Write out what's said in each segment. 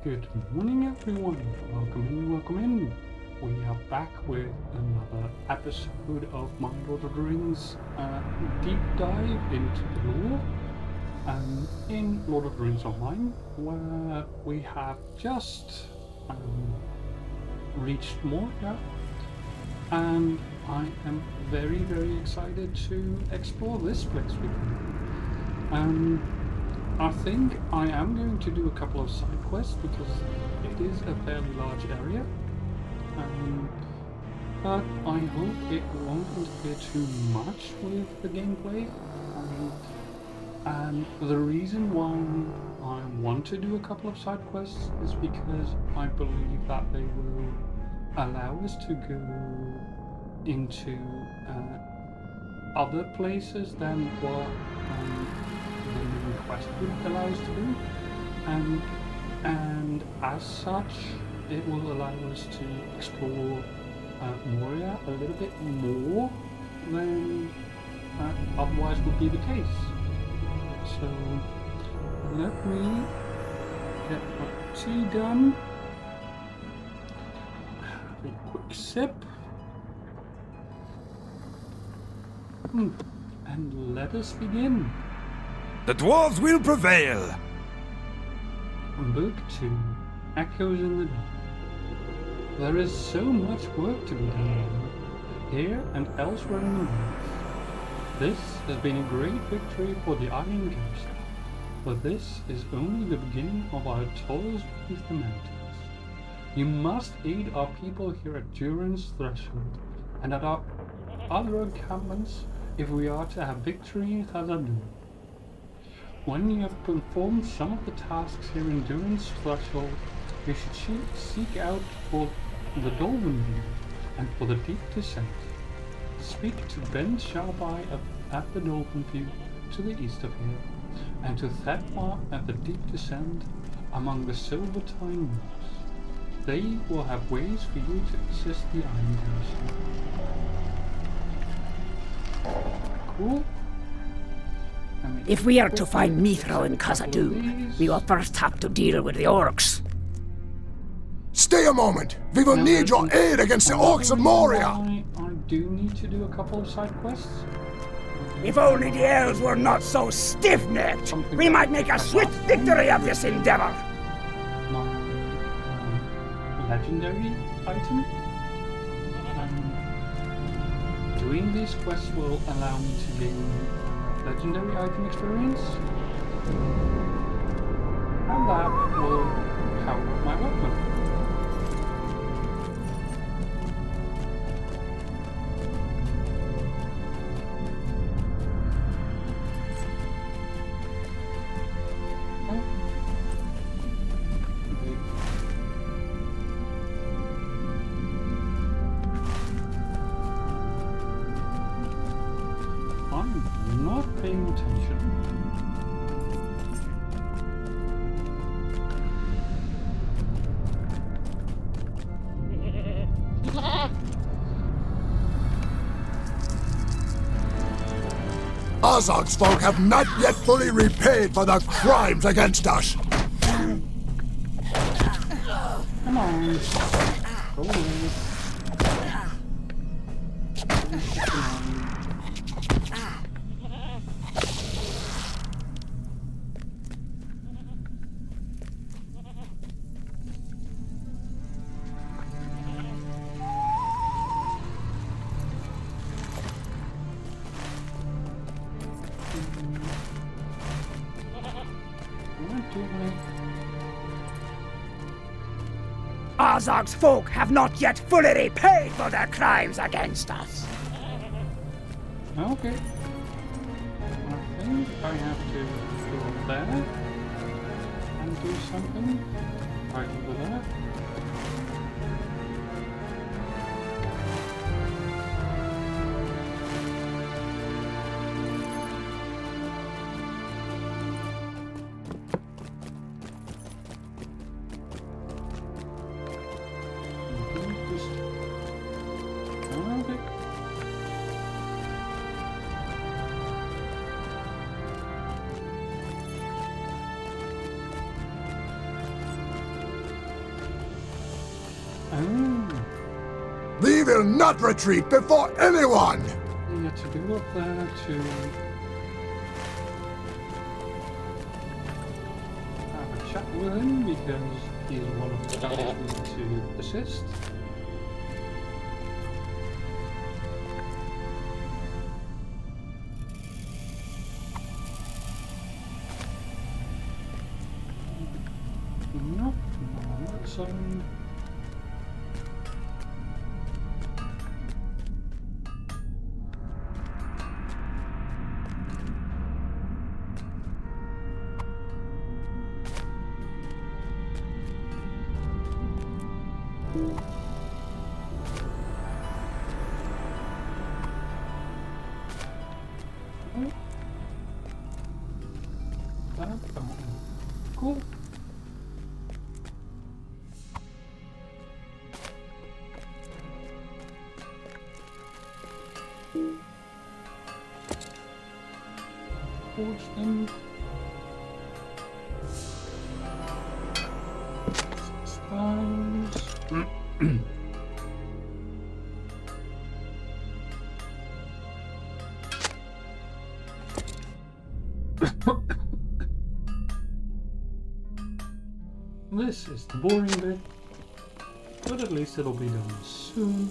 Good morning, everyone. Welcome in. We are back with another episode of my Lord of the Rings deep dive into the lore in Lord of the Rings Online, where we have just reached Moria, and I am very, very excited to explore this place with you. I think I am going to do a couple of side quests because it is a fairly large area, but I hope it won't interfere too much with the gameplay. And the reason why I want to do a couple of side quests is because I believe that they will allow us to go into other places than what the main quest would allow us to do, and as such, it will allow us to explore Moria a little bit more than otherwise would be the case. So let me get my tea done. Have a quick sip. And let us begin. The dwarves will prevail! Book 2, Echoes in the Dark. There is so much work to be done here and elsewhere in the world. This has been a great victory for the Iron Ghost, but this is only the beginning of our toils beneath the mountains. You must aid our people here at Durin's Threshold and at our other encampments if we are to have victory in Khazad-dûm. When you have performed some of the tasks here in Durin's Threshold, you should seek out for the Dolphin View and for the Deep Descent. Speak to Ben Shabai at the Dolphin View to the east of here, and to Thedmar at the Deep Descent among the Silvertine Woods. They will have ways for you to assist the Iron Garrison. Cool. If we are to find Mithra in Khazad-dûm, we will first have to deal with the orcs. Stay a moment! We will need your aid against the orcs of Moria! I do need to do a couple of side quests. If only the elves were not so stiff-necked, we might make a swift victory of this endeavor! My legendary item. Doing these quests will allow me to gain legendary item experience, and that will power up my weapon. I'm not paying attention. Azog's folk have not yet fully repaid for their crimes against us. Come on. Go away. Azog's folk have not yet fully repaid for their crimes against us. Okay. I think I have to go up there and do something right over there. will not retreat before anyone! Yeah, to go up there to have a chat with him because he's one of the guys we need to assist. Nope, not on that side. Cool. Forge them. 6 times. This is the boring bit, but at least it'll be done soon.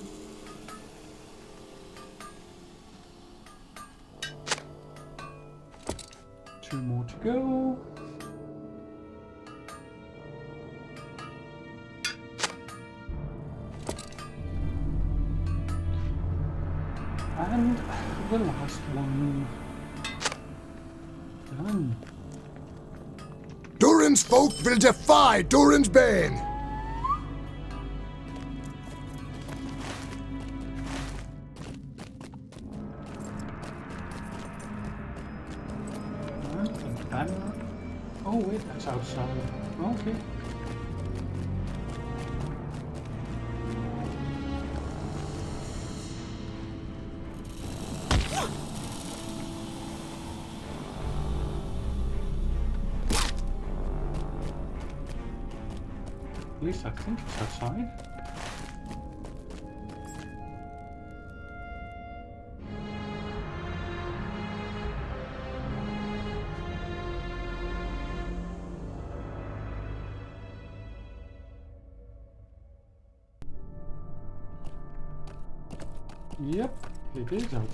Two more to go. And the last one done. Durin's folk will defy Durin's bane! Oh wait, that's outside. Okay. At least I think it's outside. Yep, it is outside.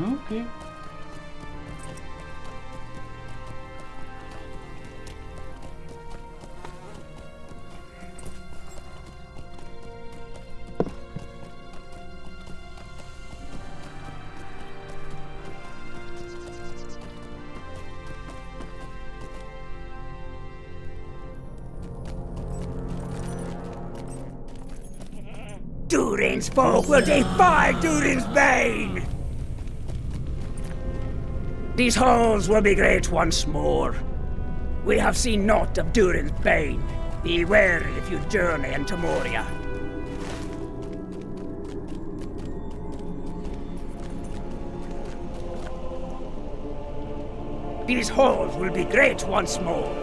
Okay. Durin's folk will defy Durin's bane! These halls will be great once more. We have seen naught of Durin's bane. Be wary if you journey into Moria. These halls will be great once more.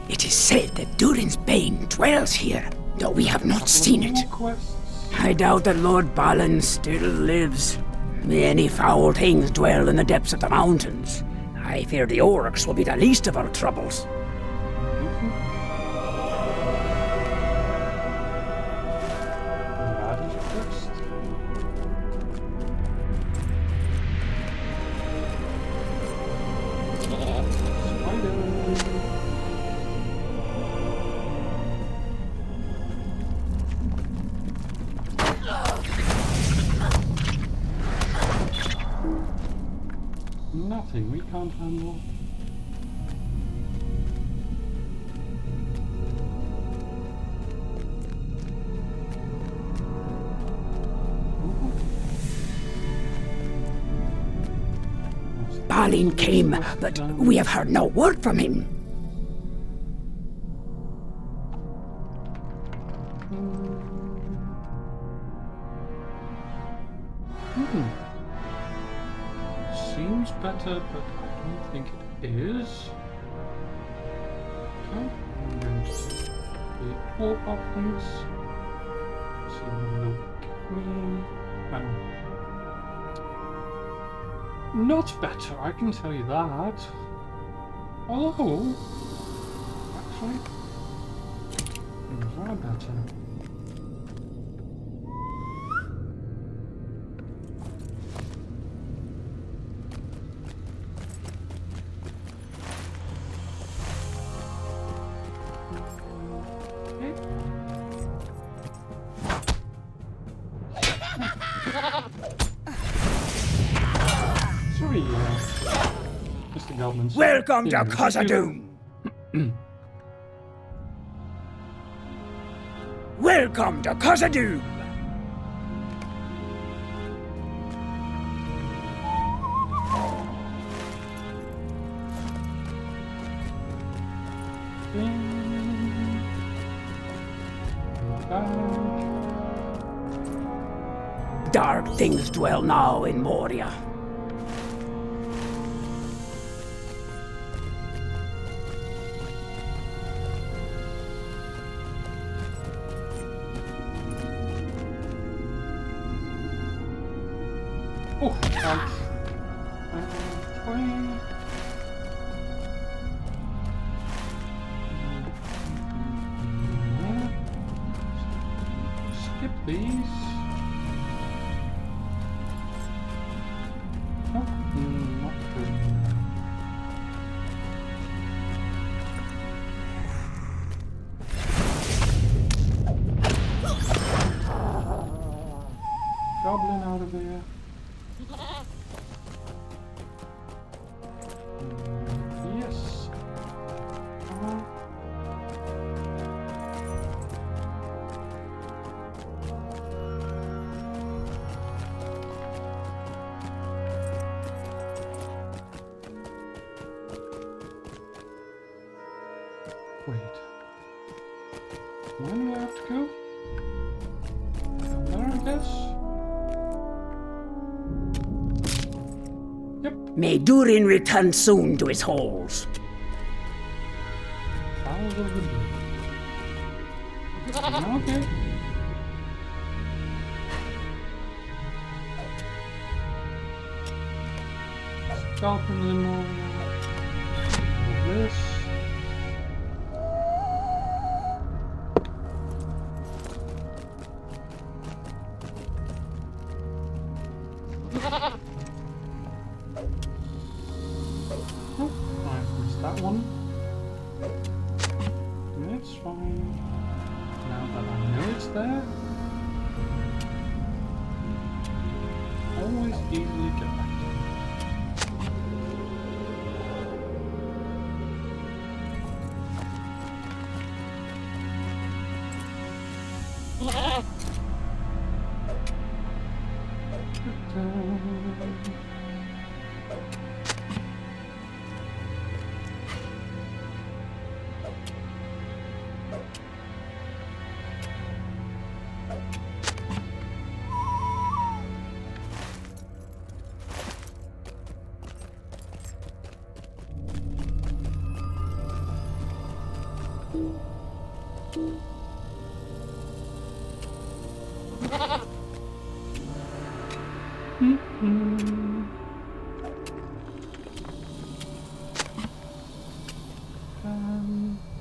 It is said that Durin's bane dwells here, though we have not seen it. I doubt that Lord Balín still lives. Many foul things dwell in the depths of the mountains. I fear the orcs will be the least of our troubles. nothing we can't handle. Balín came, but we have heard no word from him. Seems better, but I don't think it is. Okay, I'm going to the walk options. See what it'll give me. Not better, I can tell you that. Although, actually, things are better. Sorry, Mr. Goldman. Welcome to Khazad-dûm! Welcome to Khazad-dûm! Dark things dwell now in Moria. Oh, ouch. Skip these. Oh, not good. Goblin out of here. Yes. Wait. When do I have to go? There, I guess. May Durin return soon to his halls. Fowls of the blue. Okay. Sharpen the Moria. This. Oh, I missed that one. It's fine. Now that I know it's there, always easily get back to it.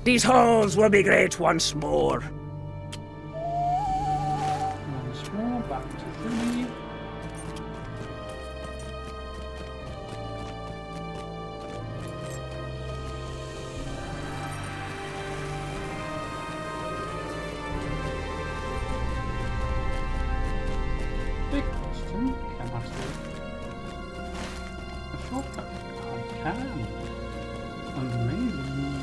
These halls will be great once more. Once more, back to 3. Big question, can I see a shortcut? amazing.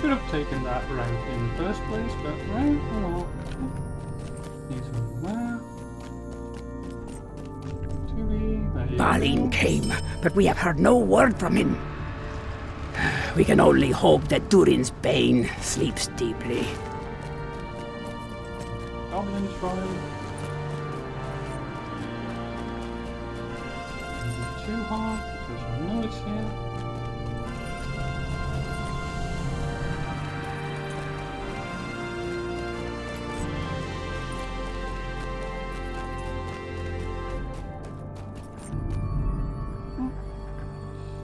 Should have taken that route in the first place, but right, oh well. These are there. Balín came, but we have heard no word from him. We can only hope that Durin's Bane sleeps deeply. Goblin trial. Too hard because I know it's here.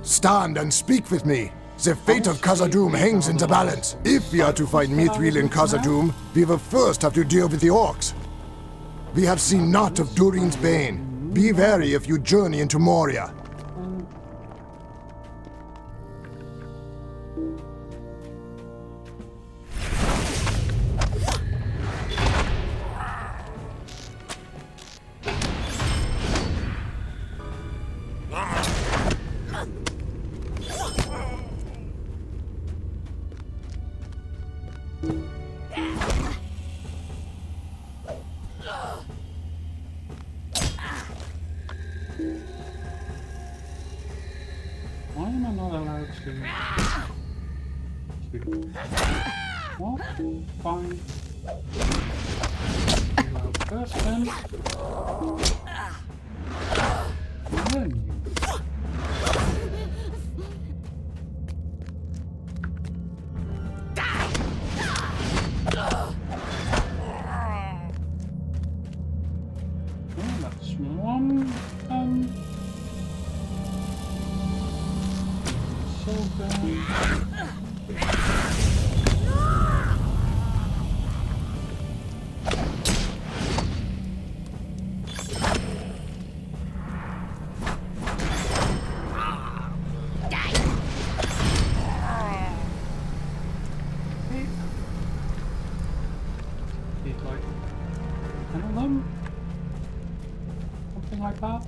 Stand and speak with me. The fate of Khazad-dûm hangs in the balance. If we are to find Mithril in Khazad-dûm, we will first have to deal with the orcs. We have seen naught of Durin's Bane. Be wary if you journey into Moria. Why am I not allowed to? What? Fine. Well, first then. And then you. Okay, that's one. So bad. Eat like 10 of them? Something like that?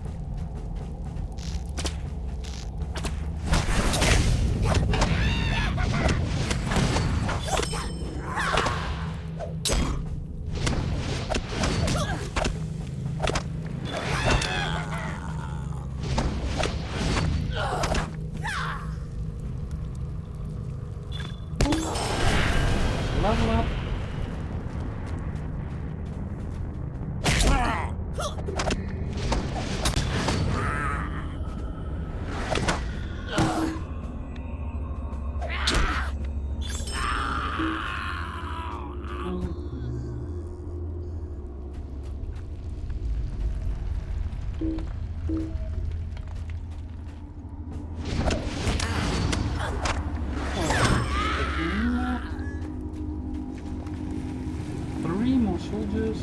Level up. Three more soldiers.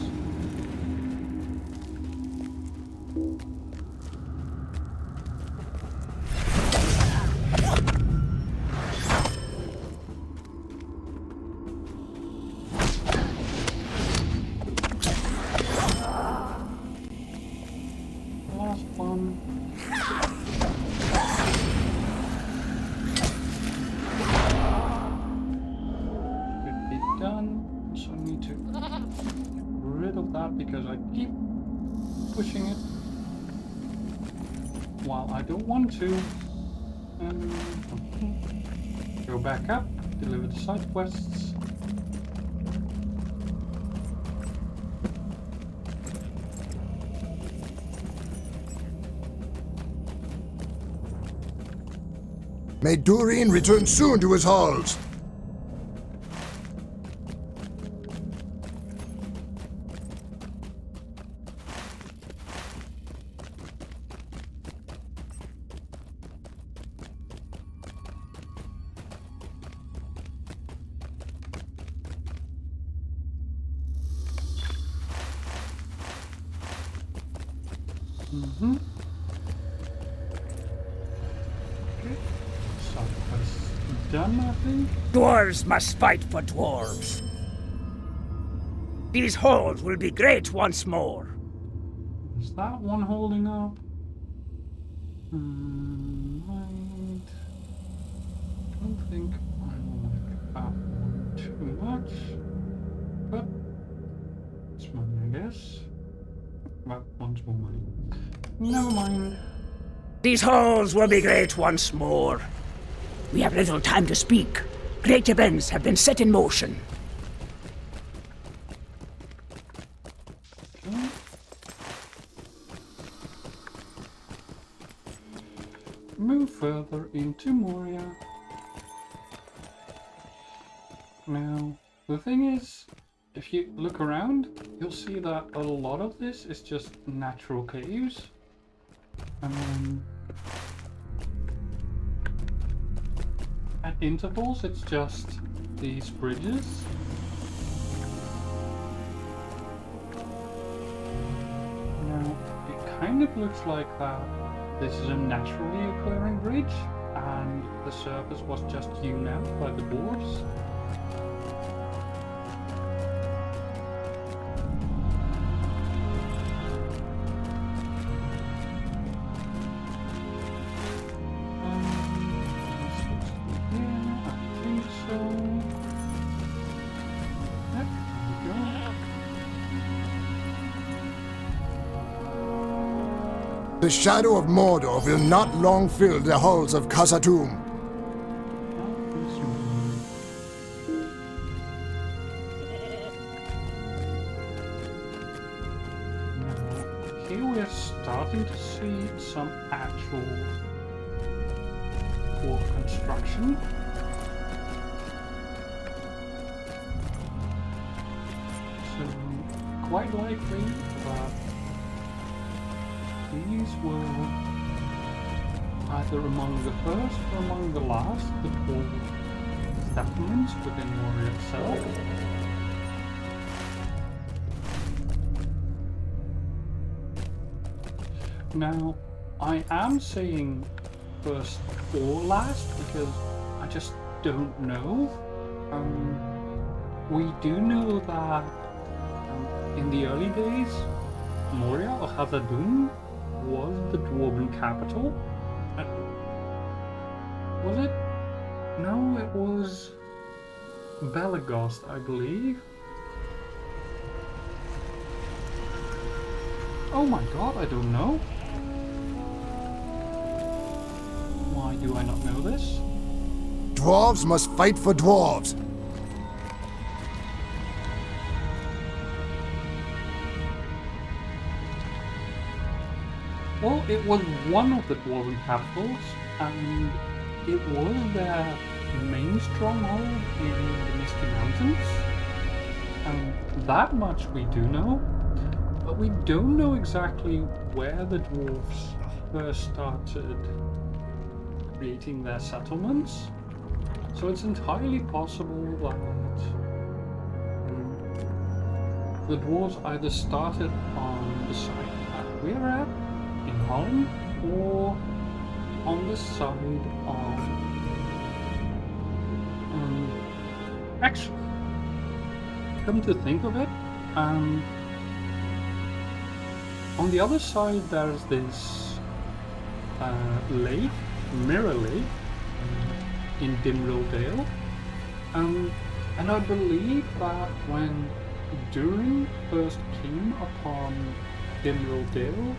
Last one. Should be done. So I need to get rid of that because I keep pushing it while I don't want to. Go back up, deliver the side quests. May Durin return soon to his halls. Side quests done, I think. Dwarves must fight for dwarves. These halls will be great once more. Is that one holding up? Right. Don't think I like that one too much, but it's money, I guess. That one's more money. Never mind. These halls will be great once more. We have little time to speak. Great events have been set in motion. Okay. Move further into Moria. Now, the thing is, if you look around, you'll see that a lot of this is just natural caves. At intervals, it's just these bridges. Now, it kind of looks like that this is a naturally occurring bridge, and the surface was just hewn out by the dwarves. The shadow of Mordor will not long fill the halls of Khazad-dûm. Here we're starting to see some actual wall construction. So, quite likely that these were either among the first or among the last dwarf settlements within Moria itself. Now, I am saying first or last because I just don't know. We do know that in the early days, Moria or Khazad-dûm was the dwarven capital. Was it? No, it was Belagost, I believe. Oh my god, I don't know. Why do I not know this? Dwarves must fight for dwarves. Well, it was one of the dwarven capitals, and it was their main stronghold in the Misty Mountains. And that much we do know, but we don't know exactly where the dwarves first started creating their settlements. So it's entirely possible that the dwarves either started on the site that we're at, in Holland, or on the side of actually, come to think of it, on the other side there's this lake, Mirror Lake, in Dimrill Dale, and I believe that when Durin first came upon Dimrill Dale,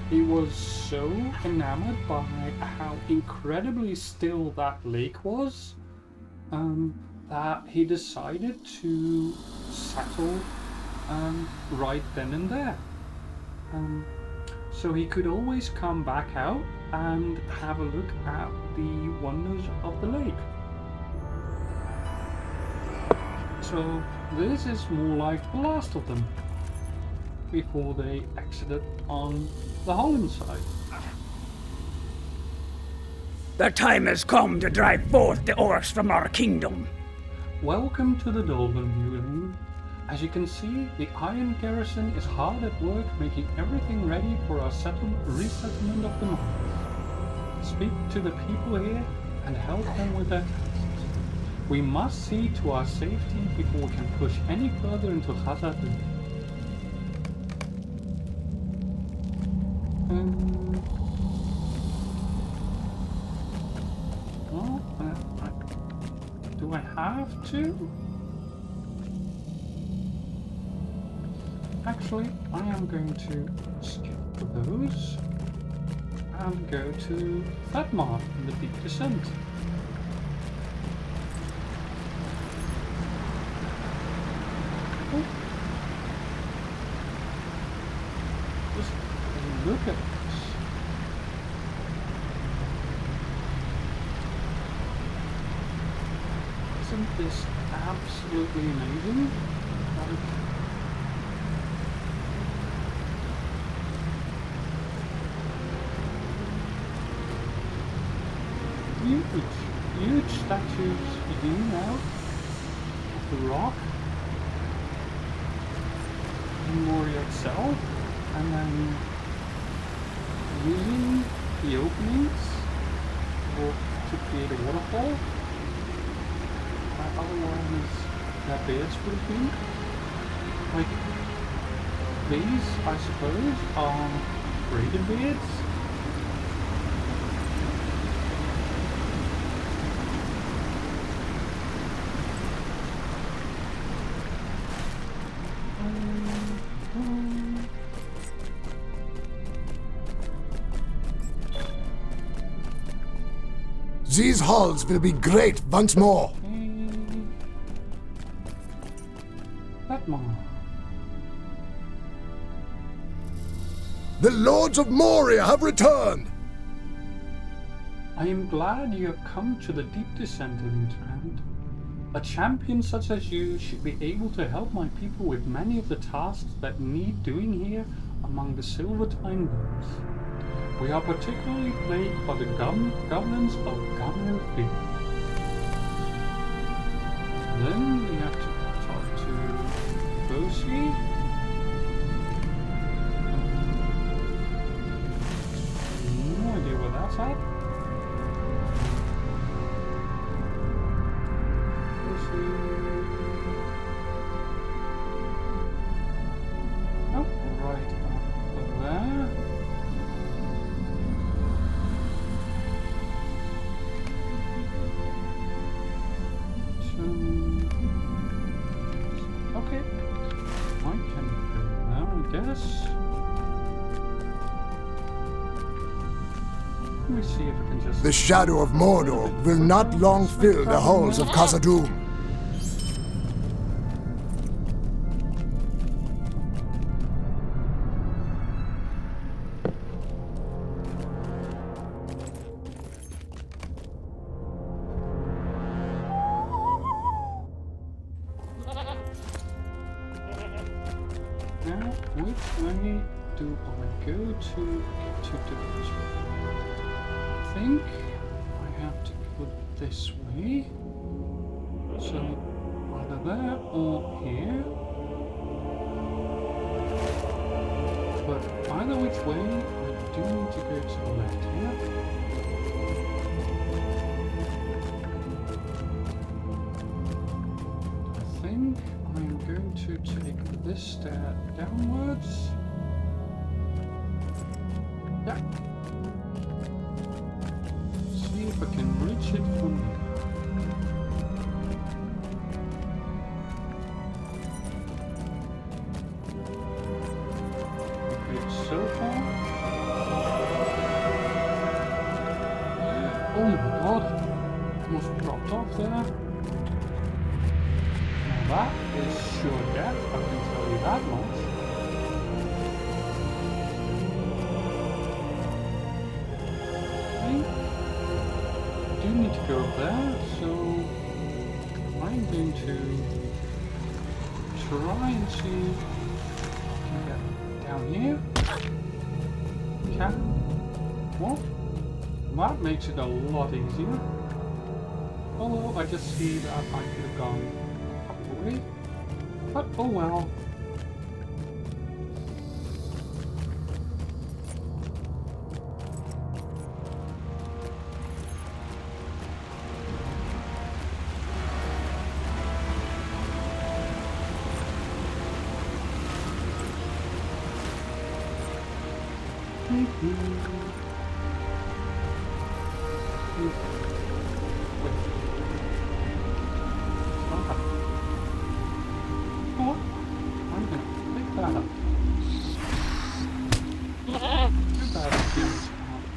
he was so enamored by how incredibly still that lake was, that he decided to settle right then and there. So he could always come back out and have a look at the wonders of the lake. So this is more like the last of them, before they exited on the Holland side. The time has come to drive forth the orcs from our kingdom. Welcome to the Dolben Viewing. As you can see, the Iron Garrison is hard at work making everything ready for our resettlement of the North. Speak to the people here and help them with their tasks. We must see to our safety before we can push any further into Khazad-dûm. do I have to? Actually, I am going to skip those and go to Fatmar in the deep descent. Oh. Just look at this. Isn't this absolutely amazing? Like, huge statues hanging out of the rock in Moria itself, and then using the openings to create a waterfall. Otherwise, their beds would have been. Like, these, I suppose, are braided beds. These halls will be great once more. The Lords of Moria have returned! I am glad you have come to the deep descent, Lieutenant. A champion such as you should be able to help my people with many of the tasks that need doing here among the Silver Time Bones. We are particularly plagued by the goblins of Gamelfir. Then we have to talk to Bosi. No idea where that's at. Bosi. Oh, right up there. Okay, I can go now, I guess. Let me see if I can just... The shadow of Mordor will not long fill the halls of Khazad-dûm. Now, which way do I go to get to Division? I think I have to go this way. So, either there or here. But either which way, I do need to go to the left here. I think I'm going to take this stair downwards. Yeah. See if I can reach it from here. Okay, so far. Oh my god! Almost dropped off there. That is sure death, I can tell you that much. I do need to go up there, so I'm going to try and see if I can get down here. Can? What? That makes it a lot easier. Although I just see that I could have gone away. But oh well.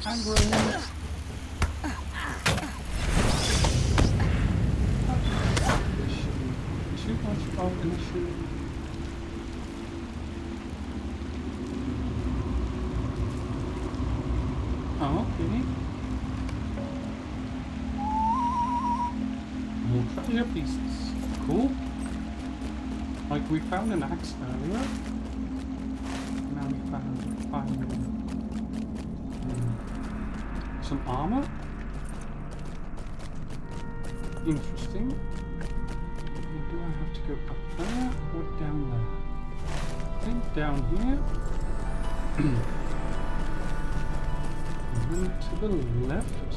aggro. Too much of an issue. Oh, okay. More treasure pieces. Cool. Like we found an axe earlier. Now we found some armor. Interesting. Do I have to go up there or down there? I think down here. And then to the left.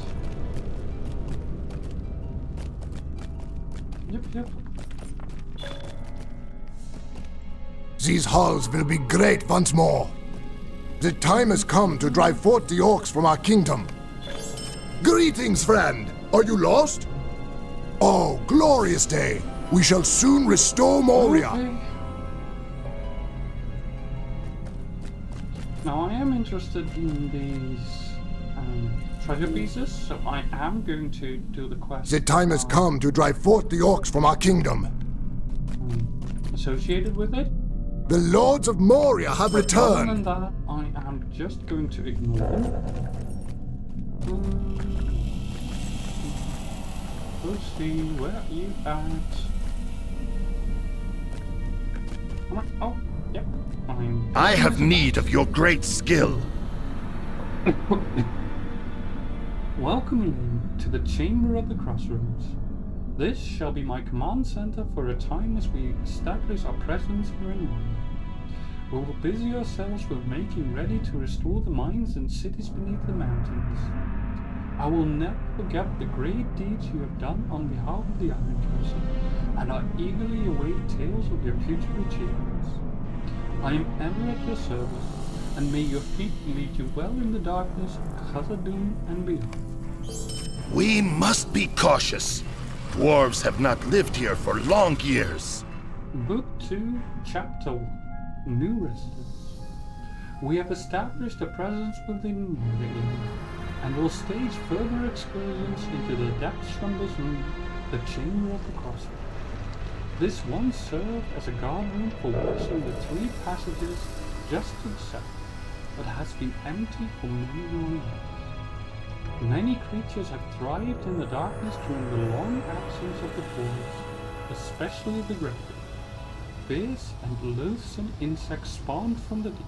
Yep. These halls will be great once more. The time has come to drive forth the orcs from our kingdom. Greetings, friend. Are you lost? Oh, glorious day. We shall soon restore Moria. Okay. Now I am interested in these treasure pieces, so I am going to do the quest. The time has come to drive forth the orcs from our kingdom. Associated with it. The lords of Moria have Other returned. than that, I am just going to ignore them. Let's see, where are you at? Oh, yep. I have need of your great skill. Welcome in to the Chamber of the Crossroads. This shall be my command center for a time as we establish our presence here in Moria. We will busy ourselves with making ready to restore the mines and cities beneath the mountains. I will never forget the great deeds you have done on behalf of the Iron Council, and I eagerly await tales of your future achievements. I am ever at your service, and may your feet lead you well in the darkness of Khazad-dûm and beyond. We must be cautious. Dwarves have not lived here for long years. Book 2, Chapter 1, New Residence. We have established a presence within Moria, and will stage further excursions into the depths from this room, the Chamber of the Crossroads. This once served as a guard room for watching the 3 passages just to the south, but has been empty for many long years. Many creatures have thrived in the darkness during the long absence of the dwarves, especially the grey. Fierce and loathsome insects spawned from the deep.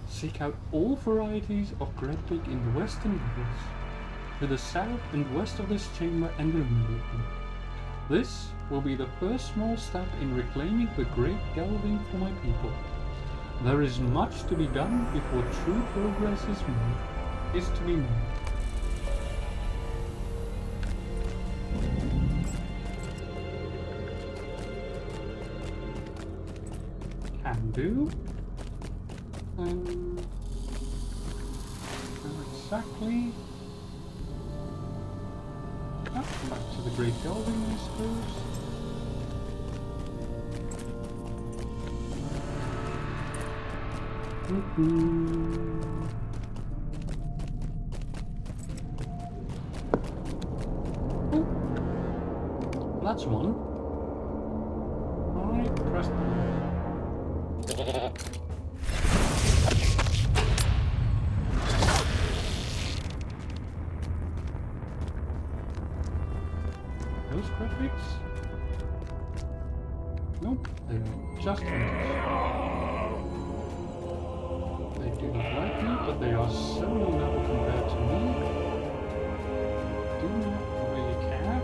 Seek out all varieties of Gredbig in the western rivers, to the south and west of this chamber and immediately. This will be the first small step in reclaiming the great delving for my people. There is much to be done before true progress is to be made. Can do. Exactly. Back to the great delving, I suppose. Oh, that's one. Alright, press the button. Those graphics? Nope, they're just images. They do not like me, but they are so low level compared to me. Do not really care.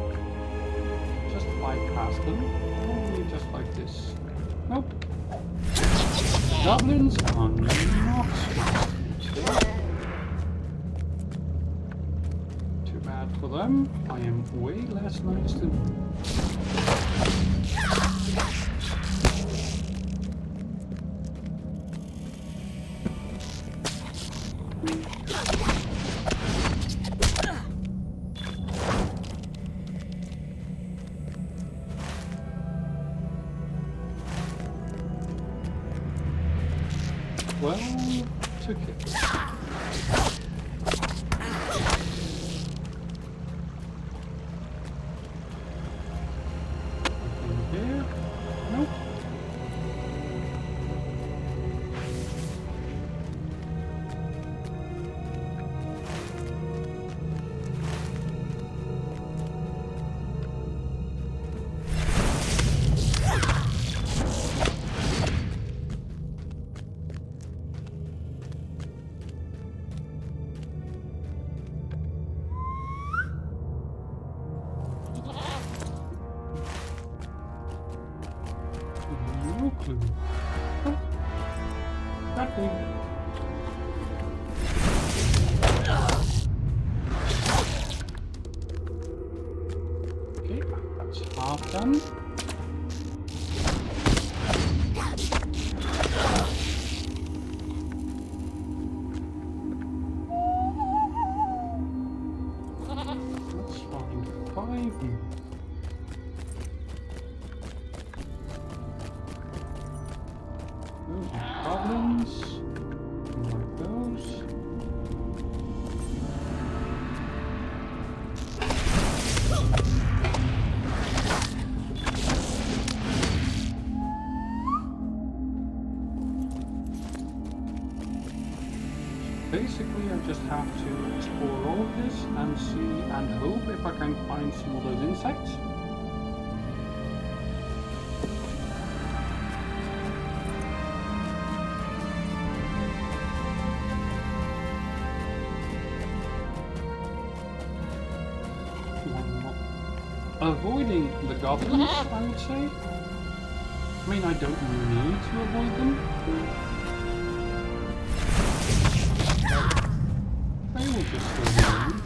Just bypass them. Probably just like this. Nope. Goblins are not strong. Too bad for them. I am way less nice to them. Well, took it. Ooh. Oh. That thing. Okay, that's half done. Let's find 5 more. Those are goblins. More of those. Basically, I just have to explore all of this and see and hope if I can find some of those insects. Avoiding the goblins, I would say. I mean, I don't need to avoid them. They will just stay alone.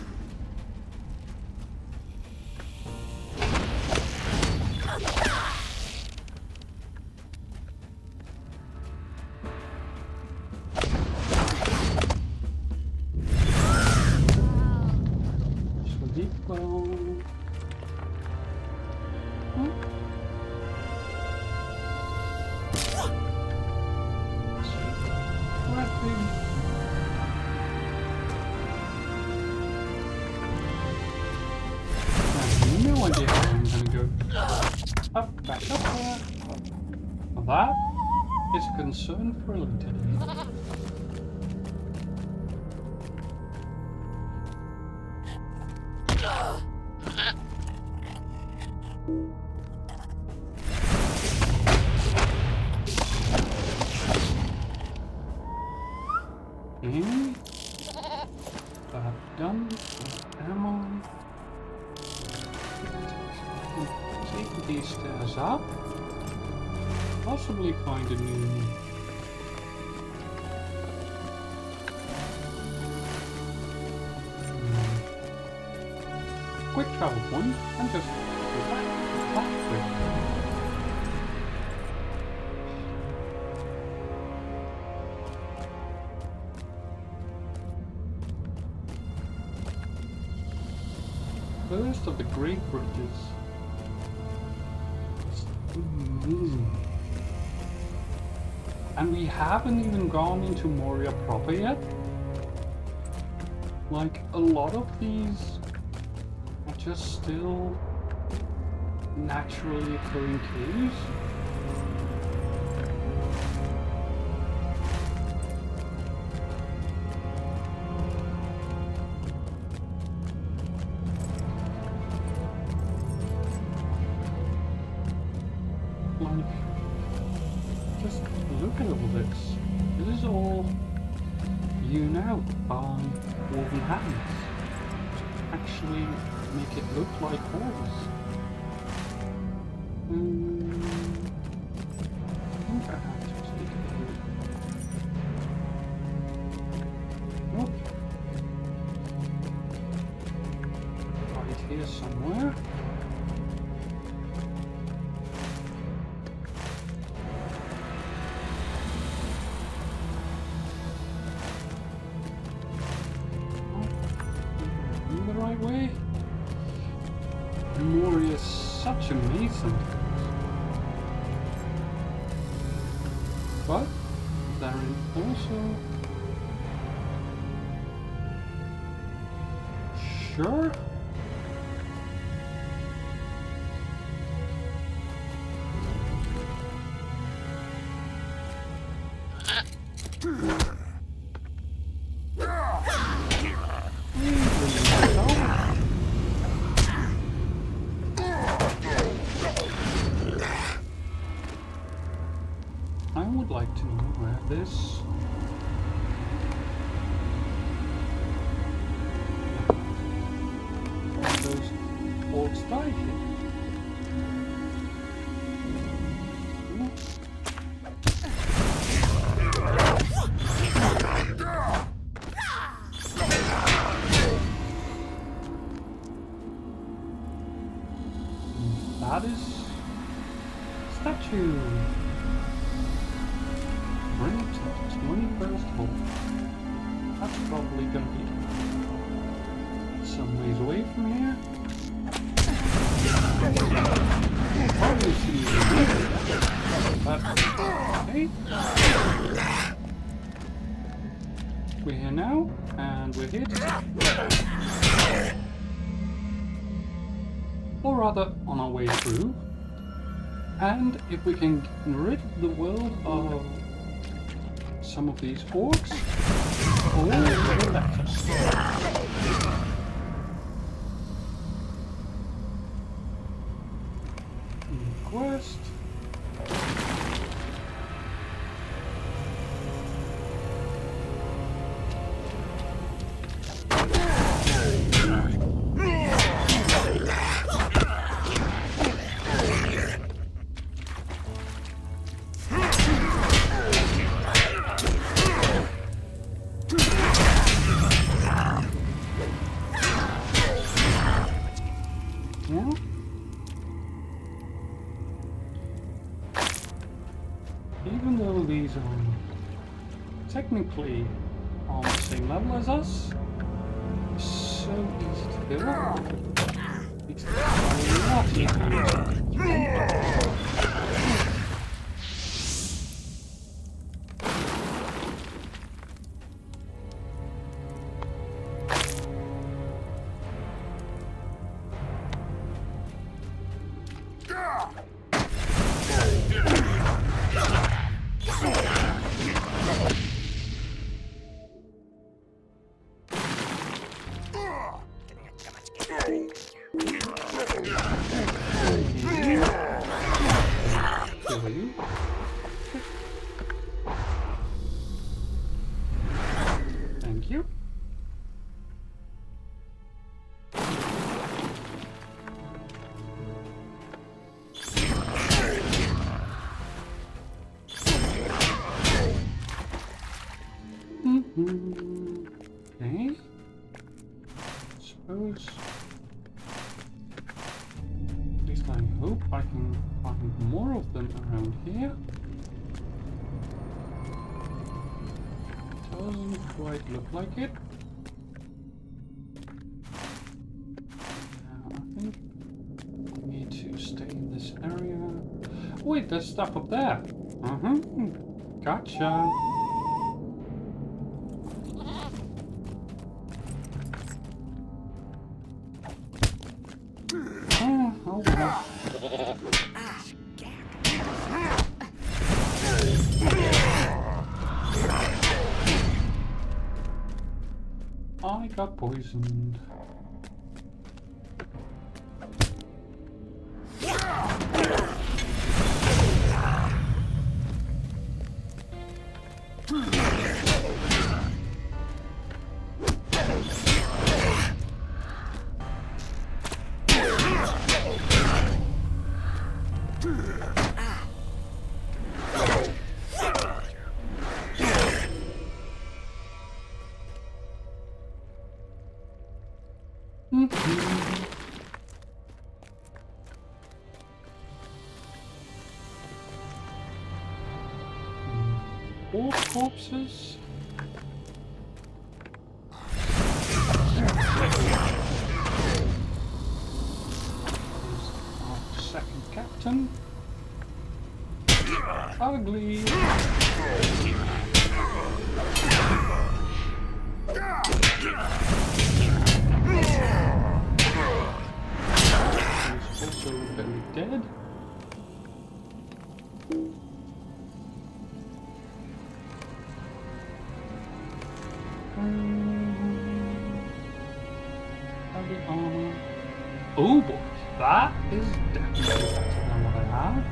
Sleep well. No idea how I'm gonna go. Up, back up there. Well, that is a concern for later today. And that done. Ammo. Take these stairs up. Possibly find a new. Quick travel point and just go back that way. First of the great bridges. And we haven't even gone into Moria proper yet. Like, a lot of these are just still naturally occurring caves. Like, just look at all this. This is all hewn out by woven hands to actually make it look like walls. I think I have to take it here. Nope. Right here somewhere. Way. Moria is such a mason. But there is also sure. I would like to know where this all those orcs died here. that is statue. Bring it to the 21st hole. That's probably gonna be some ways away from here. Probably see you later. But okay. We're here now, and we're here to or rather on our way through. And if we can get rid of the world of some of these orcs, all the better. Quest. Even though these are technically on the same level as us, so easy to kill. It's a lot easier. Thank you. Okay. Suppose. At least I hope I can find more of them around here. Doesn't quite look like it. I think we need to stay in this area. Wait, there's stuff up there. Gotcha. Oh well. I got poisoned. All corpses. Here's our second captain. Ugly. He's also very dead. Heavy armor. Oh boy, that is definitely better than what I had.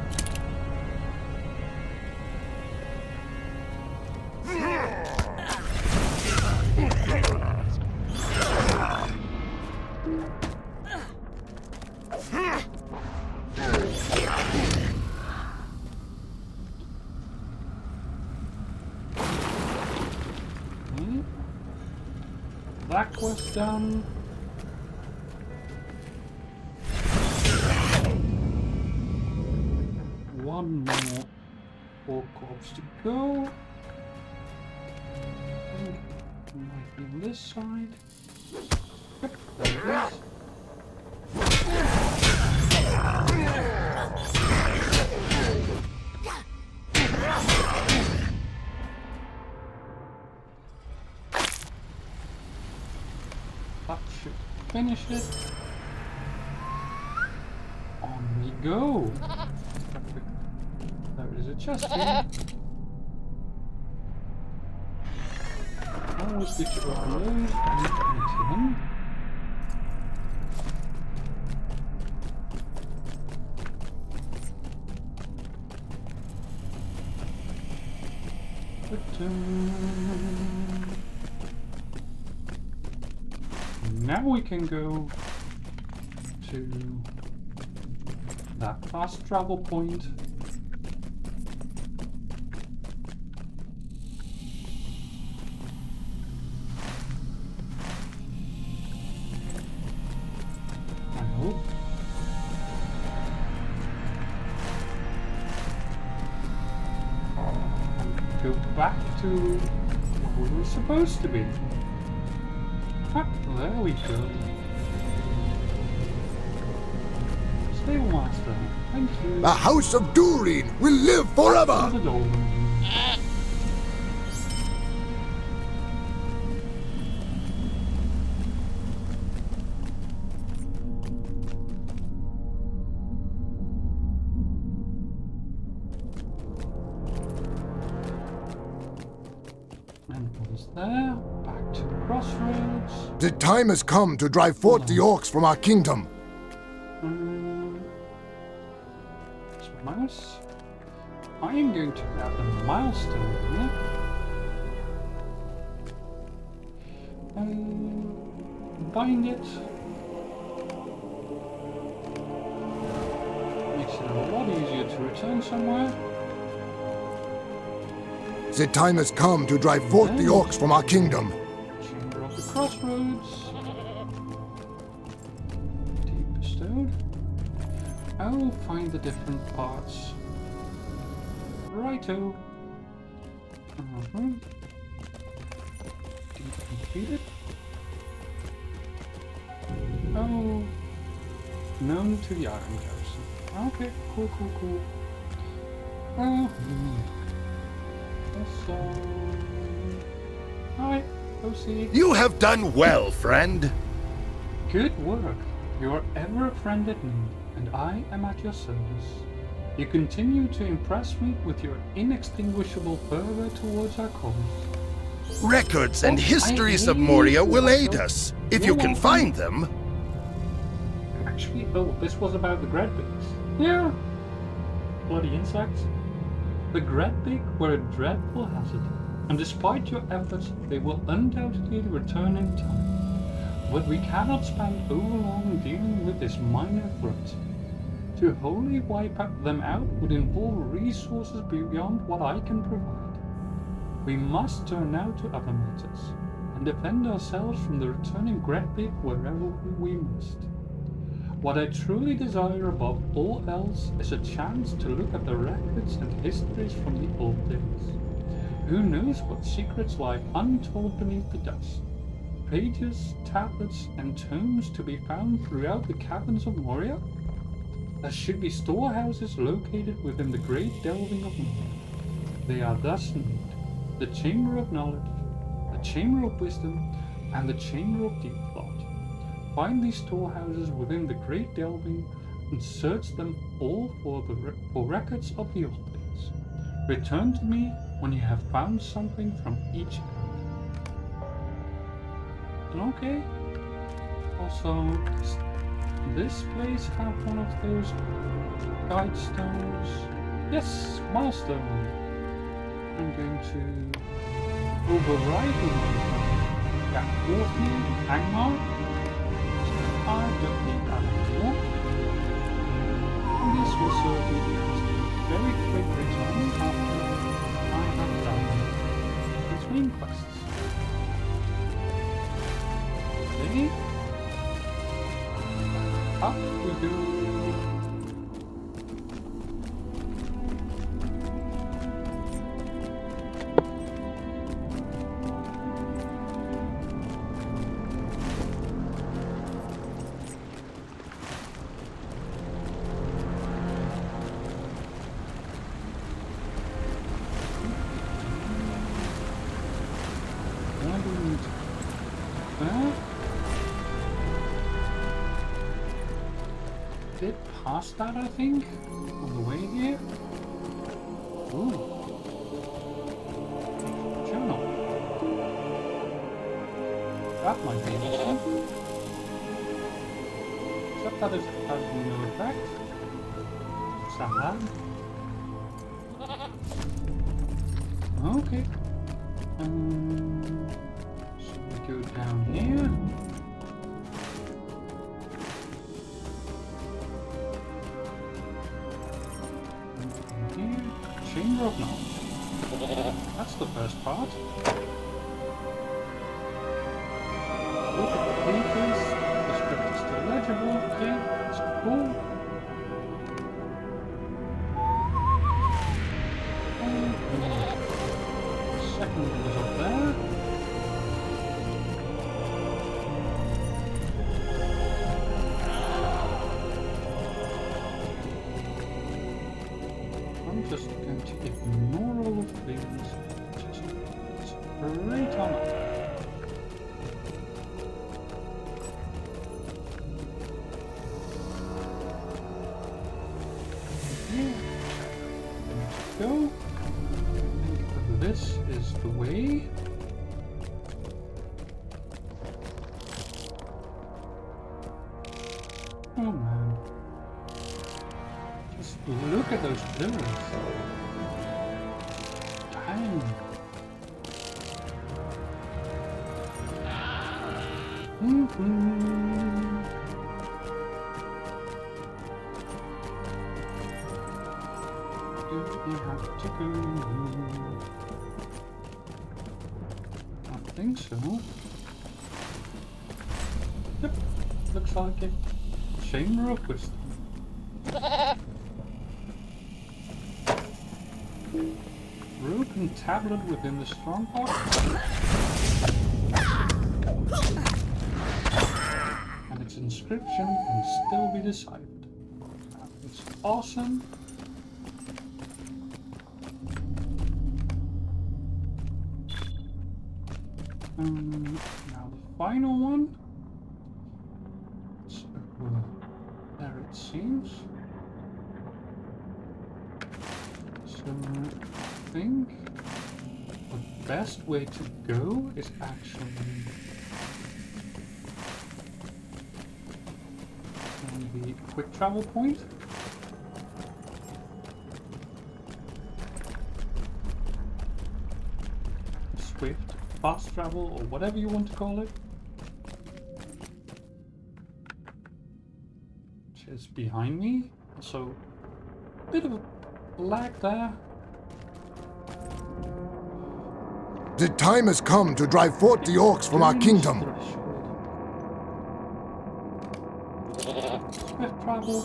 That quest done. one more orc corpse to go. I think it might be on this side. Yep, there it is. That should finish it. On we go. There is a chest here. Always good to open those and empty them. Now we can go to that fast travel point. I hope. Go back to where we were supposed to be. Ah, there we go. Stable Master, thank you. The House of Durin will live forever! To the door. And once there, back to the crossroads. The time has come to drive forth the orcs from our kingdom. Mouse. I am going to grab the milestone here. Bind it. Makes it a lot easier to return somewhere. The time has come to drive forth the orcs from our kingdom. Chamber of the Crossroads. Deep bestowed. I will find the different parts. Righto. Deep completed. Oh. Known to the Iron Garrison. Okay, cool. Hi, OC. You have done well, friend. Good work. You are ever a friend at need, and I am at your service. You continue to impress me with your inextinguishable fervor towards our cause. Records and Oh, histories I of Moria will really aid us, if you can find them. Actually, oh, this was about the Gredbigs. Yeah. Bloody insects. The Gredbig were a dreadful hazard, and despite your efforts, they will undoubtedly return in time. But we cannot spend overlong dealing with this minor threat. To wholly wipe them out would involve resources beyond what I can provide. We must turn now to other matters, and defend ourselves from the returning Gredbig wherever we must. What I truly desire above all else is a chance to look at the records and histories from the old days. Who knows what secrets lie untold beneath the dust? Pages, tablets, and tomes to be found throughout the caverns of Moria? There should be storehouses located within the great delving of Moria. They are thus named the Chamber of Knowledge, the Chamber of Wisdom, and the Chamber of Deep Thought. Find these storehouses within the great delving and search them all for records of the old days. Return to me when you have found something from each end. Okay. Also, does this place have one of those guide stones? Yes, milestone. I'm going to override the one. Yeah, Orpheum, Angmar. I don't need that anymore. And this will serve me as a very quick return after I have done these main quests. Okay. Up we go. bit past that, I think, on the way here. Ooh. Journal. That might be interesting. Except that it has no effect. Sad. Okay. So we go down here. Chamber of Knowledge. That's the first part. Look at the papers. The script is still legible. Okay, that's cool. Second one was up there. I'm just going to ignore all of these. Just straight on up. Here. Let's go. This is the way. Oh man. Just look at those pillars. Dang. Do you have to go? I think so. Yep, looks like it. Chamber of Wisdom. Broken tablet within the strong box. And its inscription can still be deciphered. It's awesome. Now the final one. So, there it seems. So I think the best way to go is actually on the quick travel point. Swift. Fast travel, or whatever you want to call it. Which is behind me. So, a bit of a lag there. The time has come to drive forth the orcs from our kingdom. Swift travel.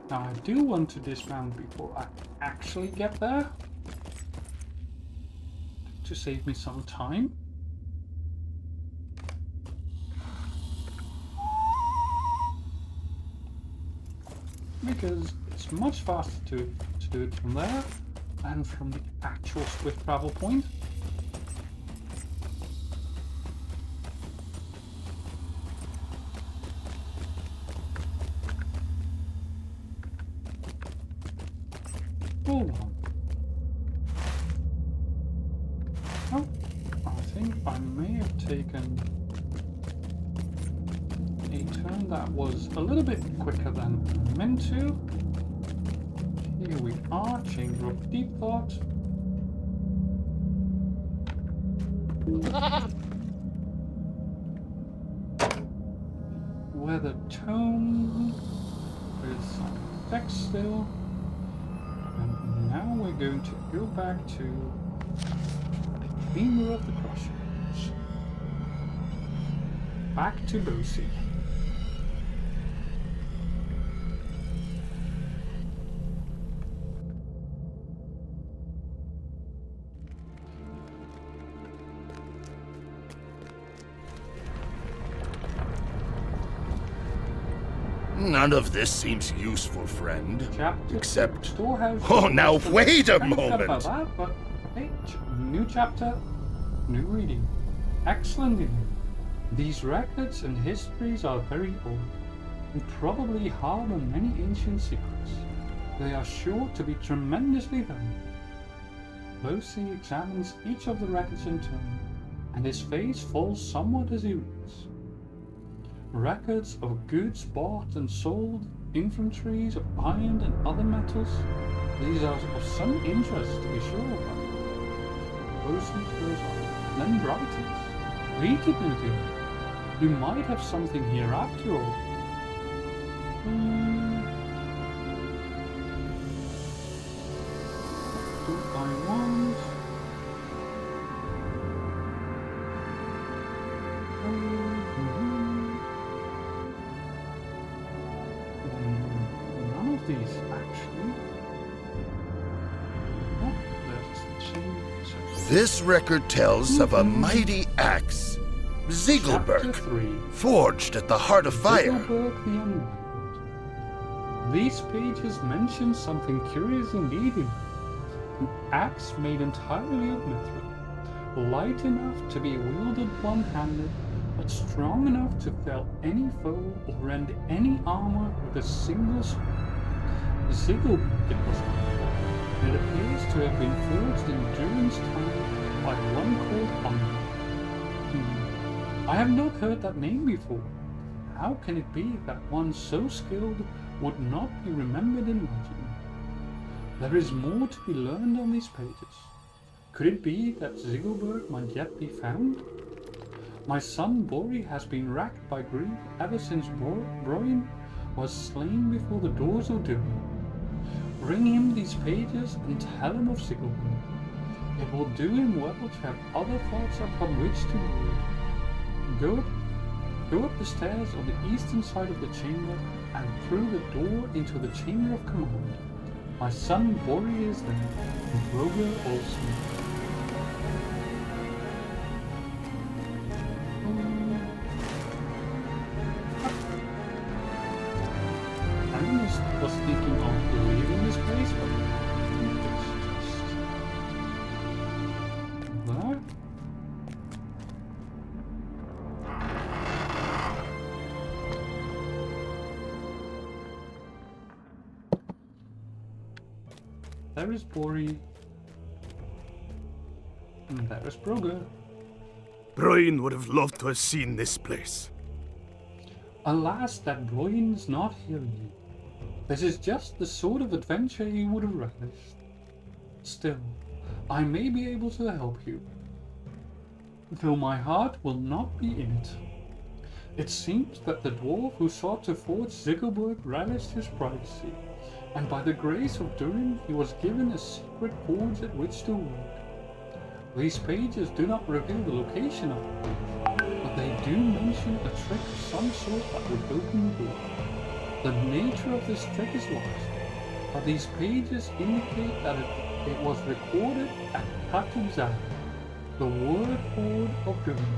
Now I do want to dismount before I actually get there. To save me some time. Because it's much faster to do it from there than from the actual swift travel point. Hold on. Oh, I think I may have taken a turn that was a little bit quicker than meant to. Here we are, Chamber of Deep Thought. Weather tone with some text still. And now we're going to go back to Femur of the Crushers. Back to Bosie. None of this seems useful, friend. Chapter Except... Storehouse. Oh, now wait a Thanks moment! about that, but hey, new chapter, new reading. Excellent reading. These records and histories are very old, and probably harbor many ancient secrets. They are sure to be tremendously valuable. Lucy examines each of the records in turn, and his face falls somewhat as he reads. Records of goods bought and sold, inventories of iron and other metals. These are of some interest, to be sure, but Lucy goes on, then brightens. Read it, my dear. You might have something here after all. Do I want? None of these, actually. Oh, there's the chain. This record tells of a mighty axe, Chapter Ziegelberg, 3. forged at the heart of fire. Ziegelberg the Unrivaled. These pages mention something curious indeed. An axe made entirely of metal, light enough to be wielded one-handed, but strong enough to fell any foe or rend any armor with a single stroke. Ziegelberg it was called. It appears to have been forged in Durin's time by one called Unrivaled. I have not heard that name before. How can it be that one so skilled would not be remembered in legend? There is more to be learned on these pages. Could it be that Ziegelberg might yet be found? My son Bori has been racked by grief ever since Broin was slain before the doors of Durin. Bring him these pages and tell him of Ziegelberg. It will do him well to have other thoughts upon which to brood. Go up the stairs on the eastern side of the chamber and through the door into the chamber of command. My son Bori is there, and Roger also. I almost was thinking of leaving this place, but it's just that. There is Bori, and there is Broger. Bruin would have loved to have seen this place. Alas, that Broin's not here yet. This is just the sort of adventure he would have relished. Still, I may be able to help you, though my heart will not be in it. It seems that the dwarf who sought to forge Ziegelberg relished his privacy, and by the grace of Durin he was given a secret forge at which to work. These pages do not reveal the location of the forge, but they do mention a trick of some sort that would open the door. The nature of this trick is lost, but these pages indicate that it was recorded at Katub-Zaha, the word hoard of Durin.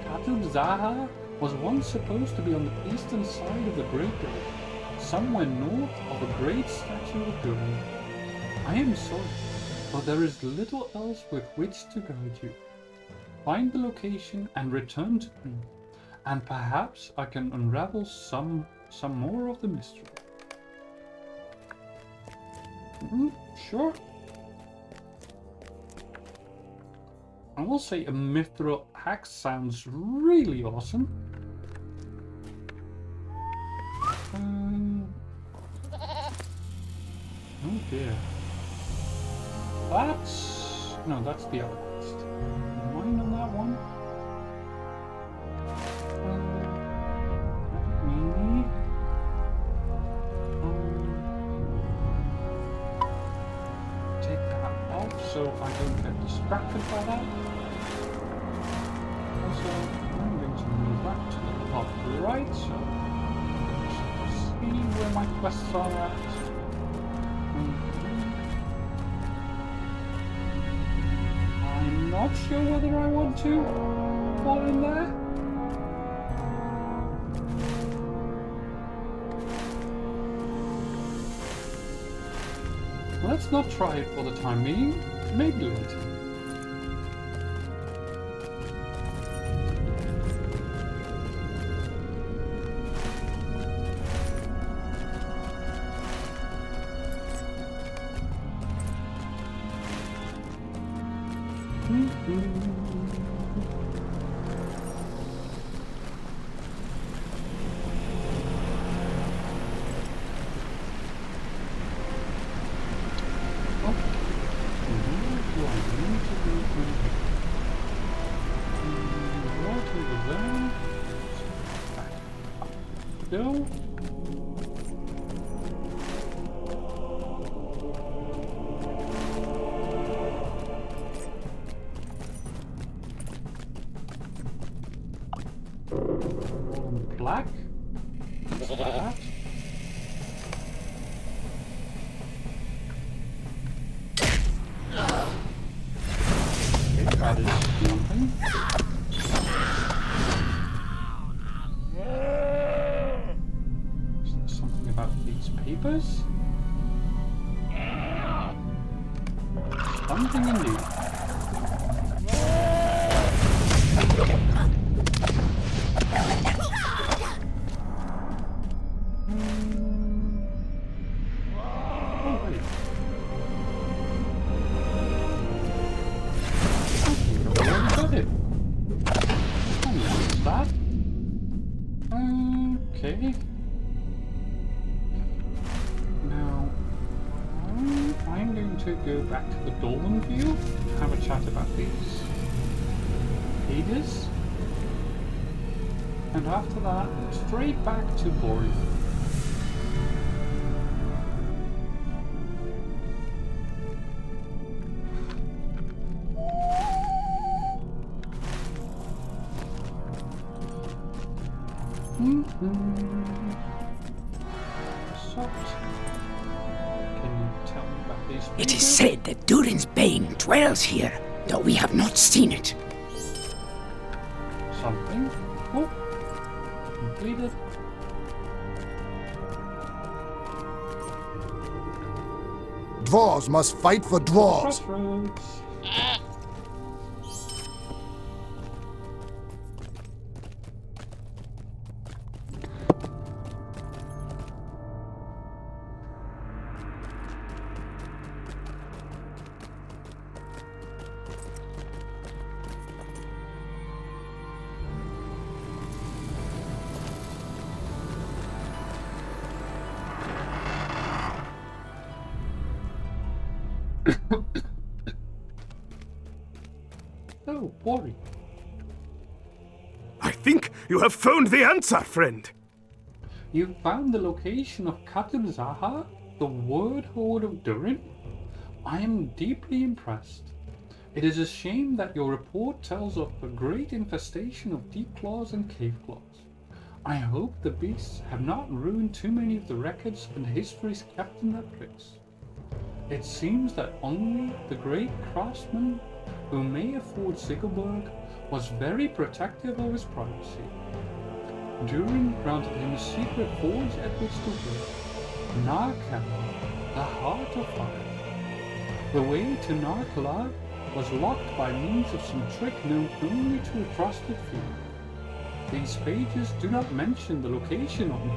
Katub-Zaha was once supposed to be on the eastern side of the Great Door, somewhere north of a great statue of Durin. I am sorry, but there is little else with which to guide you. Find the location and return to me, and perhaps I can unravel some more of the mystery. Sure. I will say a mithril axe sounds really awesome. Oh dear. That's the other quest. Mine on that one. Take that off so I don't get distracted by that. Also, I'm going to move back to the top right, so see where my quests are at. I'm not sure whether I want to fall in there. Let's not try it for the time being. Maybe later. Go. Black. What's that? Okay, that is nothing. Is there something about these papers? Something indeed. Okay. Now, I'm going to go back to the Dolmen view to have a chat about these pages. And after that, straight back to Moria. Can you tell me about these It is papers? said that Durin's Bane dwells here, though we have not seen it. Something. Oh, completed. Dwarves must fight for dwarves. Crossroads. Oh, Moria. I think you have found the answer, friend. You found the location of Khatib Zaha, the word horde of Durin? I am deeply impressed. It is a shame that your report tells of a great infestation of deep claws and cave claws. I hope the beasts have not ruined too many of the records and histories kept in that place. It seems that only the great craftsman who may afford Sigelberg was very protective of his privacy. Durin granted him a secret forge at which to work, Narkala, the Heart of Fire. The way to Narkala was locked by means of some trick known only to a trusted few. These pages do not mention the location of it,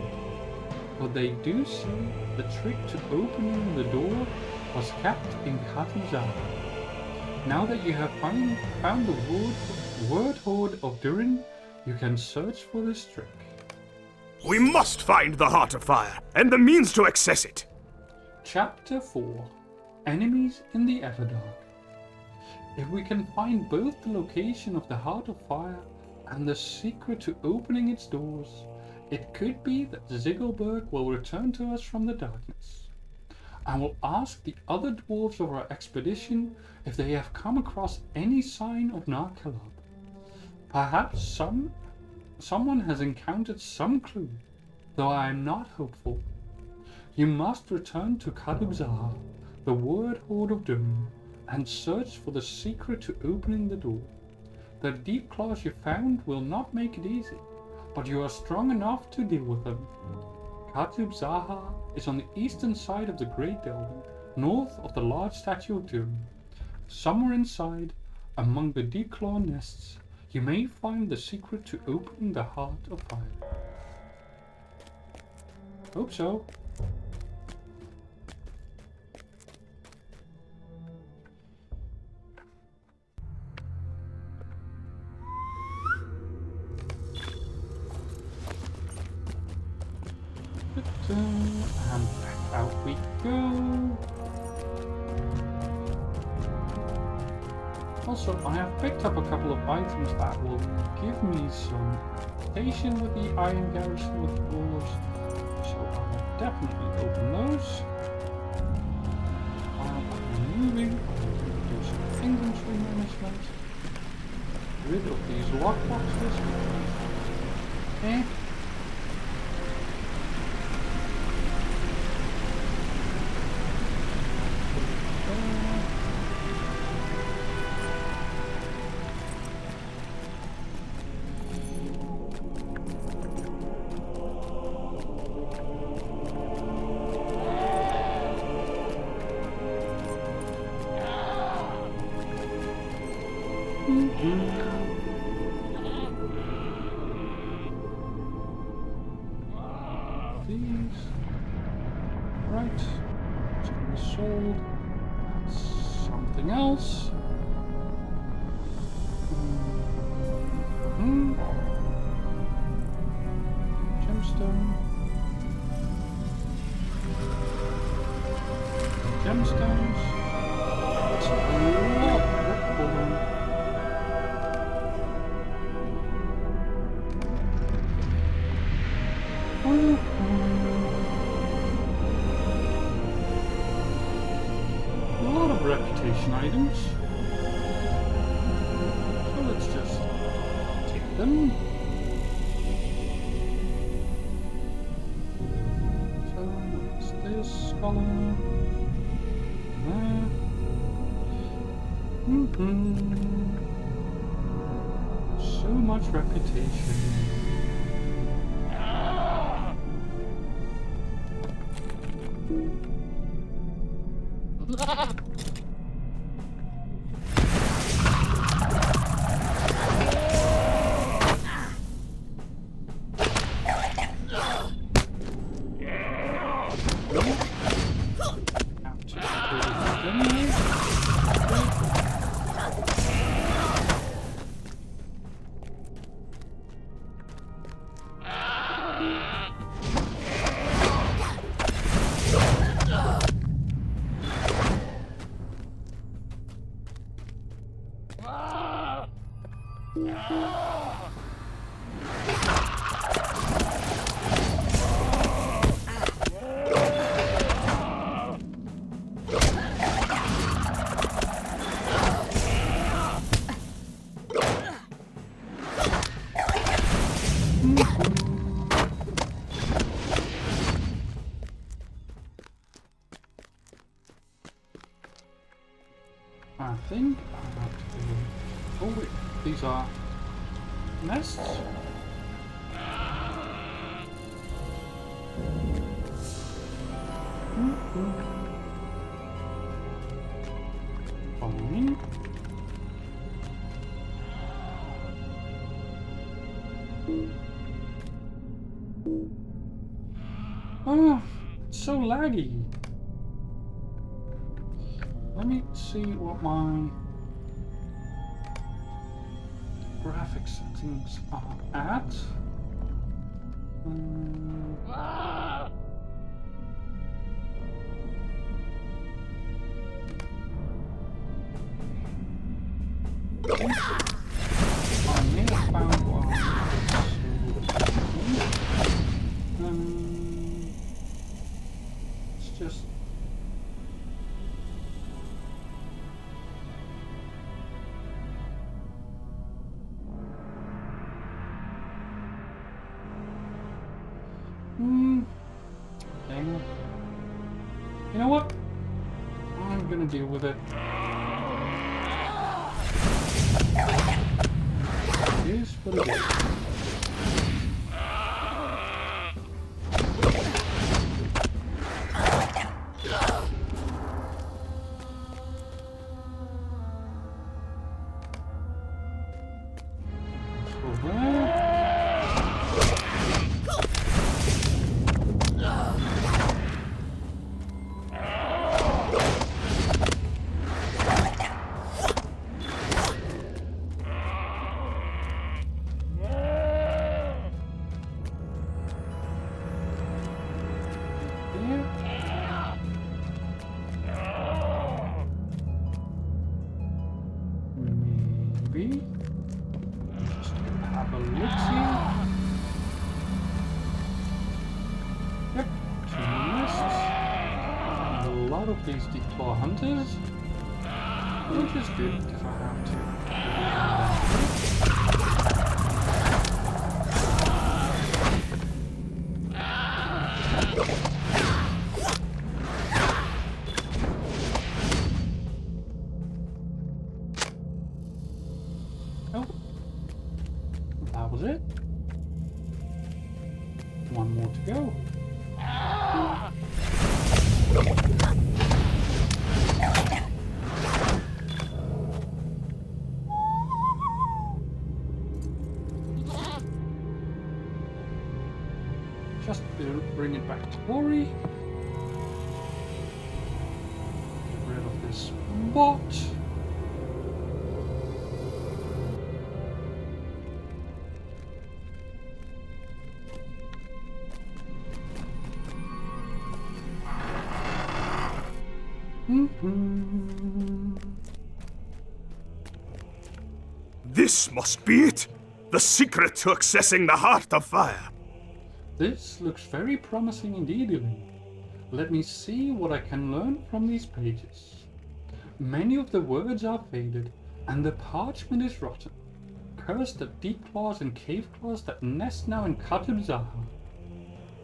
but they do say the trick to opening the door was kept in Khatib. Now that you have found the word horde of Durin, you can search for this trick. We must find the Heart of Fire and the means to access it. Chapter 4 Enemies in the Everdark. If we can find both the location of the Heart of Fire and the secret to opening its doors, it could be that Sigelberg will return to us from the darkness. I will ask the other dwarves of our expedition if they have come across any sign of Narkalab. Perhaps someone has encountered some clue, though I am not hopeful. You must return to Khatib Zaha, the word horde of Durin, and search for the secret to opening the door. The deep claws you found will not make it easy, but you are strong enough to deal with them. Khatib Zaha is on the eastern side of the Great Delvin, north of the large statue of Durin. Somewhere inside, among the deep claw nests, you may find the secret to opening the Heart of Fire. Hope so. And back out we go. Also, I have picked up a couple of items that will give me some station with the Iron Garrison with dwarves, so I will definitely open those. While I'm moving, I'm going to do some inventory management. Get rid of these lockboxes. Okay. These. Right. It's going to be sold. That's something else. Gemstone. Gemstones. That's a lot. Hold on. A lot of reputation items. So let's just take them. So what's this color? So much reputation. I think I have to do... Oh wait, these are nests? Follow me. Oh, it's so laggy. Let me see what my graphic settings are at. I may have found one. It's just... Dang it. You know what? I'm gonna deal with it. Here's what it is. have a look-see. Yep, 2 lists. And a lot of these declaw hunters. Which is good, because I have to. Oh. That was it. One more to go. Just bring it back to Moria. Get rid of this bot. This must be it! The secret to accessing the Heart of Fire! This looks very promising indeed, Elaine. Let me see what I can learn from these pages. Many of the words are faded, and the parchment is rotten. Cursed the deep claws and cave claws that nest now in Khatib Zaha.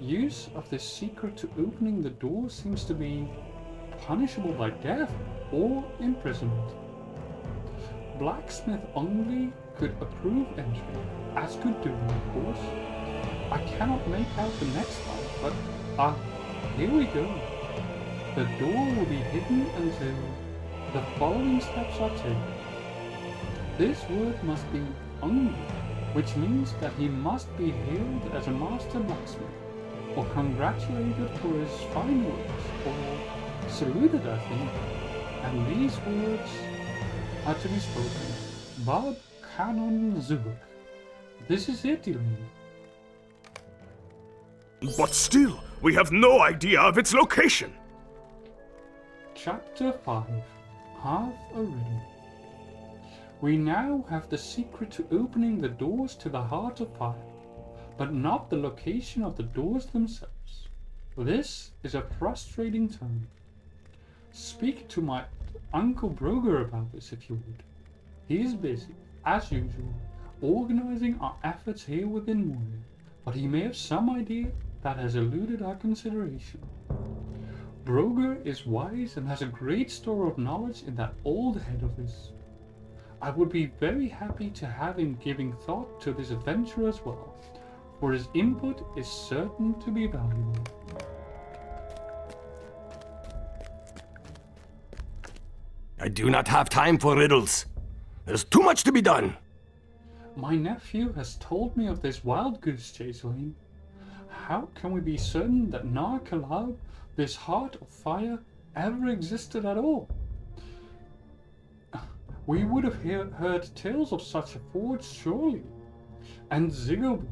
Use of this secret to opening the door seems to be punishable by death or imprisonment. Blacksmith only could approve entry, as could Doom, of course. I cannot make out the next line, but here we go. The door will be hidden until the following steps are taken. This word must be only, which means that he must be hailed as a master blacksmith, or congratulated for his fine works, or saluted, I think. And these words are to be spoken. Bab Kanon Zubuk. This is it, Elaine. But still, we have no idea of its location! Chapter 5. Half a Riddle. We now have the secret to opening the doors to the Heart of Fire, but not the location of the doors themselves. This is a frustrating turn. Speak to my Uncle Broger about this if you would. He is busy, as usual, organizing our efforts here within Moria, but he may have some idea that has eluded our consideration. Broger is wise and has a great store of knowledge in that old head of his. I would be very happy to have him giving thought to this adventure as well, for his input is certain to be valuable. I do not have time for riddles. There's too much to be done. My nephew has told me of this wild goose chase, Elaine. How can we be certain that Nar Kalab, this Heart of Fire, ever existed at all? We would have heard tales of such a forge, surely. And Zigobuk,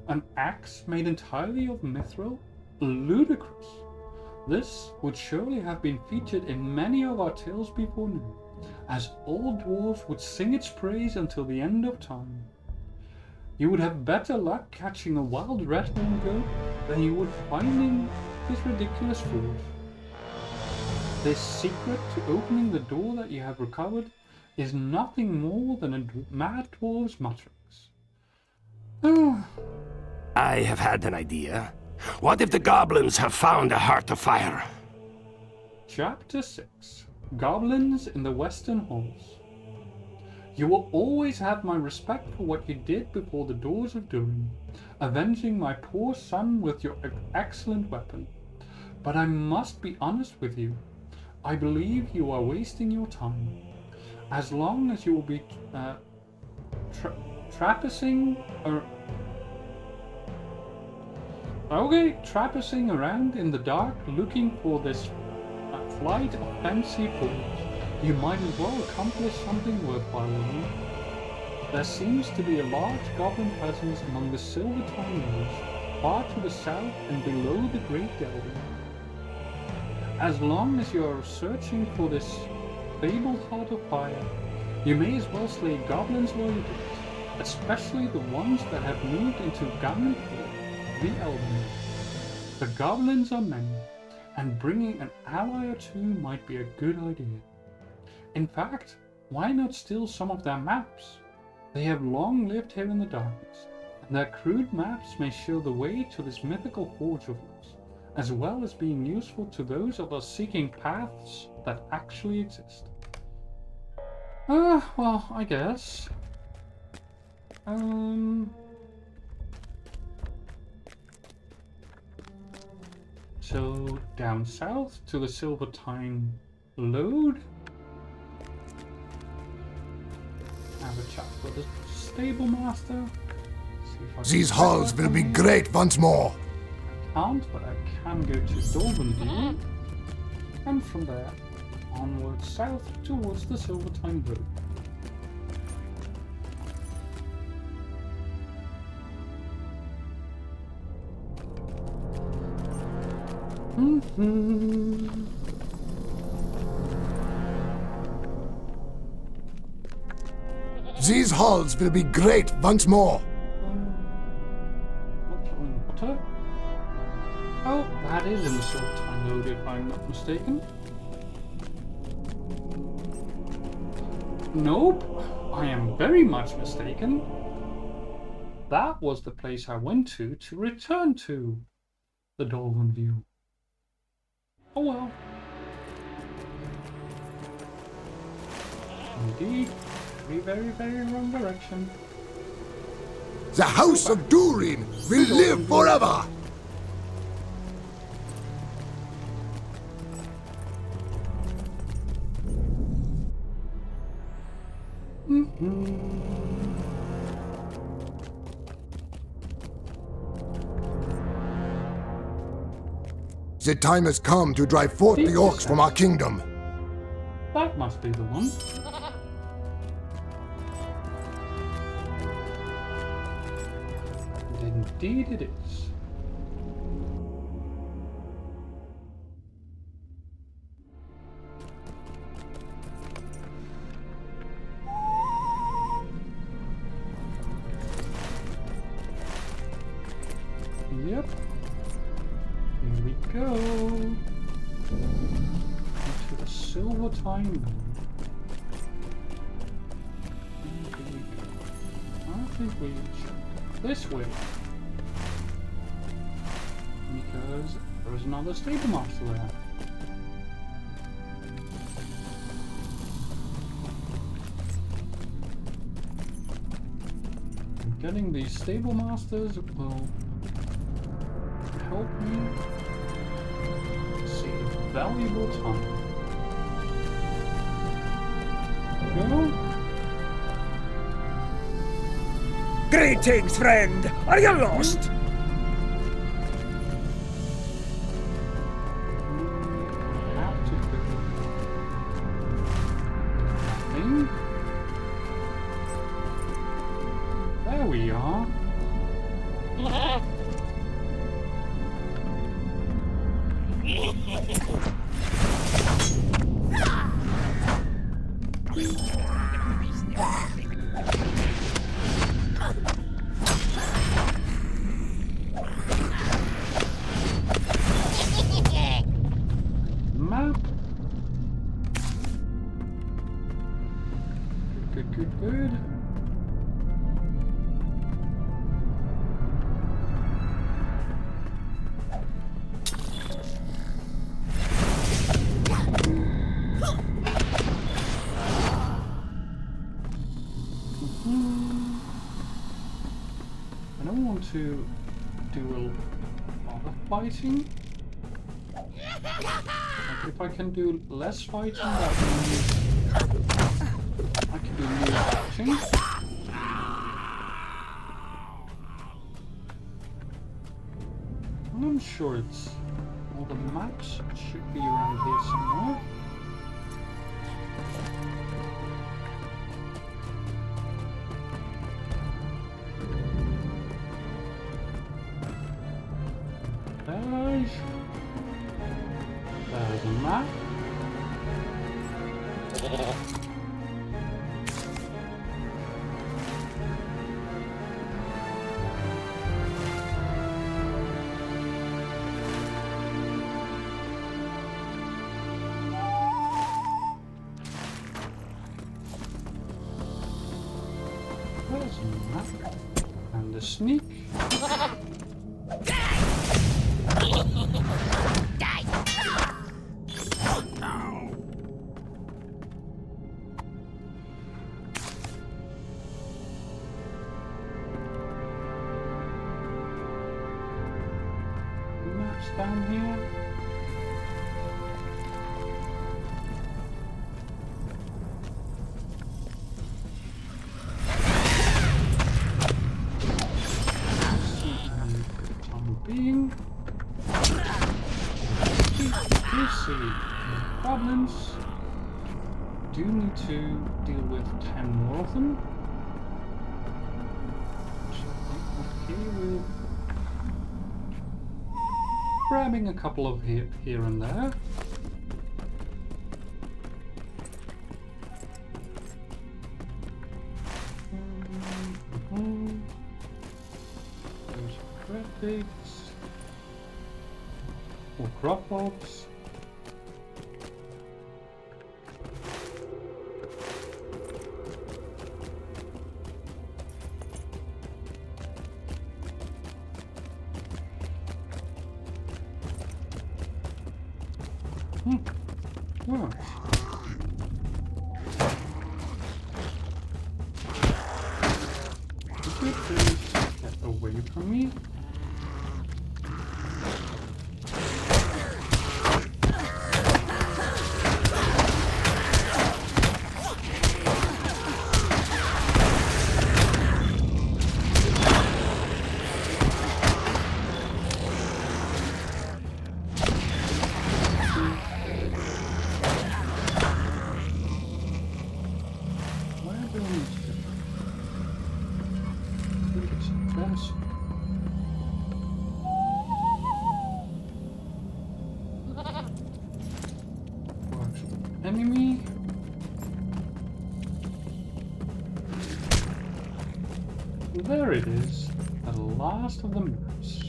an axe made entirely of mithril? Ludicrous. This would surely have been featured in many of our tales before now, as all dwarves would sing its praise until the end of time. You would have better luck catching a wild red-horned goat than you would finding this ridiculous forge. This secret to opening the door that you have recovered is nothing more than a mad dwarf's mutterings. I have had an idea. What if the goblins have found a Heart of Fire? Chapter 6. Goblins in the Western Halls. You will always have my respect for what you did before the doors of Durin, avenging my poor son with your excellent weapon. But I must be honest with you. I believe you are wasting your time. As long as you will be trapping around in the dark looking for this flight of fancy forge, you might as well accomplish something worthwhile. There seems to be a large goblin presence among the Silver Tornadoes, far to the south and below the Great Delta. As long as you are searching for this fabled Heart of Fire, you may as well slay goblins while you do it. especially the ones that have moved into Gammon the Elven. The goblins are many, and bringing an ally or two might be a good idea. In fact, why not steal some of their maps? They have long lived here in the darkness, and their crude maps may show the way to this mythical forge of yours, as well as being useful to those of us seeking paths that actually exist. Well, I guess. So, down south to the Silvertine Lode. Have a chat with the stable master. These halls will be great once more. I can't, but I can go to Dolbenview, and from there onwards south towards the Silvertine Road. These halls will be great once more. Water? Oh, that is in the Silvertine Road if I'm not mistaken. Nope, I am very much mistaken. That was the place I went to return to the Dolbenview. Oh well. Indeed, very, very wrong direction. The House of Durin will live forever! The time has come to drive forth the orcs from our kingdom. That must be the one. And indeed it is. Yep. Here we go. Into the Silvertine Road. Here we go. I think we should go this way. Because there is another stable master there. And getting these stable masters will help me save valuable time. Go. Greetings, friend! Are you lost? Have to go. Nothing. There we are. Map. Good. I don't want to do a lot of fighting. Like if I can do less fighting, that means I can do more fighting. I'm sure it's all the maps should be around here somewhere. There's a map. the sneak. Maps down here. Being you see goblins. Do need to deal with 10 more of them. Okay with grabbing a couple of here and there. There's red pigs. Or crop bulbs. Right. Good things get away from me. Enemy. There it is, the last of the maps.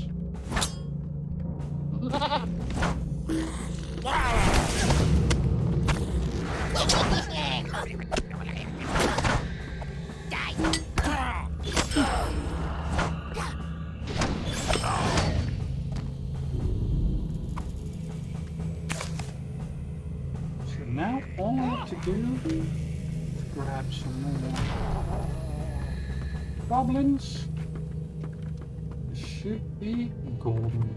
Now all I have to do is grab some more goblins. It should be golden.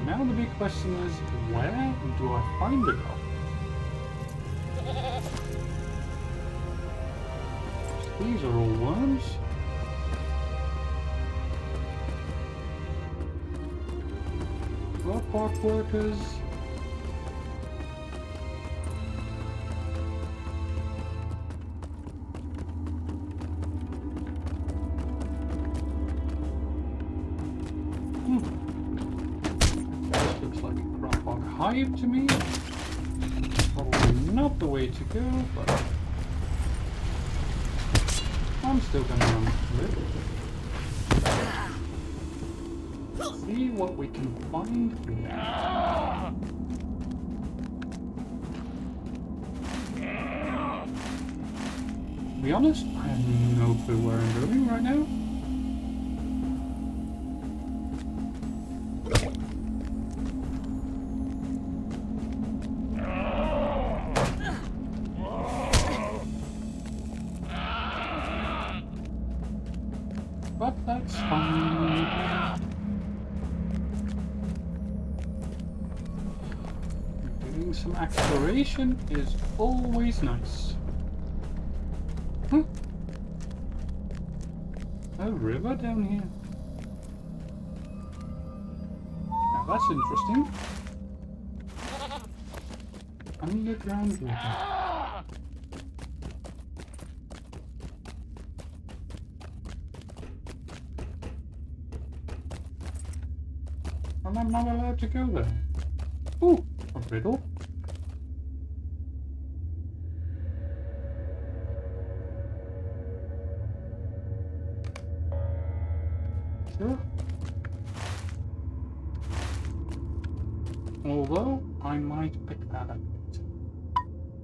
Now the big question is, where do I find the goblins? These are all worms. Park workers. This looks like a crop hive to me. Probably not the way to go, but I'm still gonna run through it. See what we can find here. To be honest, I have no clue where I'm going right now. But that's fine. Some exploration is always nice. A river down here. Now that's interesting. Underground river. And I'm not allowed to go there. Ooh, a riddle. Sure. Although, I might pick that up.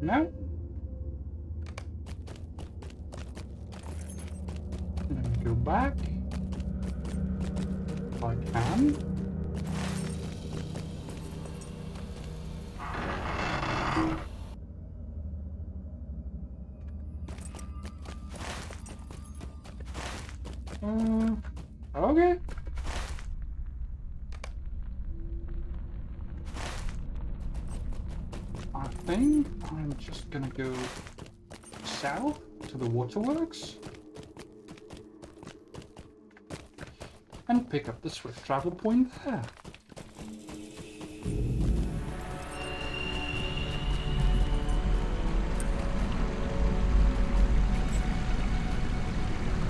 No? Let me go back. If I can. Okay. I think I'm just gonna go south to the waterworks and pick up the swift travel point there.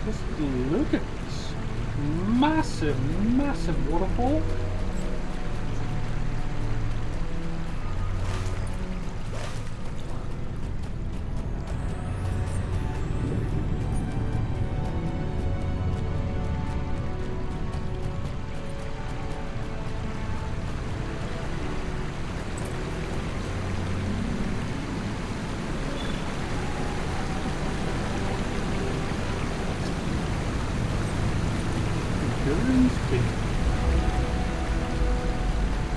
Just look at this massive, massive waterfall.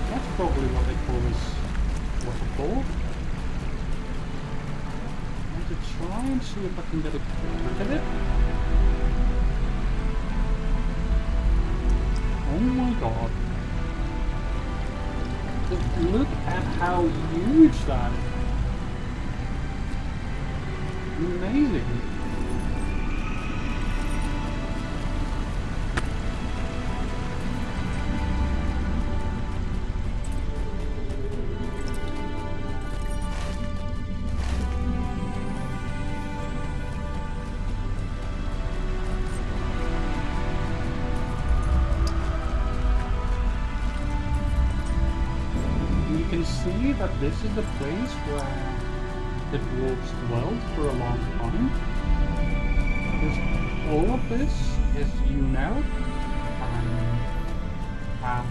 That's probably what they call this waterfall. I'm going to try and see if I can get a look at it. Oh my god. Just look at how huge that is. Amazing. You can see that this is the place where the dwarves dwelled for a long time. Because all of this is hewn out and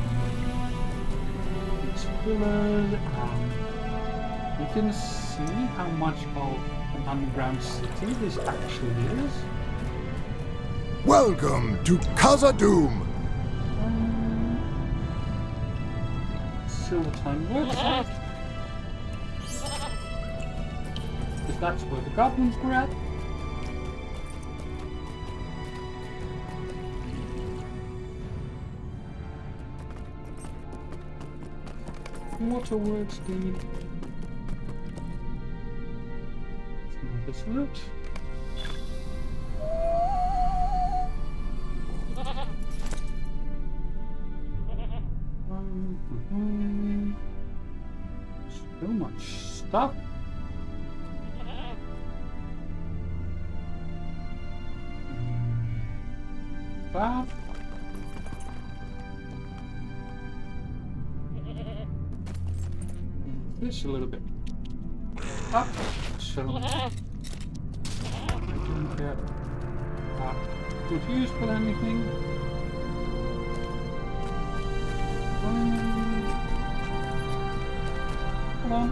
it's pillars, and you can see how much of an underground city this actually is. Welcome to Khazad-dûm. Silvertime website. Because that's where the goblins were at. Waterworks deed. Let's this loot. So much stuff. That. This a little bit up, so I don't get confused with anything. Hold on.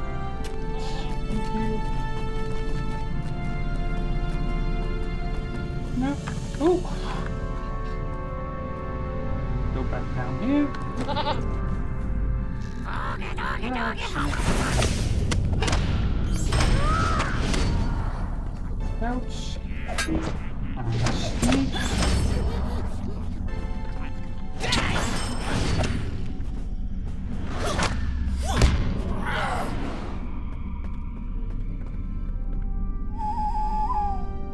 Thank you. No. Oh! Go back down here. Ouch. Sneak.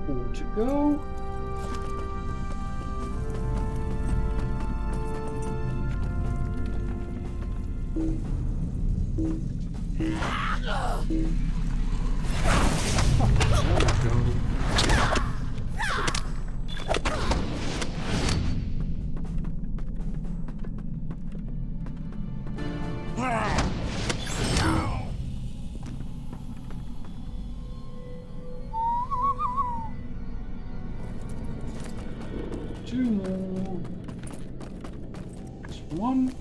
Four to go. Two more. Just one.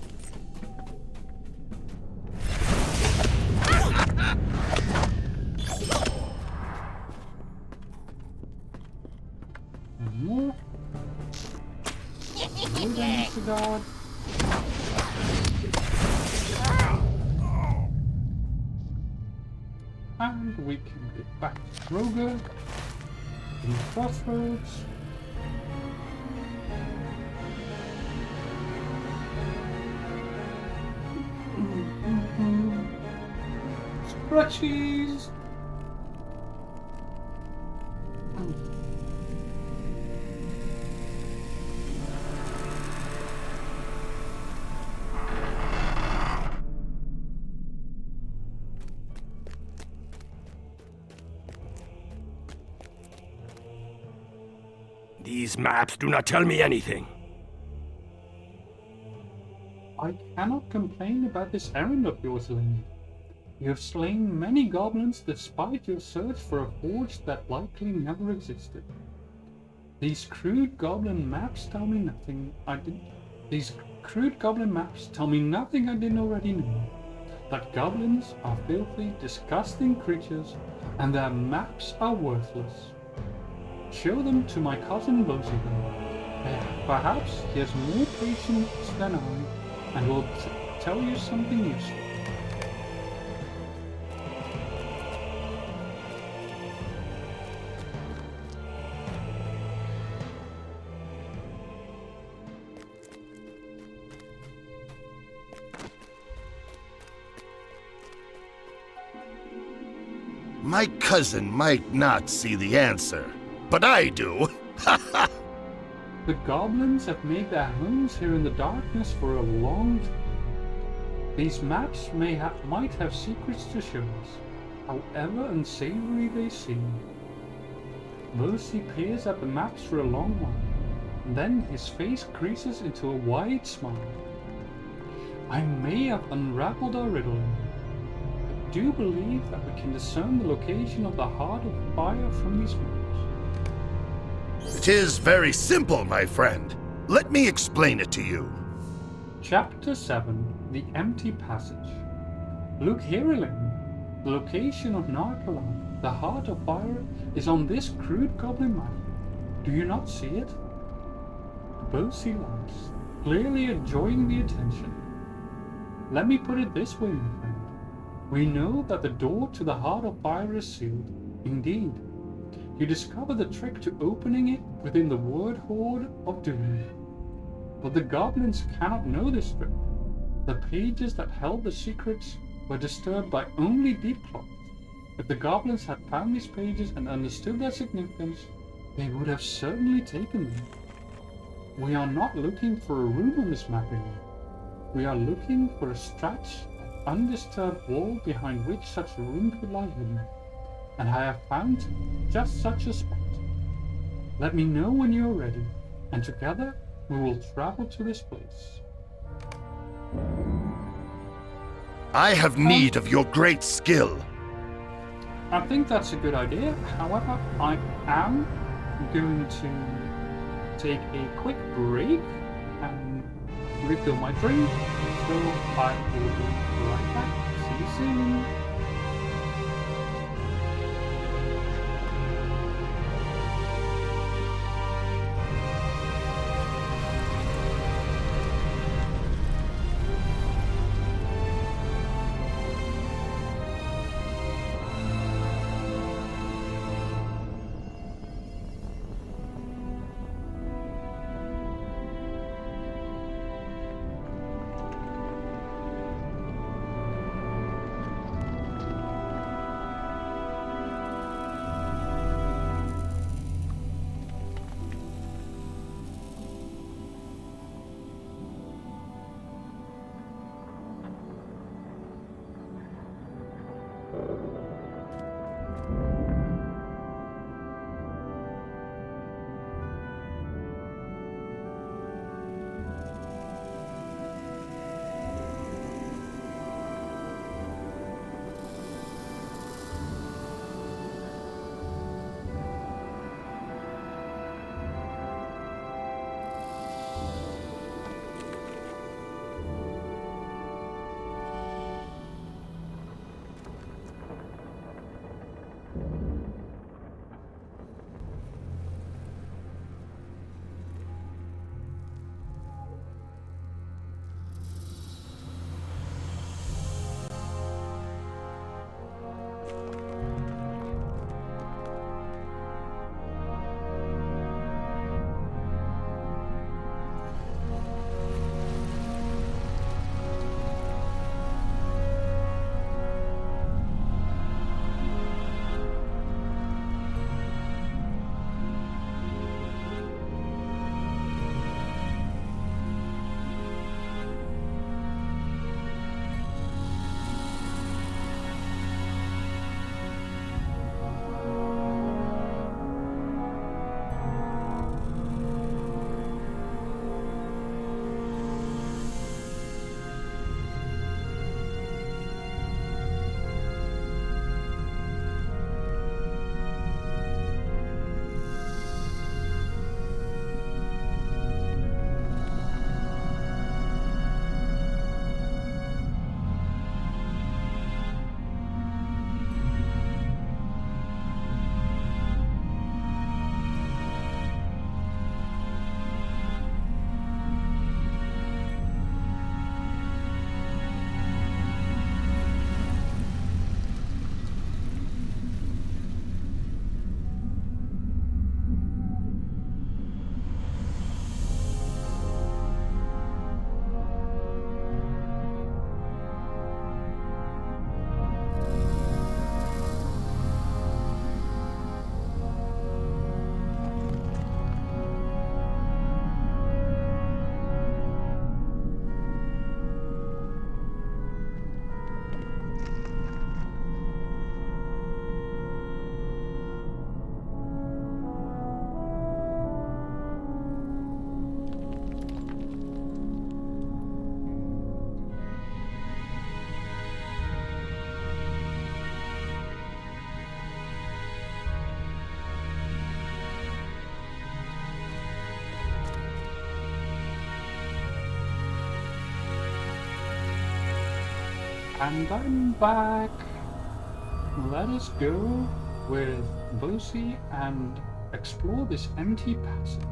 One more. Mr. God. And we can get back to Roger in the crossroads. Scratchies! These maps do not tell me anything. I cannot complain about this errand of yours, Lane. You have slain many goblins despite your search for a forge that likely never existed. These crude goblin maps tell me nothing I didn't already know. That goblins are filthy, disgusting creatures, and their maps are worthless. Show them to my cousin Bosigan. Perhaps he has more patience than I, and will tell you something useful. My cousin might not see the answer, but I do. The goblins have made their homes here in the darkness for a long time. These maps might have secrets to show us, however unsavory they seem. Mercy peers at the maps for a long while, and then his face creases into a wide smile. I may have unraveled our riddle. I do believe that we can discern the location of the Heart of Fire from these maps. It is very simple, my friend. Let me explain it to you. Chapter 7, The Empty Passage. Look here, Elaine. The location of Narcolan, the Heart of Fire, is on this crude goblin map. Do you not see it? Bosie laughs, clearly enjoying the attention. Let me put it this way, my friend. We know that the door to the Heart of Fire is sealed. Indeed. You discover the trick to opening it within the word Horde of Doom. But the goblins cannot know this trick. The pages that held the secrets were disturbed by only deep cloth. If the goblins had found these pages and understood their significance, they would have certainly taken them. We are not looking for a room on this map anymore. We are looking for a stretch of undisturbed wall behind which such a room could lie hidden. And I have found just such a spot. Let me know when you are ready, and together we will travel to this place. I have need of your great skill. I think that's a good idea. However, I am going to take a quick break and refill my drink. So I will be right back. See you soon. And I'm back. Let us go with Bosie and explore this empty passage.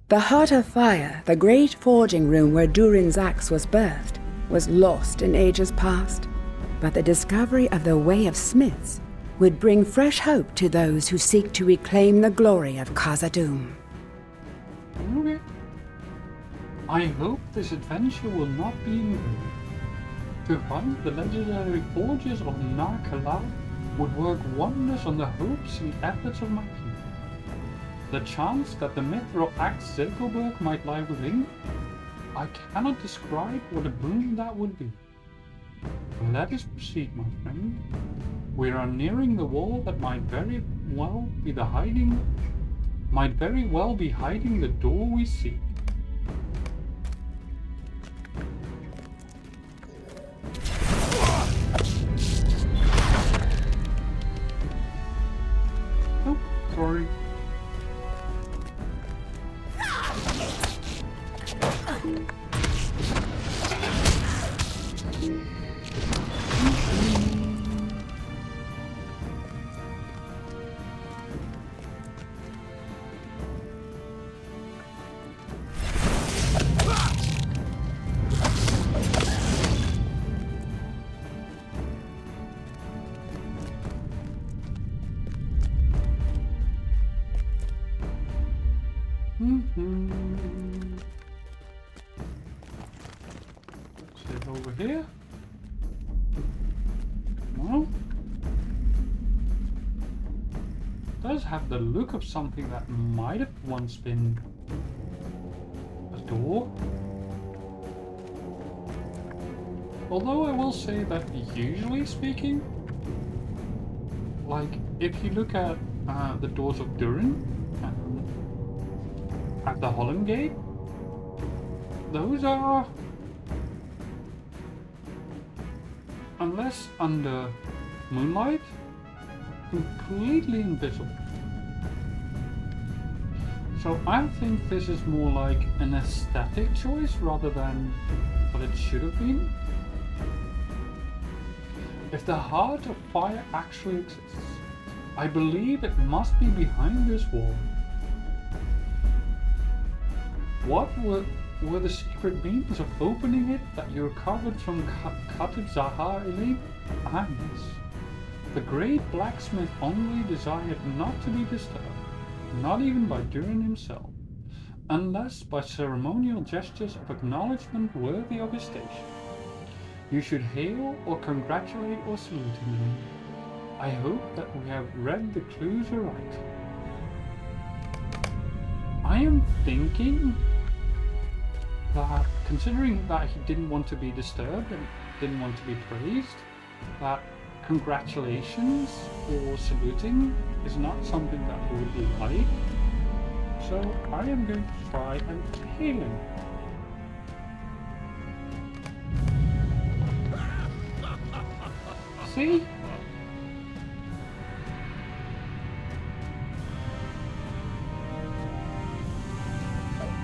The Heart of Fire, the great forging room where Durin's axe was birthed, was lost in ages past. But the discovery of the Way of Smiths would bring fresh hope to those who seek to reclaim the glory of Khazad-dûm. Okay. I hope this adventure will not be in vain. To find the legendary forges of Nar-Khalal would work wonders on the hopes and efforts of my people. The chance that the Mithril axe Zilkoberg might lie within, I cannot describe what a boon that would be. Let us proceed, my friend. We are nearing the wall that might very well be hiding the door we seek. Oh, sorry. Save over here. Well, does have the look of something that might have once been a door. Although I will say that usually speaking, like if you look at the doors of Durin, at the Holland Gate, those are, unless under moonlight, completely invisible. So I think this is more like an aesthetic choice rather than what it should have been. If the Heart of Fire actually exists, I believe it must be behind this wall. What were the secret means of opening it that you recovered from Khatib Zahar Elim? Ah, yes. The great blacksmith only desired not to be disturbed, not even by Durin himself, unless by ceremonial gestures of acknowledgement worthy of his station. You should hail or congratulate or salute him. I hope that we have read the clues aright. I am thinking that, considering that he didn't want to be disturbed and didn't want to be praised, that congratulations or saluting is not something that he would like. So I am going to try and hail him. See?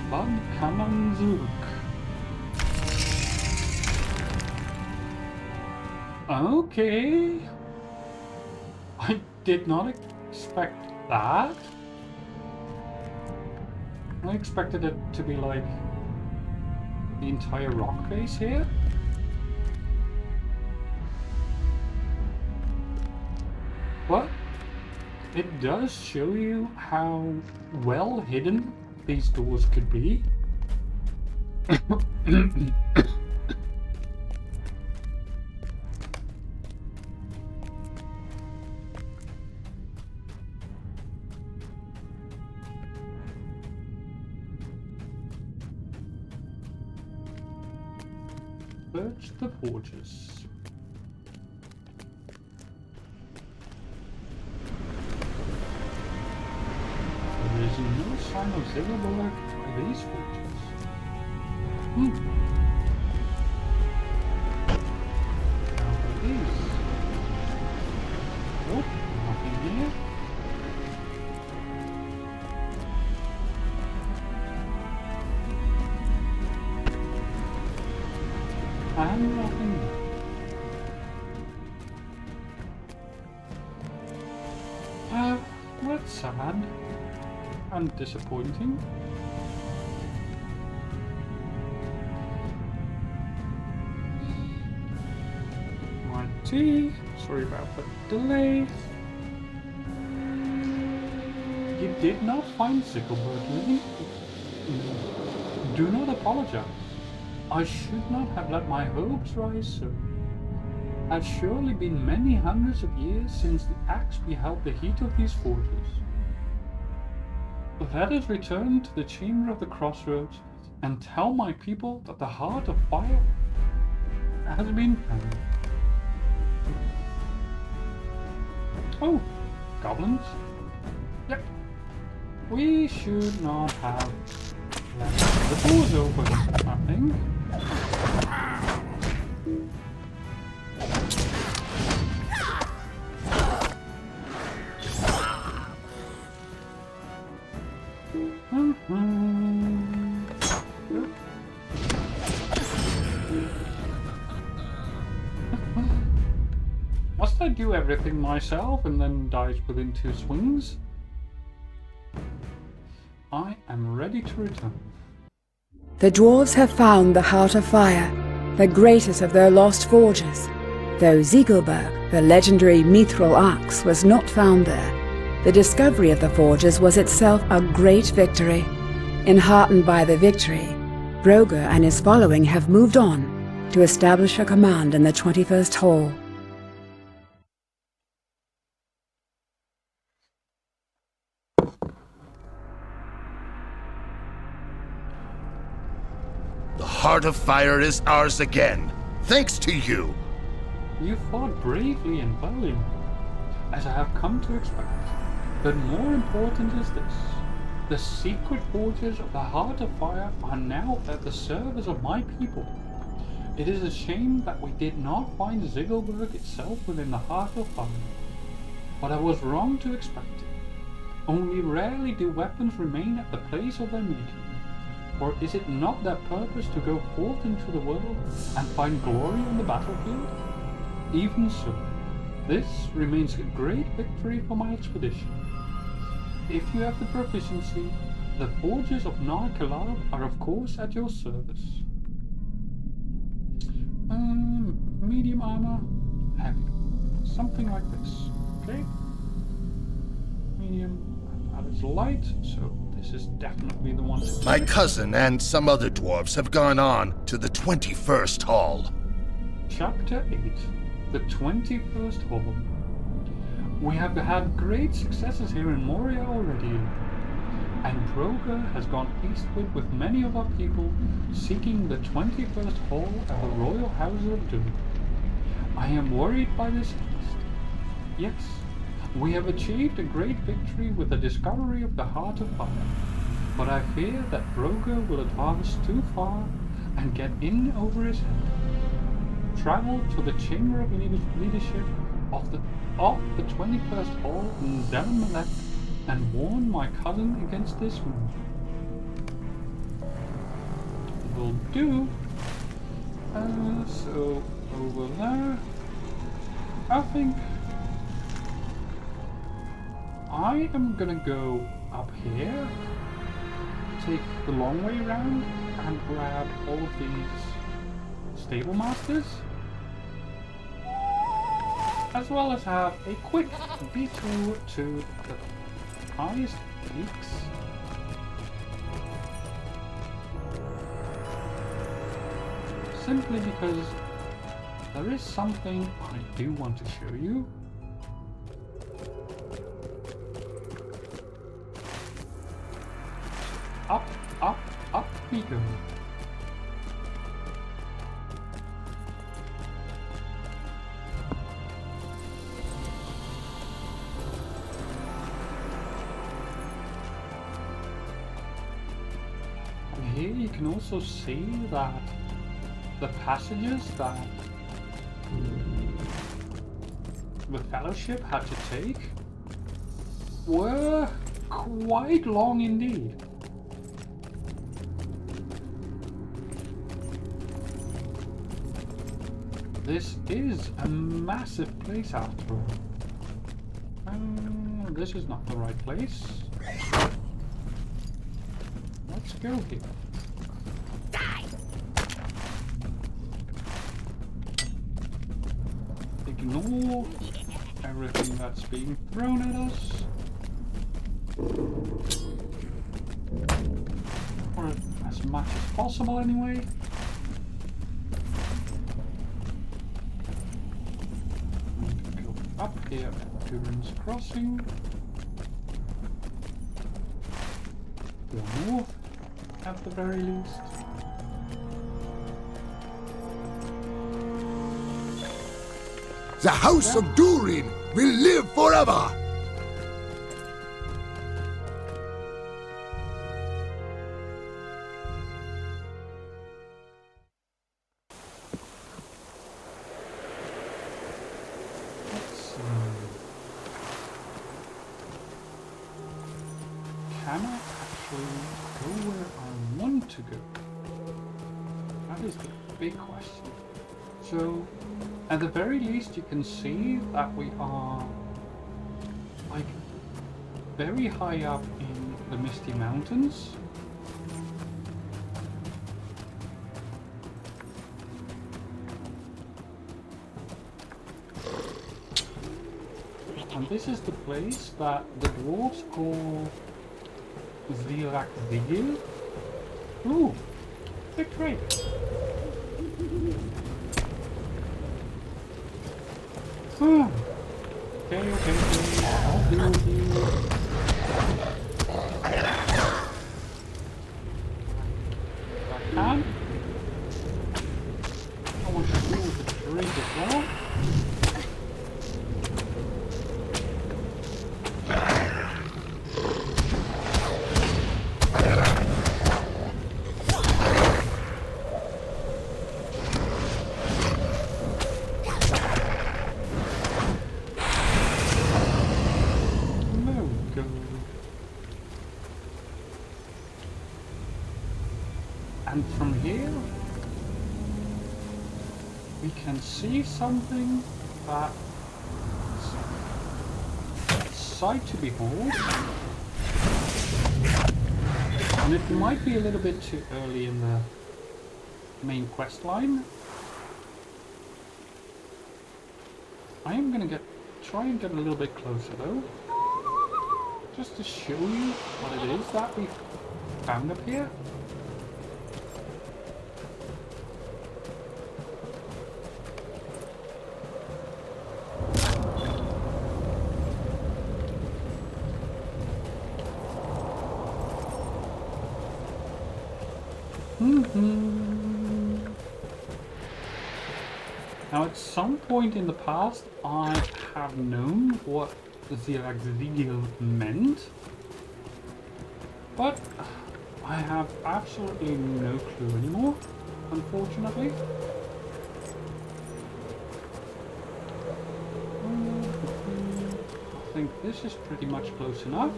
Bad Kaman zurück. Okay. I did not expect that. I expected it to be like the entire rock face here. But it does show you how well hidden these doors could be. Search the forges. There is no sign of Zilberberg by these forges. How about these? Oh, nothing here. and nothing more. That's sad and disappointing. My tea. Sorry about the delay. You did not find Zickelberg living? Do not apologize. I should not have let my hopes rise so. It had surely been many hundreds of years since the axe beheld the heat of these forges. Let us return to the chamber of the crossroads and tell my people that the heart of fire has been found. Oh, goblins? Yep. We should not have left the doors open, I think. Must I do everything myself and then die within 2 swings? I am ready to return. The dwarves have found the Heart of Fire, the greatest of their lost forges. Though Ziegelberg, the legendary mithril axe, was not found there, the discovery of the forges was itself a great victory. Enheartened by the victory, Broger and his following have moved on to establish a command in the 21st Hall. The Heart of Fire is ours again, thanks to you. You fought bravely in Balín, as I have come to expect. But more important is this. The secret forges of the Heart of Fire are now at the service of my people. It is a shame that we did not find Ziegelberg itself within the Heart of Fire. But I was wrong to expect it. Only rarely do weapons remain at the place of their making. Or is it not their purpose to go forth into the world and find glory on the battlefield? Even so, this remains a great victory for my expedition. If you have the proficiency, the forges of Nar Khalab are of course at your service. Medium armor, heavy. Something like this, okay? Medium, that is light, so this is definitely the one to take. My cousin and some other dwarves have gone on to the 21st Hall. Chapter 8, the 21st Hall. We have had great successes here in Moria already, and Broger has gone eastward with many of our people, seeking the 21st Hall of the Royal Houses of Doom. I am worried by this haste. Yes, we have achieved a great victory with the discovery of the Heart of Fire, but I fear that Broger will advance too far and get in over his head. Travel to the Chamber of Leadership of the 21st Hall in Zelmalek and warn my cousin against this move. Will do. So over there, I think I am gonna go up here, take the long way around, and grab all of these stable masters, as well as have a quick detour to the highest peaks. Simply because there is something I do want to show you. Up, up, up we go. And here you can also see that the passages that the Fellowship had to take were quite long indeed. This is a massive place after all. This is not the right place. Let's go here. Ignore everything that's being thrown at us. Or as much as possible anyway. And go up here at Durin's Crossing. Go north at the very least. The House of Durin will live forever! Let's see. Can I actually go where I want to go? That is the big question. So, at the very least, you can see that we are like very high up in the Misty Mountains. And this is the place that the dwarves call Zirak Vigil. Ooh, victory! Okay. I'll deal with you. I can. I want to deal with the tree as well. And from here, we can see something that's a sight to behold. And it might be a little bit too early in the main quest line. I am gonna try and get a little bit closer though, just to show you what it is that we found up here. Now, at some point in the past, I have known what Zirak Vigil meant, but I have absolutely no clue anymore, unfortunately. I think this is pretty much close enough.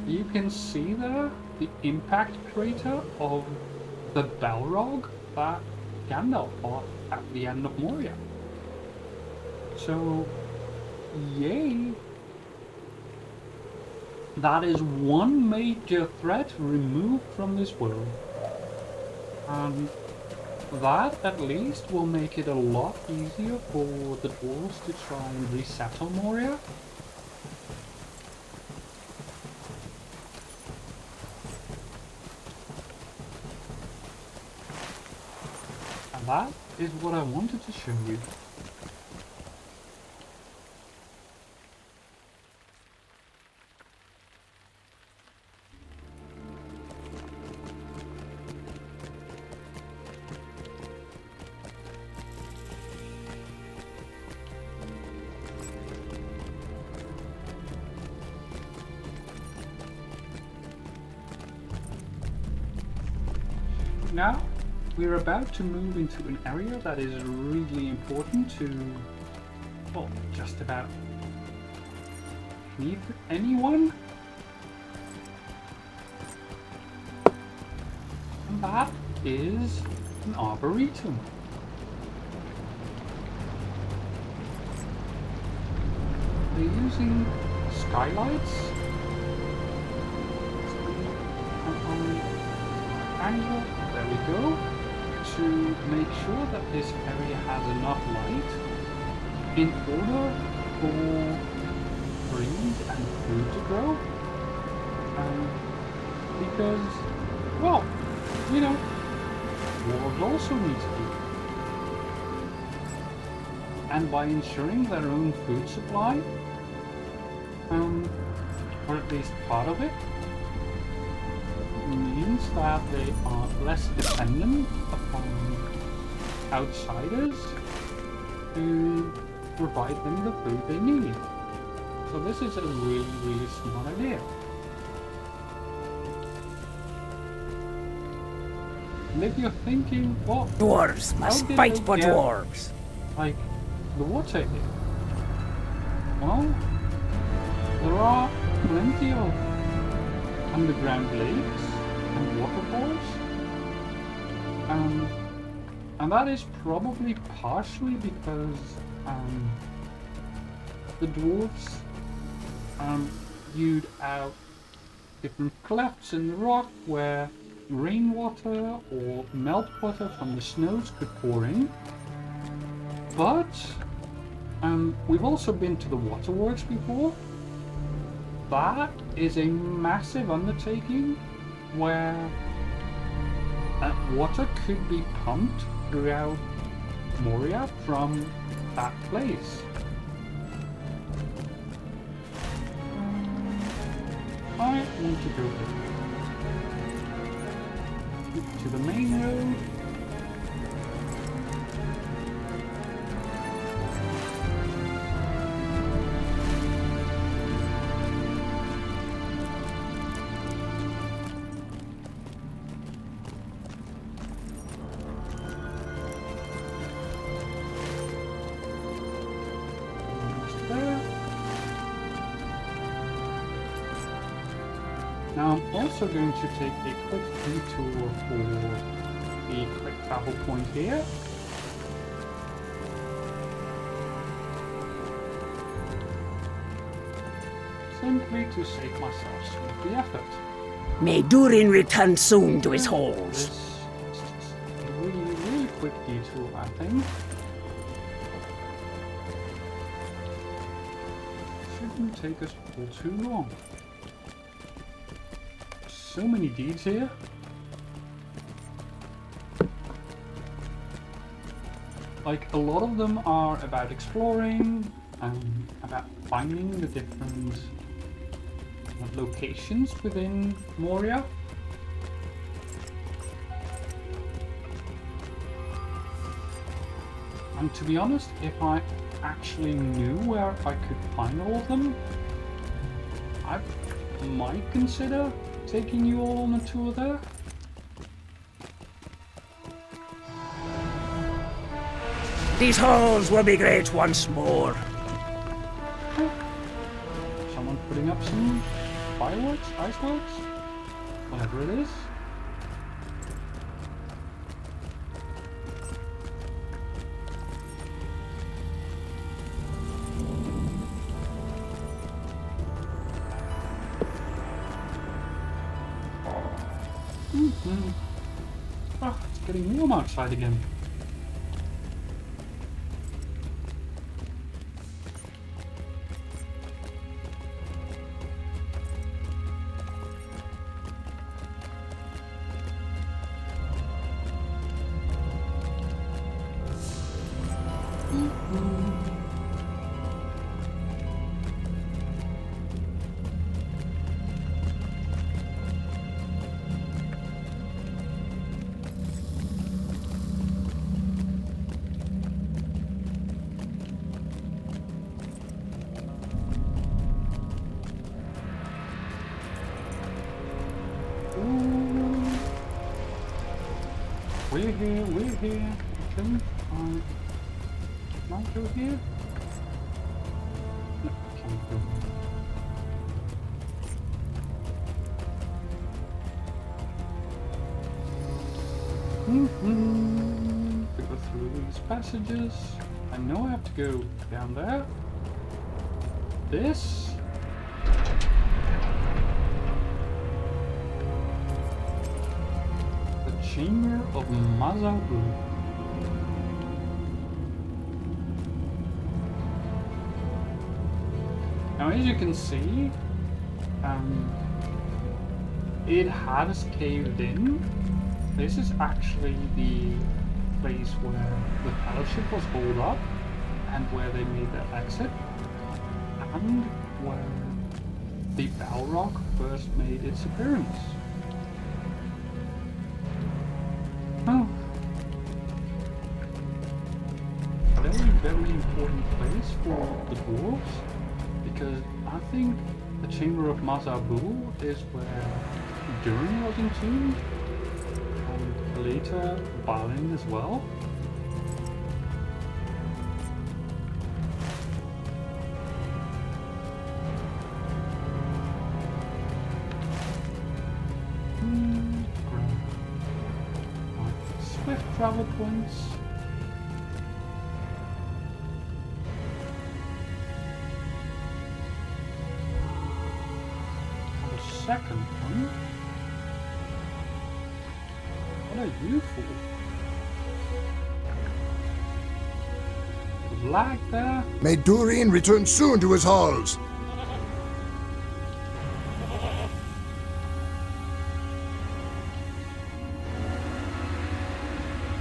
You can see there the impact crater of the Balrog that Gandalf fought at the end of Moria. So, yay! That is one major threat removed from this world. And that at least will make it a lot easier for the dwarves to try and resettle Moria. And that is what I wanted to show you. Now, we're about to move into an area that is really important to, well, just about anyone. And that is an arboretum. they're using skylights angle, there we go, to make sure that this area has enough light in order for trees and food to grow. Because, well, you know, dwarves also need to eat. And by ensuring their own food supply, or at least part of it, means that they are less dependent upon outsiders to provide them the food they need. So this is a really, really smart idea. And if you're thinking, well, Dwarves must fight for dwarves. Like, the water here? Well, there are plenty of underground lakes and waterfalls. And that is probably partially because the dwarves hewed out different clefts in the rock where rainwater or meltwater from the snows could pour in. But we've also been to the waterworks before. That is a massive undertaking where water could be pumped throughout Moria from that place. I want to go to the main road. Now I'm also going to take a quick detour for the quick travel point here. Simply to save myself some of the effort. May Durin return soon to his halls. This is a really, really quick detour, I think. Shouldn't take us all too long. So many deeds here. Like, a lot of them are about exploring and about finding the different locations within Moria. And to be honest, if I actually knew where I could find all of them, I might consider taking you all on a tour there. These halls will be great once more. Someone putting up some fireworks, iceworks, whatever it is. Oh, it's getting warm outside again. We're here. Can I go here? No, I can't go here. To go through these passages. I know I have to go down there. this. The Chamber of Mazabu. Now, as you can see, it has caved in. This is actually the place where the fellowship was holed up and where they made their exit, and where the Balrog first made its appearance. Oh. Very important place for the dwarves, because I think the Chamber of Mazabu is where Durin was entombed, and later Balin as well. Swift travel points. Second one. What are you for? Lag there? May Durin return soon to his halls.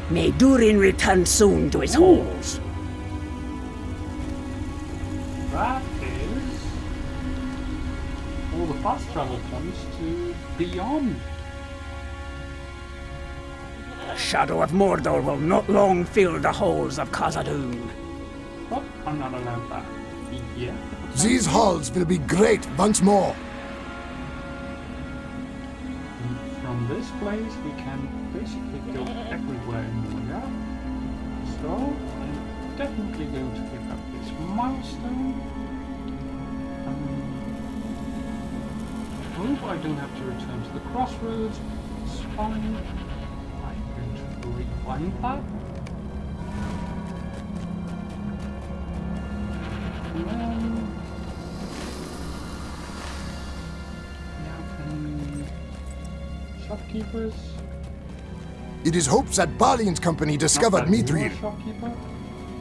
May Durin return soon to his halls. That is all the fast travel points to beyond. The shadow of Mordor will not long fill the halls of Khazad-dûm. But I'm not allowed that yet. These halls will be great once more. From this place we can basically go everywhere in Moria. So I'm definitely going to pick up this milestone. I hope I don't have to return to the crossroads. It's fine. I'm going to rewind that. And then we have any shopkeepers. It is hoped that Balin's company discovered Not that you're a Mithril. shopkeeper.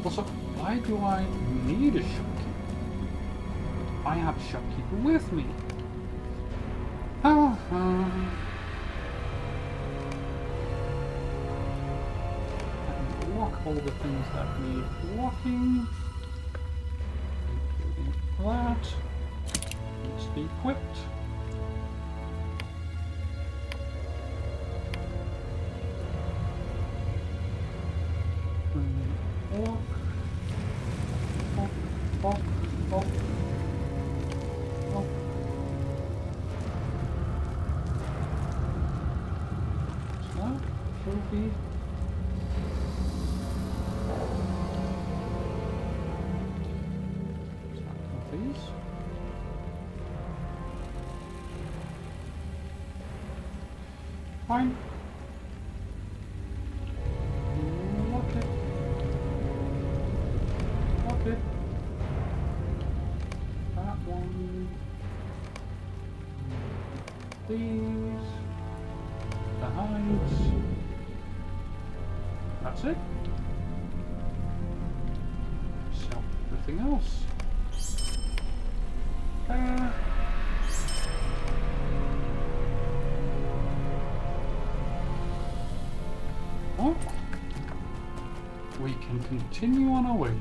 Also, why do I need a shopkeeper? I have a shopkeeper with me. And walk all the things that need walking. Including that. Needs to be equipped. Walk. Walk. Walk. Walk. Walk. So, trophy. Please. Fine. Lock it. Lock it. That one. These. The hides. That's it. Sell everything else. Well, we can continue on our way.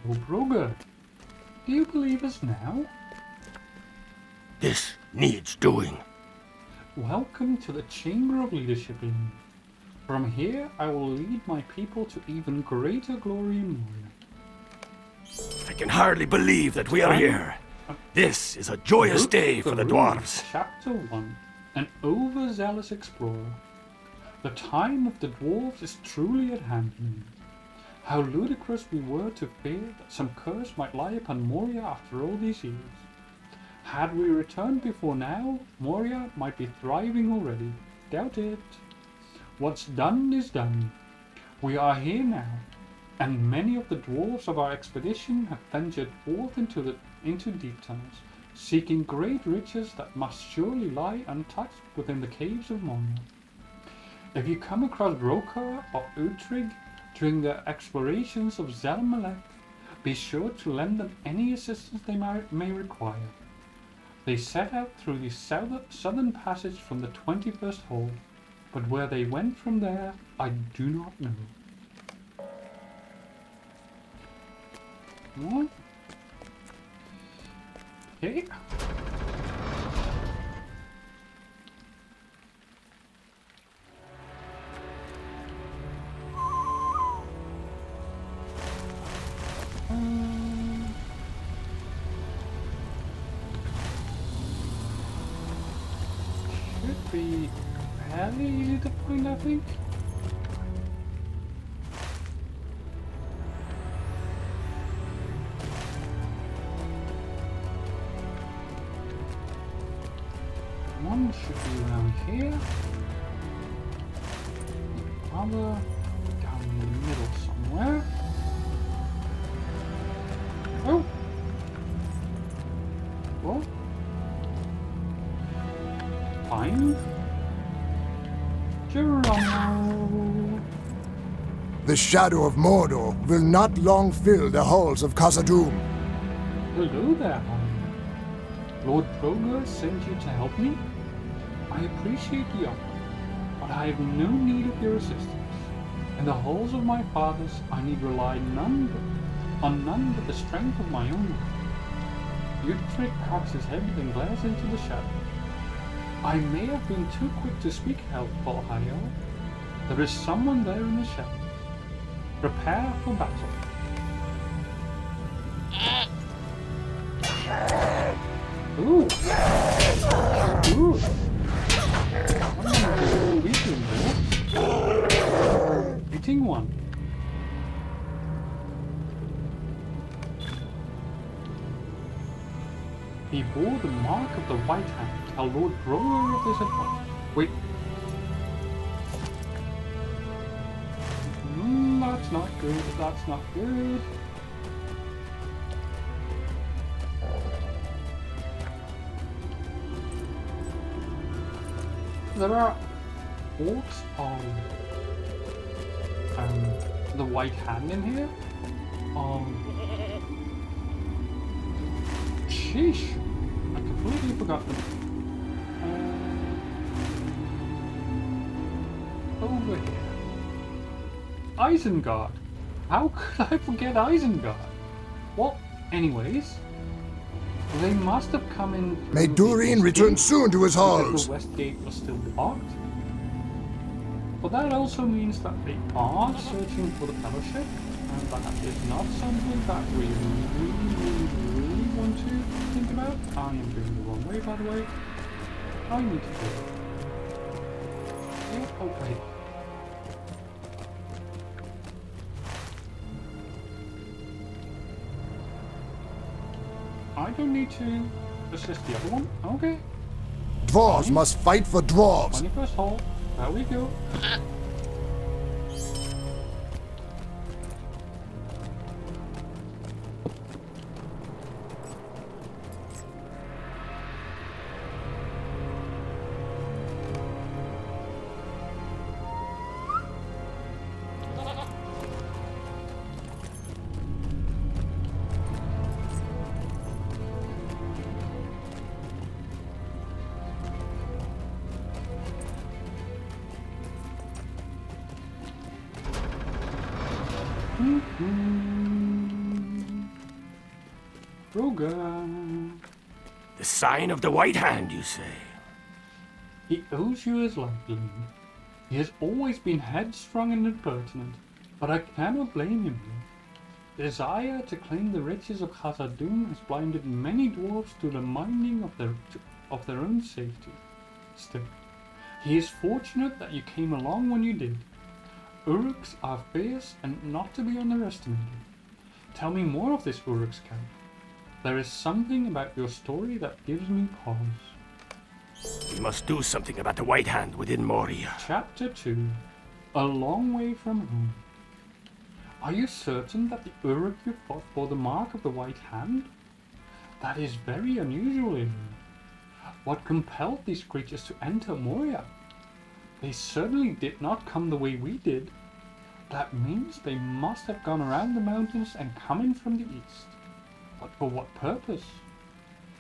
Oh, Broga, do you believe us now? This needs doing. Welcome to the Chamber of Leadership Inn. From here, I will lead my people to even greater glory in Moria. I can hardly believe that we are here. This is a joyous Book day for the dwarves. Chapter 1. An overzealous explorer. The time of the dwarves is truly at hand now. How ludicrous we were to fear that some curse might lie upon Moria after all these years. Had we returned before now, Moria might be thriving already. Doubt it. What's done is done. We are here now, and many of the dwarves of our expedition have ventured forth into deep tunnels, seeking great riches that must surely lie untouched within the caves of Moria. If you come across Rokar or Utrig during their explorations of Zelmalek, be sure to lend them any assistance they may require. They set out through the southern passage from the 21st hole, but where they went from there, I do not know. What? Okay. Should be fairly easy to find, I think. One should be around here. The other down in the middle somewhere. Oh! What? Fine. Geronimo. The shadow of Mordor will not long fill the halls of Khazad-dûm. Hello there, Holly. Lord Drogo sent you to help me? I appreciate the offer, but I have no need of your assistance. In the halls of my fathers, I need rely on none but the strength of my own. Utrid cocks his head and glares into the shadow. I may have been too quick to speak, helpful Hayo. There is someone there in the shadows. Prepare for battle. Ooh. Ooh. Beating one. He bore the mark of the White Hand. Tell Lord Drogo of this advice. Wait. That's not good. That's not good. There are orcs of the White Hand in here. Sheesh, I completely forgot them. Over here. Isengard. How could I forget Isengard? Well, anyways, they must have come in. May Durin return soon to his halls. The west gate was still blocked. But that also means that they are searching for the Fellowship, and that is not something that we really want to think about. I am going the wrong way, by the way. I need to do it. Yeah, oh wait. I don't need to assist the other one. Okay. Dwarves must fight for dwarves. 21st hole. There we go. Drogo. The sign of the White Hand, you say? He owes you his life, Balín. He has always been headstrong and impertinent, but I cannot blame him here. Desire to claim the riches of Khazad-dûm has blinded many dwarves to the minding of their own safety. Still, he is fortunate that you came along when you did. Uruks are fierce and not to be underestimated. Tell me more of this Uruk's camp. There is something about your story that gives me pause. We must do something about the White Hand within Moria. Chapter 2. A long way from home. Are you certain that the Uruk you fought bore the mark of the White Hand? That is very unusual in you. What compelled these creatures to enter Moria? They certainly did not come the way we did. That means they must have gone around the mountains and come in from the east. But for what purpose?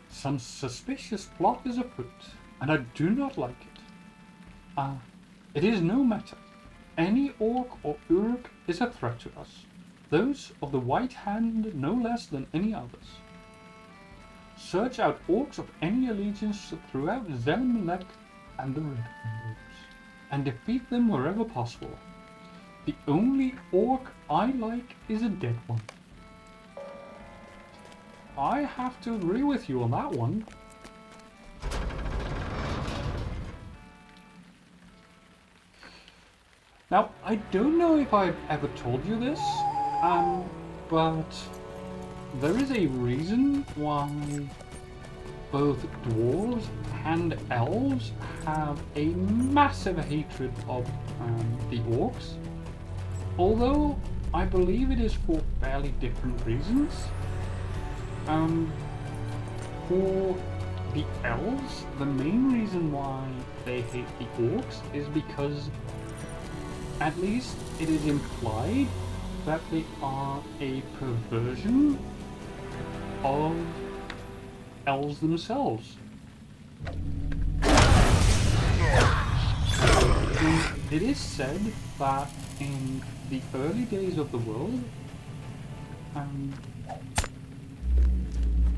Some suspicious plot is afoot, and I do not like it. It is no matter. Any Orc or Uruk is a threat to us. Those of the White Hand no less than any others. Search out Orcs of any allegiance throughout Zelmelek and the Red Groups, and defeat them wherever possible. The only Orc I like is a dead one. I have to agree with you on that one. Now, I don't know if I've ever told you this, but there is a reason why both dwarves and elves have a massive hatred of the orcs. Although I believe it is for fairly different reasons. For the elves, the main reason why they hate the orcs is because, at least it is implied, that they are a perversion of elves themselves. And it is said that in the early days of the world,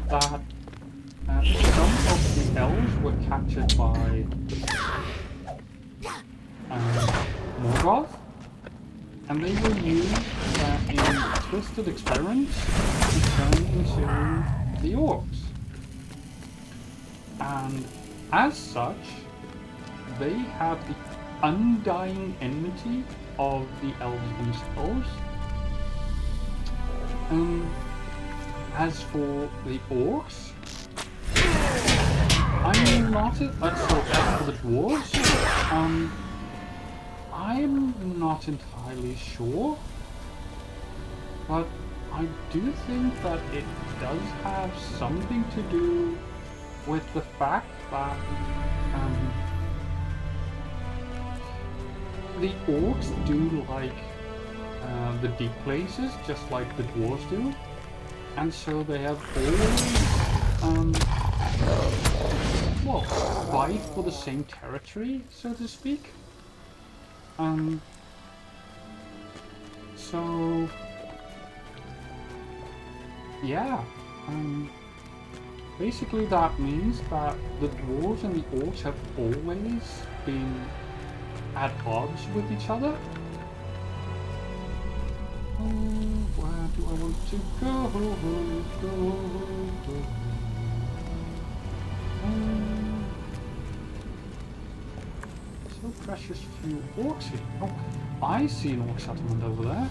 that some of the elves were captured by Morgoth, and they were used in twisted experiments to turn into the orcs. And as such, they have the undying enmity of the elves themselves. As for the orcs, I'm not as for the dwarves, I'm not entirely sure, but I do think that it does have something to do with the fact that the orcs do like the deep places, just like the dwarves do, and so they have always fight for the same territory, so to speak. So yeah, basically that means that the dwarves and the orcs have always been at odds with each other. Where do I want to go? So precious few orcs here. Oh, I see an orc settlement over there.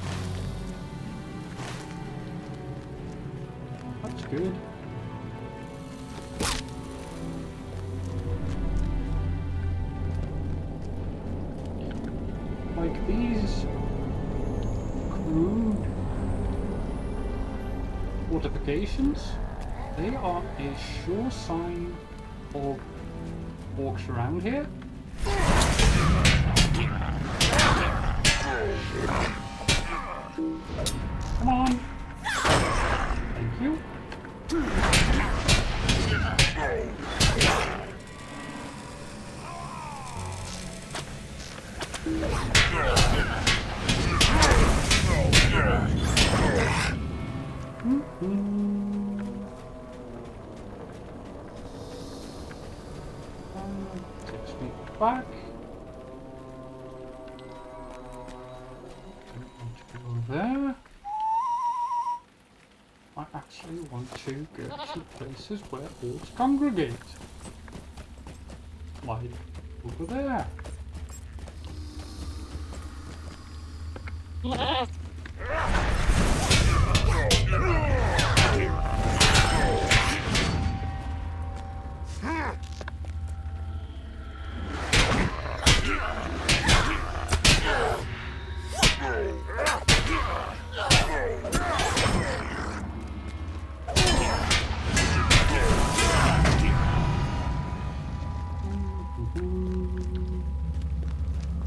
That's good. Like these crude fortifications, they are a sure sign of orcs around here. Come on. Thank you. Takes me back. Don't want to go there. I actually want to go to places where orcs congregate. Like over there.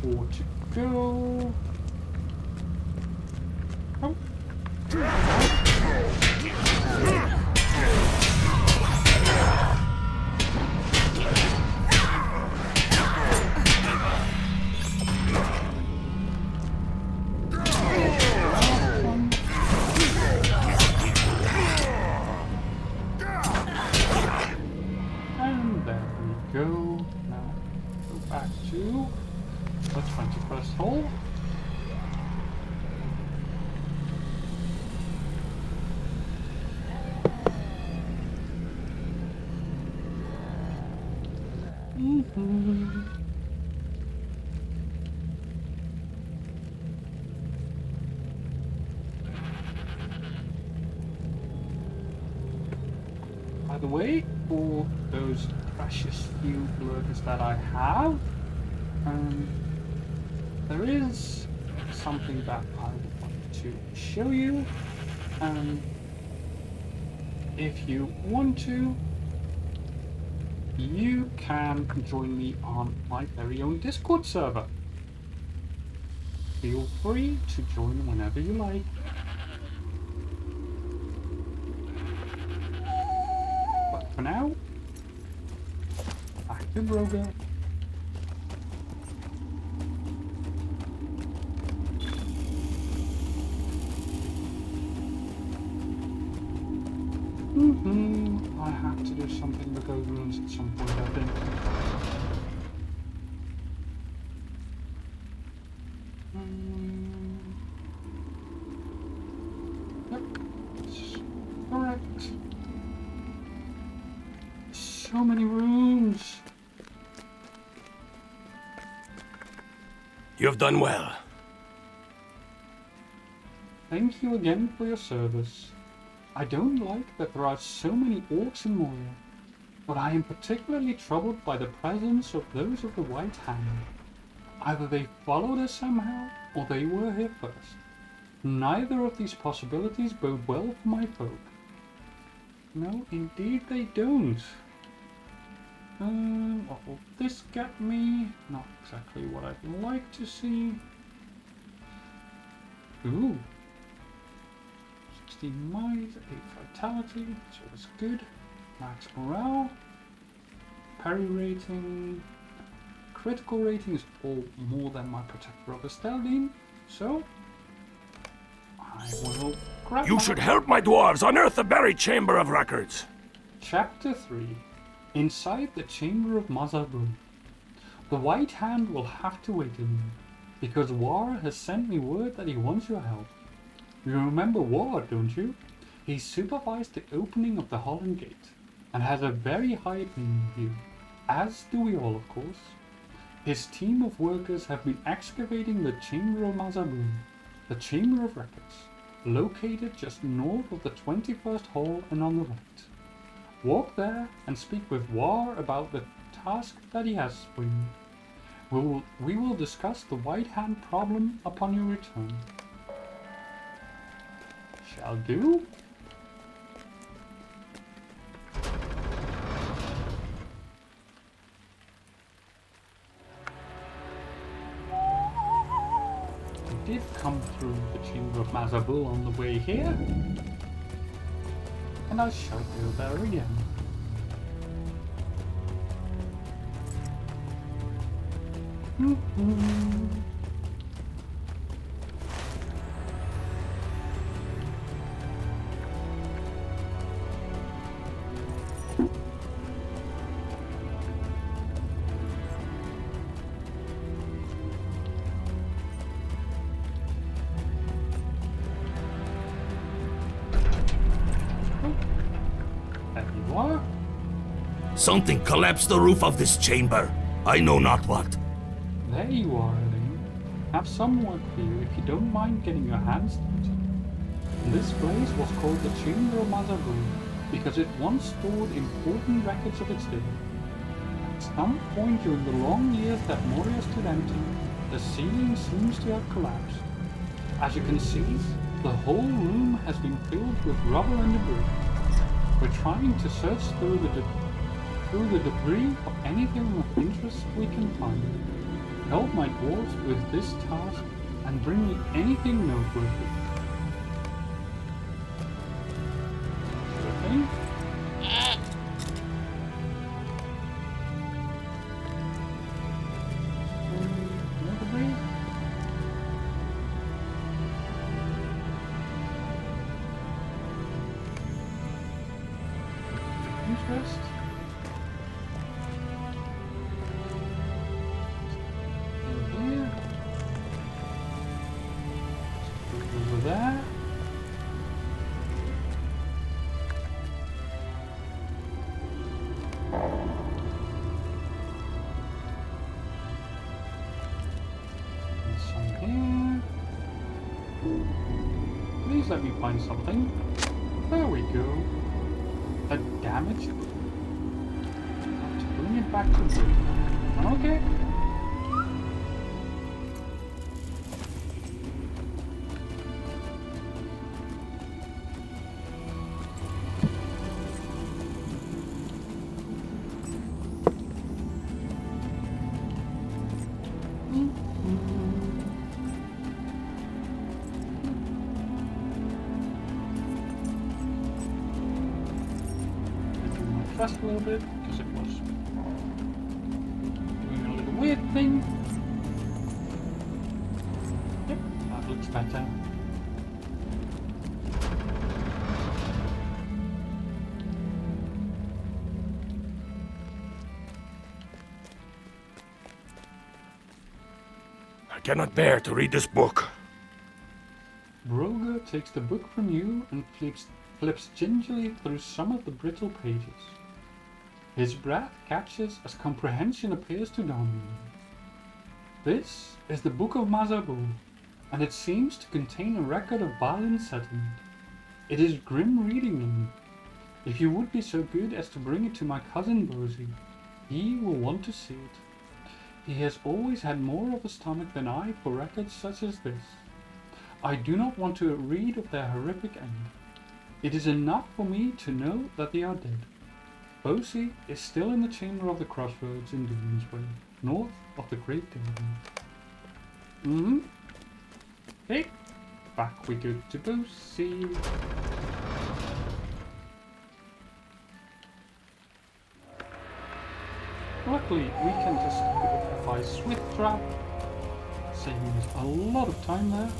Four to go. Oh. And there we go. Now go back to the 21st hole. By the way, for those precious few lurkers that I have, there is something that I want to show you. If you want to, you can join me on my very own Discord server. Feel free to join whenever you like. But for now, back to Broga. I have to do something with those rooms at some point, I think. Yep, that's correct. So many rooms. You have done well. Thank you again for your service. I don't like that there are so many orcs in Moria, but I am particularly troubled by the presence of those of the White Hand. Either they followed us somehow, or they were here first. Neither of these possibilities bode well for my folk. No, indeed they don't. What will this get me? Not exactly what I'd like to see. Ooh. 16 might, 8 vitality, that's always good. Max morale. Parry rating. Critical rating is all more than my Protector of Esteldine, so I will grab You should help my dwarves unearth the buried chamber of records. Chapter 3. Inside the Chamber of Mazabu. The White Hand will have to wait in there, because War has sent me word that he wants your help. You remember War, don't you? He supervised the opening of the Holland Gate, and has a very high opinion of you, as do we all, of course. His team of workers have been excavating the Chamber of Mazabu, the Chamber of Records, located just north of the 21st hole and on the right. Walk there and speak with War about the task that he has for you. We will discuss the White Hand problem upon your return. Shall do. I did come through the Chamber of Mazabu on the way here, and I shall go there again. Something collapsed the roof of this chamber. I know not what. There you are, Elaine. Have some work for you if you don't mind getting your hands dirty. This place was called the Chamber of Mazabu because it once stored important records of its day. some point during the long years that Moria stood empty, the ceiling seems to have collapsed. As you can see, the whole room has been filled with rubble and debris. We're trying to search through the debris for anything of interest we can find. Help my dwarves with this task and bring me anything noteworthy. Okay. No debris? Interest? In here? Over there? And some here. Please let me find something. There we go. A damaged. Have to bring it back to wood. Okay. Just a little bit because it was doing a little weird thing. Yep, that looks better. I cannot bear to read this book. Broger takes the book from you and flips gingerly through some of the brittle pages. His breath catches as comprehension appears to dominate. This is the Book of Mazabu, and it seems to contain a record of Balín's settlement. It is grim reading in. If you would be so good as to bring it to my cousin Bosie, he will want to see it. He has always had more of a stomach than I for records such as this. I do not want to read of their horrific end. It is enough for me to know that they are dead. Bosie is still in the Chamber of the Crossroads in Doomsway, north of the Great Garden. Okay, back we go to Bosie. Luckily, we can just apply Swift Trap, saving us a lot of time there.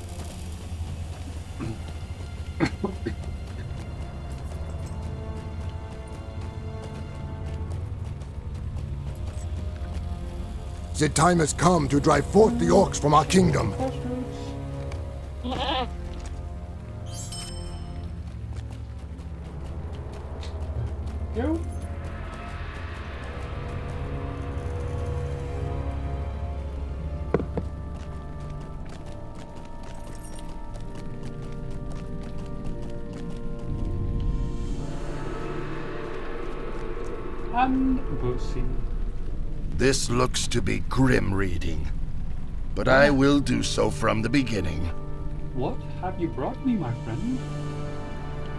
The time has come to drive forth the orcs from our kingdom. Go. And Bosie. This looks to be grim reading, but I will do so from the beginning. What have you brought me, my friend?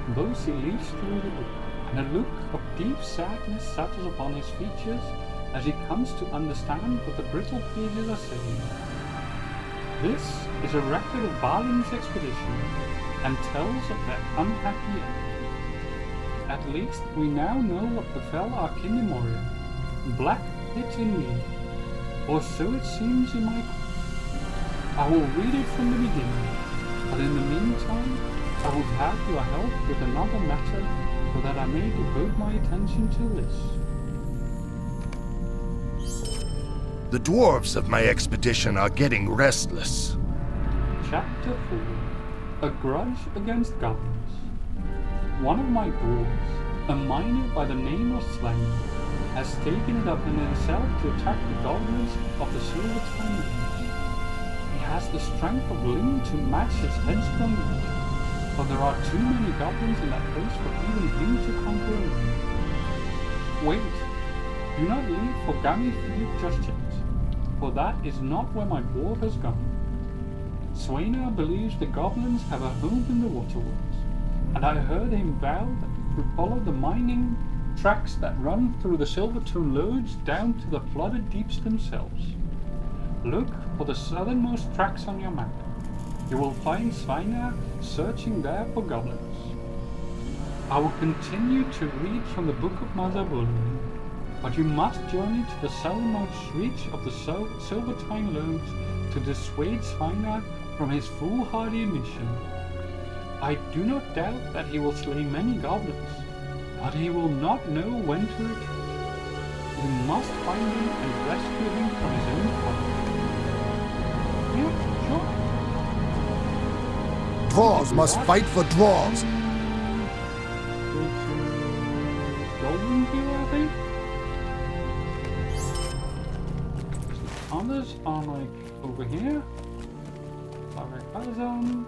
Bosie leaves through the book, and a look of deep sadness settles upon his features as he comes to understand what the brittle pages are saying. This is a record of Balín's expedition, and tells of their unhappy end. At least we now know what befell our king in Moria. Black pit indeed, or so it seems in my course. I will read it from the beginning, but in the meantime, I would have your help with another matter, so that I may devote my attention to this. The dwarves of my expedition are getting restless. Chapter 4. A Grudge Against Goblins. One of my dwarves, a miner by the name of Slang, has taken it upon himself to attack the goblins of the Silver Time Range. He has the strength of Ling to match his headstrong wit, but there are too many goblins in that place for even him to conquer alone. Wait, Do not leave for Field just yet, for that is not where my dwarf has gone. Swaina believes the goblins have a home in the waterworks, and I heard him vow to follow the mining tracks that run through the Silvertone Lodge down to the flooded deeps themselves. Look for the southernmost tracks on your map. You will find Swaina searching there for goblins. I will continue to read from the Book of Mazabul, but you must journey to the southernmost reach of the Silvertine Lodge to dissuade Swaina from his foolhardy mission. I do not doubt that he will slay many goblins, but he will not know when to retreat. You must find him and rescue him from his own fire. Yeah, sure. Dwarves must fight for dwarves. Golden here, I think? Others are like over here. Barakazan,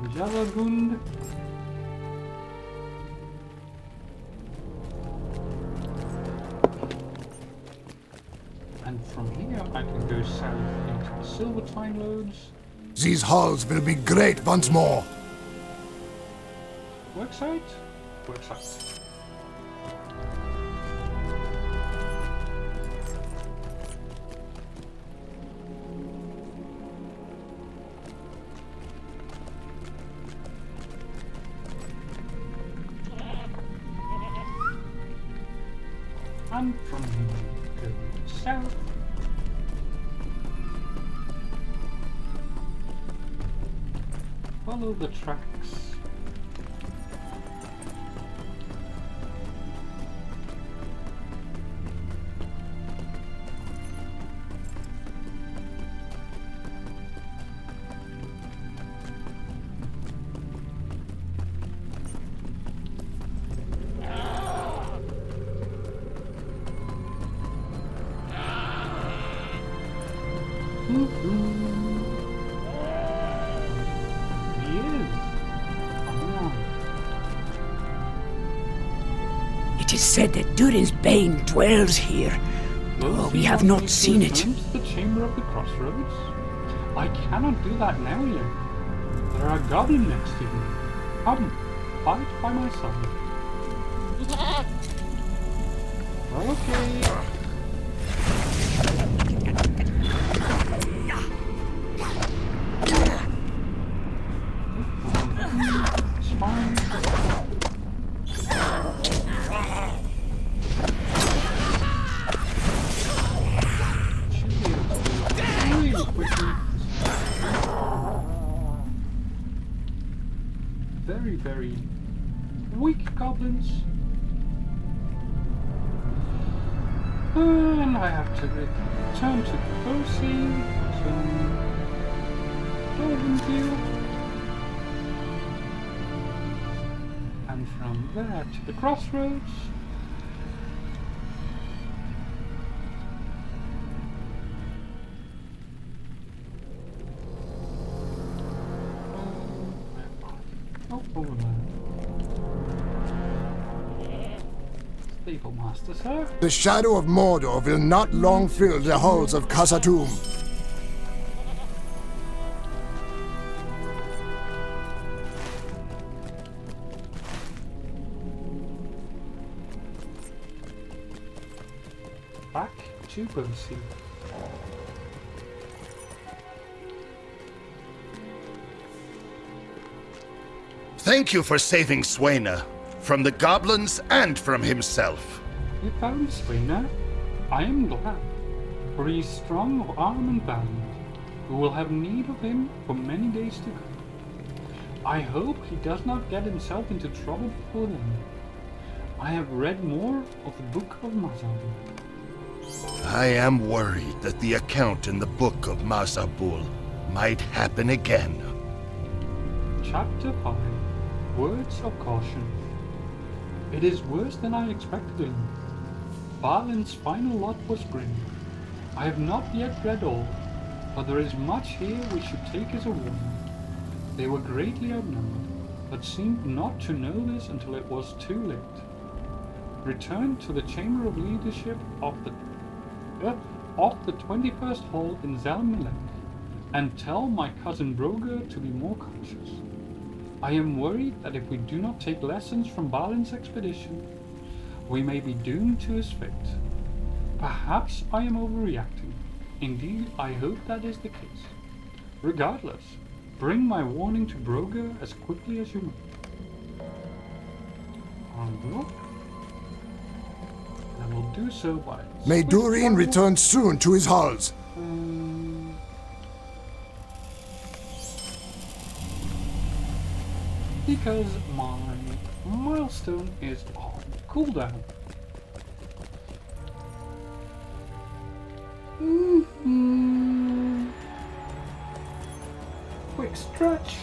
Anjalagund. And from here I can go south into the Silvertine Lodge. These halls will be great once more. Works out? Works out. And from here, go south. Follow the tracks. It is said that Durin's Bane dwells here, though we have not seen it. The Chamber of the Crossroads? I cannot do that now yet. There are a goblin next to me. Come, fight by my side. Okay. It's fine. Very, very weak goblins. And I have to return to Kosi, to Dolbenville, and from there to the Crossroads. Oh, over there. Stable Master, sir. The shadow of Mordor will not long fill the halls of Khazad-dûm. Back to Kosi. Thank you for saving Swaina from the goblins and from himself. You found Swaina? I am glad, for he is strong of arm and band. We will have need of him for many days to come. I hope he does not get himself into trouble before then. I have read more of the Book of Mazabul. I am worried that the account in the Book of Mazabul might happen again. Chapter 5. Words of Caution. It is worse than I expected. Balin's final lot was grim. I have not yet read all, but there is much here we should take as a warning. They were greatly outnumbered, but seemed not to know this until it was too late. Return to the Chamber of Leadership of the 21st Hall in Zelmelek and tell my cousin Broger to be more cautious. I am worried that if we do not take lessons from Balin's expedition, we may be doomed to his fate. Perhaps I am overreacting. Indeed, I hope that is the case. Regardless, bring my warning to Broger as quickly as you may. I will do so by... May Durin return soon to his halls. Because my milestone is on cooldown. Quick stretch.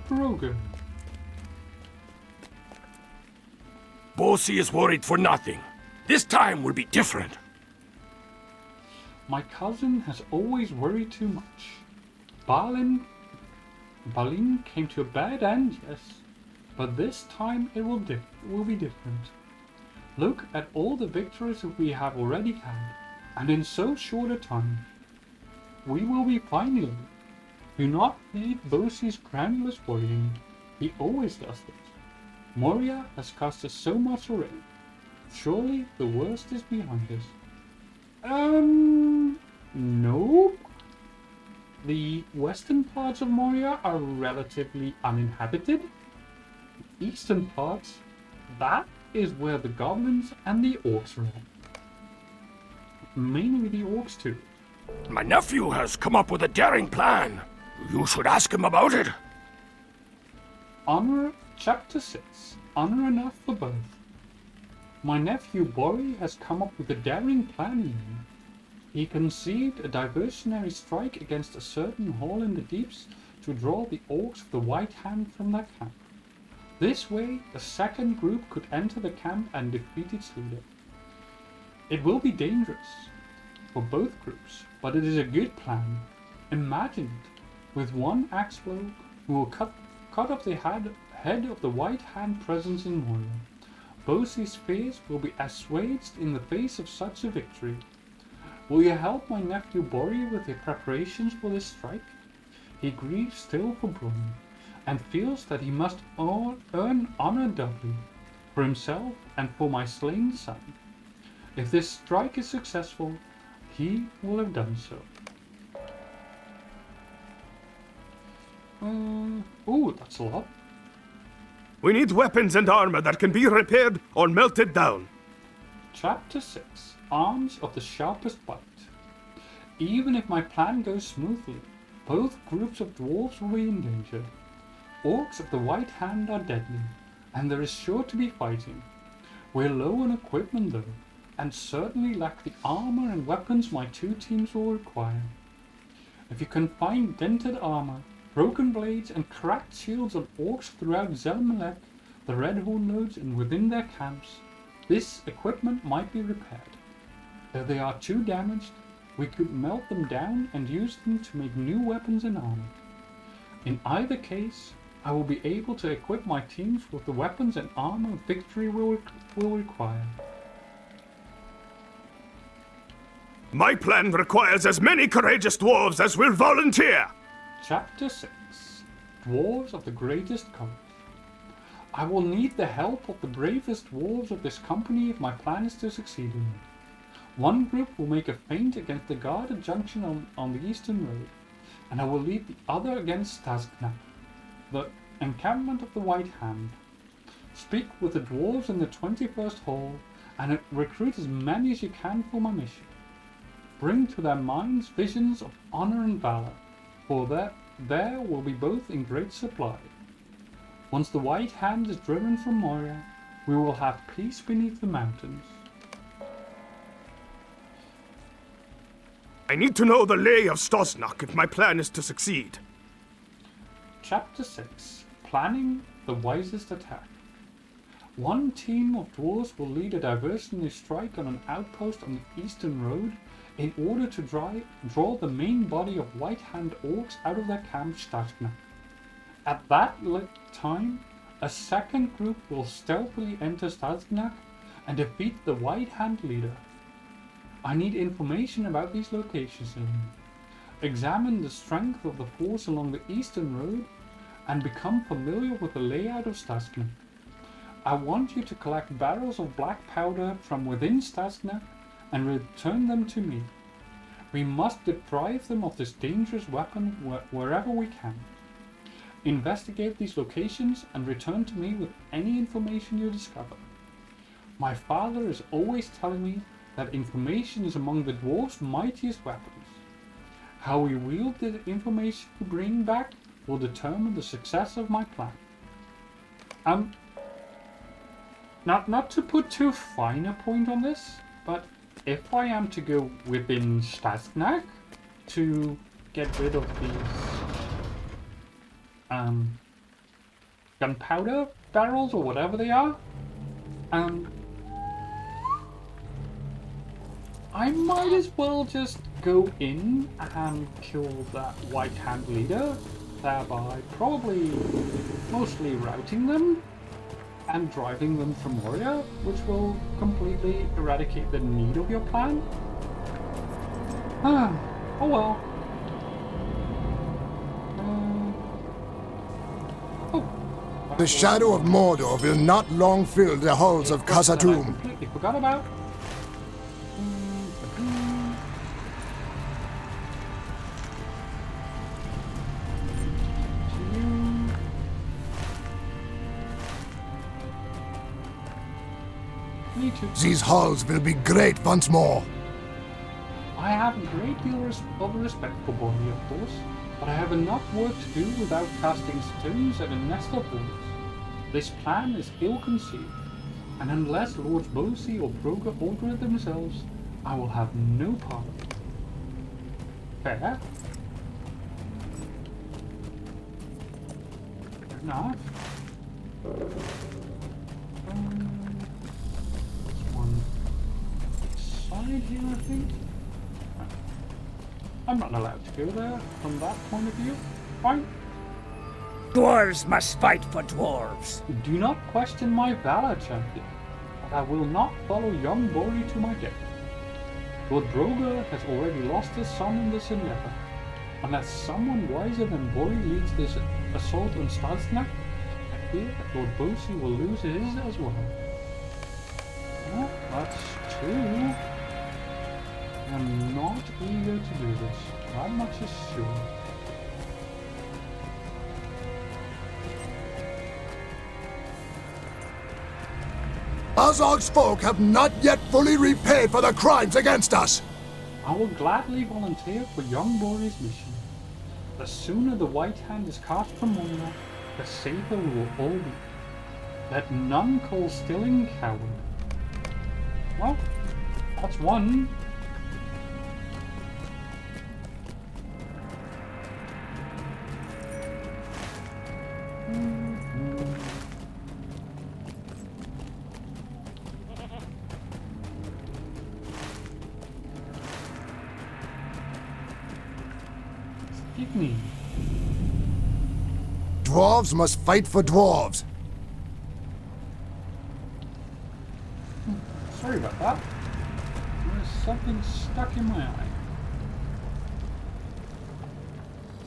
Brogan. Bosi is worried for nothing. This time will be different. My cousin has always worried too much. Balín came to a bad end, yes, but this time it will be different. Look at all the victories we have already had, and in so short a time. We will be finally. Do not heed Bosi's groundless worrying. He always does this. Moria has cost us so much already. Surely the worst is behind us. Nope. The western parts of Moria are relatively uninhabited. The eastern parts, that is where the goblins and the orcs are at. Mainly the orcs too. My nephew has come up with a daring plan. You should ask him about it. Honor, Chapter 6. Honor enough for both. My nephew Bori has come up with a daring plan, you know. He conceived a diversionary strike against a certain hall in the deeps to draw the orcs of the White Hand from their camp. This way, a second group could enter the camp and defeat its leader. It will be dangerous for both groups, but it is a good plan. Imagine it. With one axe blow, we will cut off the head of the White Hand presence in Moria. Bosi's fears will be assuaged in the face of such a victory. Will you help my nephew Bori with the preparations for this strike? He grieves still for Bron, and feels that he must earn honor doubly, for himself and for my slain son. If this strike is successful, he will have done so. Oh, that's a lot. We need weapons and armor that can be repaired or melted down. Chapter 6. Arms of the sharpest bite. Even if my plan goes smoothly, both groups of dwarves will be in danger. Orcs of the White Hand are deadly, and there is sure to be fighting. We're low on equipment though, and certainly lack the armor and weapons my two teams will require. If you can find dented armor, broken blades and cracked shields on orcs throughout Zelmelek, the Red Horn loads and within their camps, this equipment might be repaired. If they are too damaged, we could melt them down and use them to make new weapons and armor. In either case, I will be able to equip my teams with the weapons and armor victory will require. My plan requires as many courageous dwarves as will volunteer. Chapter 6. Dwarves of the Greatest Courage. I will need the help of the bravest dwarves of this company if my plan is to succeed in it. One group will make a feint against the guarded junction on the eastern road, and I will lead the other against Stazknap, the encampment of the White Hand. Speak with the dwarves in the 21st Hall, and recruit as many as you can for my mission. Bring to their minds visions of honor and valor, for there will be both in great supply. Once the White Hand is driven from Moria, we will have peace beneath the mountains. I need to know the lay of Stosnak if my plan is to succeed. Chapter 6. Planning the wisest attack. One team of dwarves will lead a diversionary strike on an outpost on the eastern road in order to draw the main body of White Hand orcs out of their camp Stashna. At that time, a second group will stealthily enter Stashna and defeat the White Hand leader. I need information about these locations. Examine the strength of the force along the eastern road and become familiar with the layout of Stashna. I want you to collect barrels of black powder from within Stashna and return them to me. We must deprive them of this dangerous weapon wherever we can. Investigate these locations and return to me with any information you discover. My father is always telling me that information is among the dwarves' mightiest weapons. How we wield the information you bring back will determine the success of my plan. Not to put too fine a point on this, but if I am to go within Stashnak to get rid of these gunpowder barrels or whatever they are, I might as well just go in and kill that White Hand leader, thereby probably mostly routing them and driving them from Moria, which will completely eradicate the need of your plan. Oh well. The shadow of Mordor will not long fill the halls of I Khazad-dûm. completely forgot about. These halls will be great once more. I have a great deal of respect for Moria, of course, but I have enough work to do without casting stones at a nest of wolves. This plan is ill-conceived, and unless Lords Bosi or Broga order it themselves, I will have no part of it. Fair? Fair enough. Side here, I think. I'm not allowed to go there from that point of view. Fine. Dwarves must fight for dwarves. Do not question my valor, champion, but I will not follow young Bori to my death. Lord Broga has already lost his son in this endeavor. Unless someone wiser than Bori leads this assault on Stashnak, I fear that Lord Bosi will lose his as well. Well, that's true. I'm not eager to do this. That much is sure. Azog's folk have not yet fully repaid for the crimes against us. I will gladly volunteer for young Bori's mission. The sooner the White Hand is cast from Moria, the safer we will all be. Let none call Stilling coward. Well, that's one. Excuse me. Dwarves must fight for dwarves. Sorry about that. There's something stuck in my eye.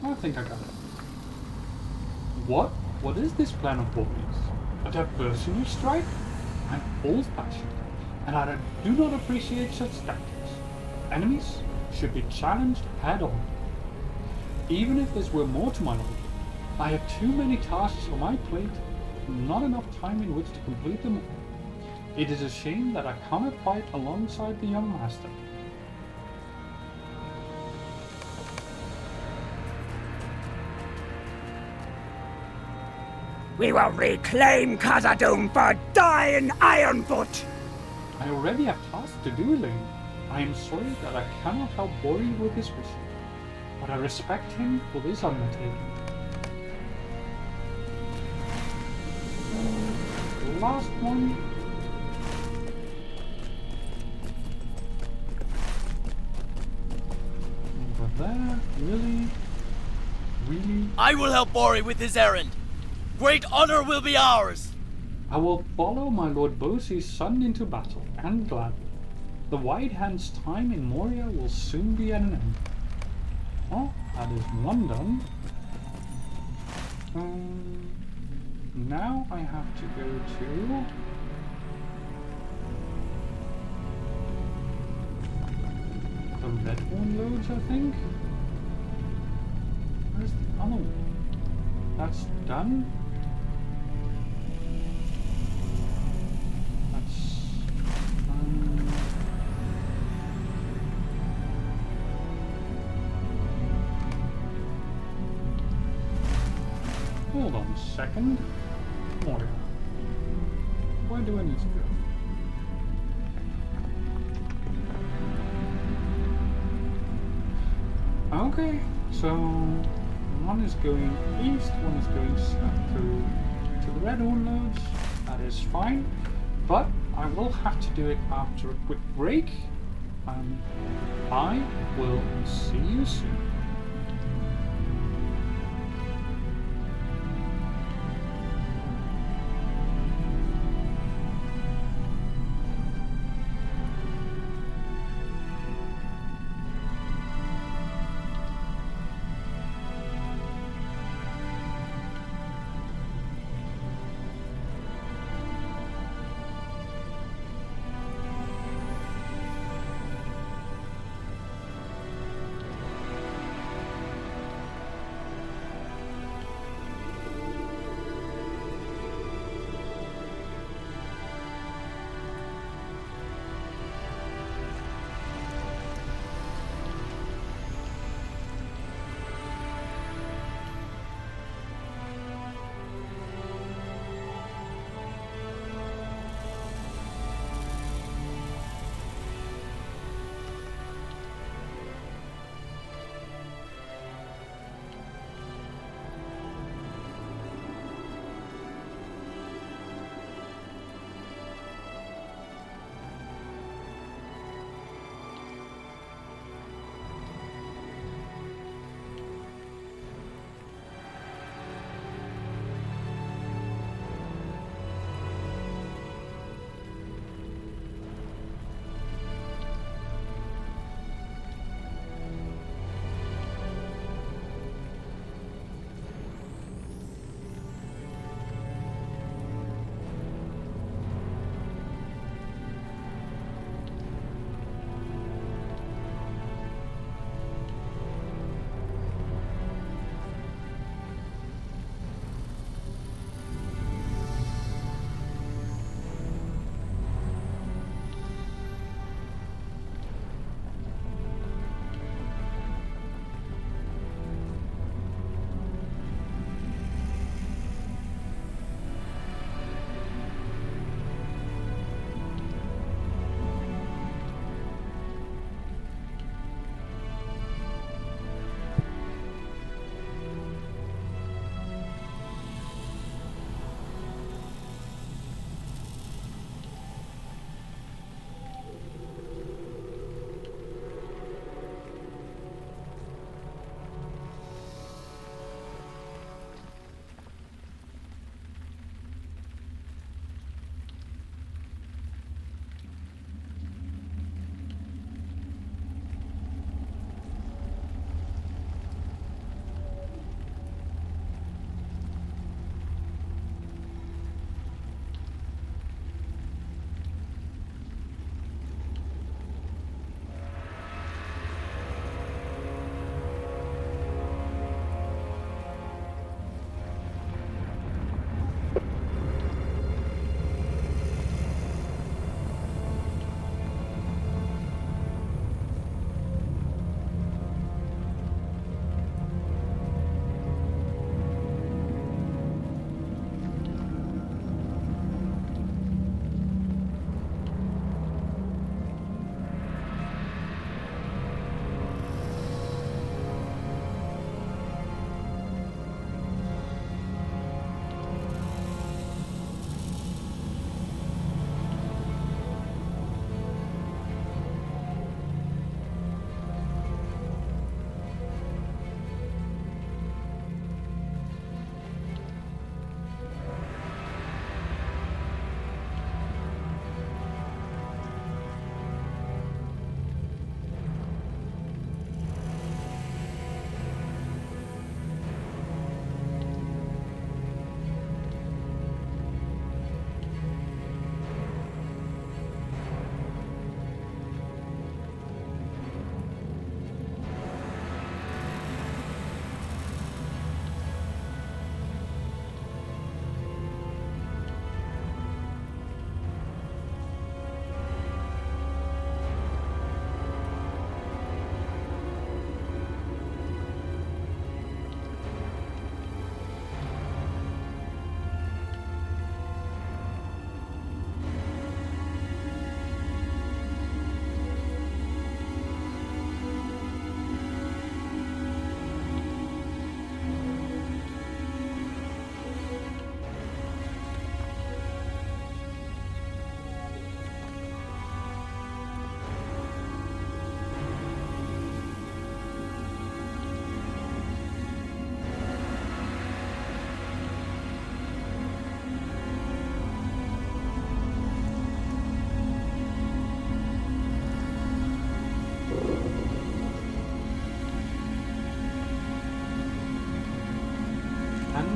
I think I got it. What? What is this plan of Bori's? A diversionary strike? I'm old-fashioned, and I do not appreciate such tactics. Enemies should be challenged head-on. Even if this were more to my liking, I have too many tasks on my plate, not enough time in which to complete them all. It is a shame that I cannot fight alongside the young master. We will reclaim Khazad-dûm for dying Ironfoot! I already have tasks to do, Elaine. I am sorry that I cannot help Bori with his mission, but I respect him for this undertaking. last one. Over there, really? Really? I will help Ori with his errand. Great honor will be ours. I will follow my Lord Bosie's son into battle, and gladly. The White Hand's time in Moria will soon be at an end. Oh, that is one done. Now I have to go to... the red one loads, I think? Where's the other one? That's done? Hold on a second. Moria. Where do I need to go? Okay, so one is going east, one is going south to the red horn nodes. That is fine, but I will have to do it after a quick break, and I will see you soon.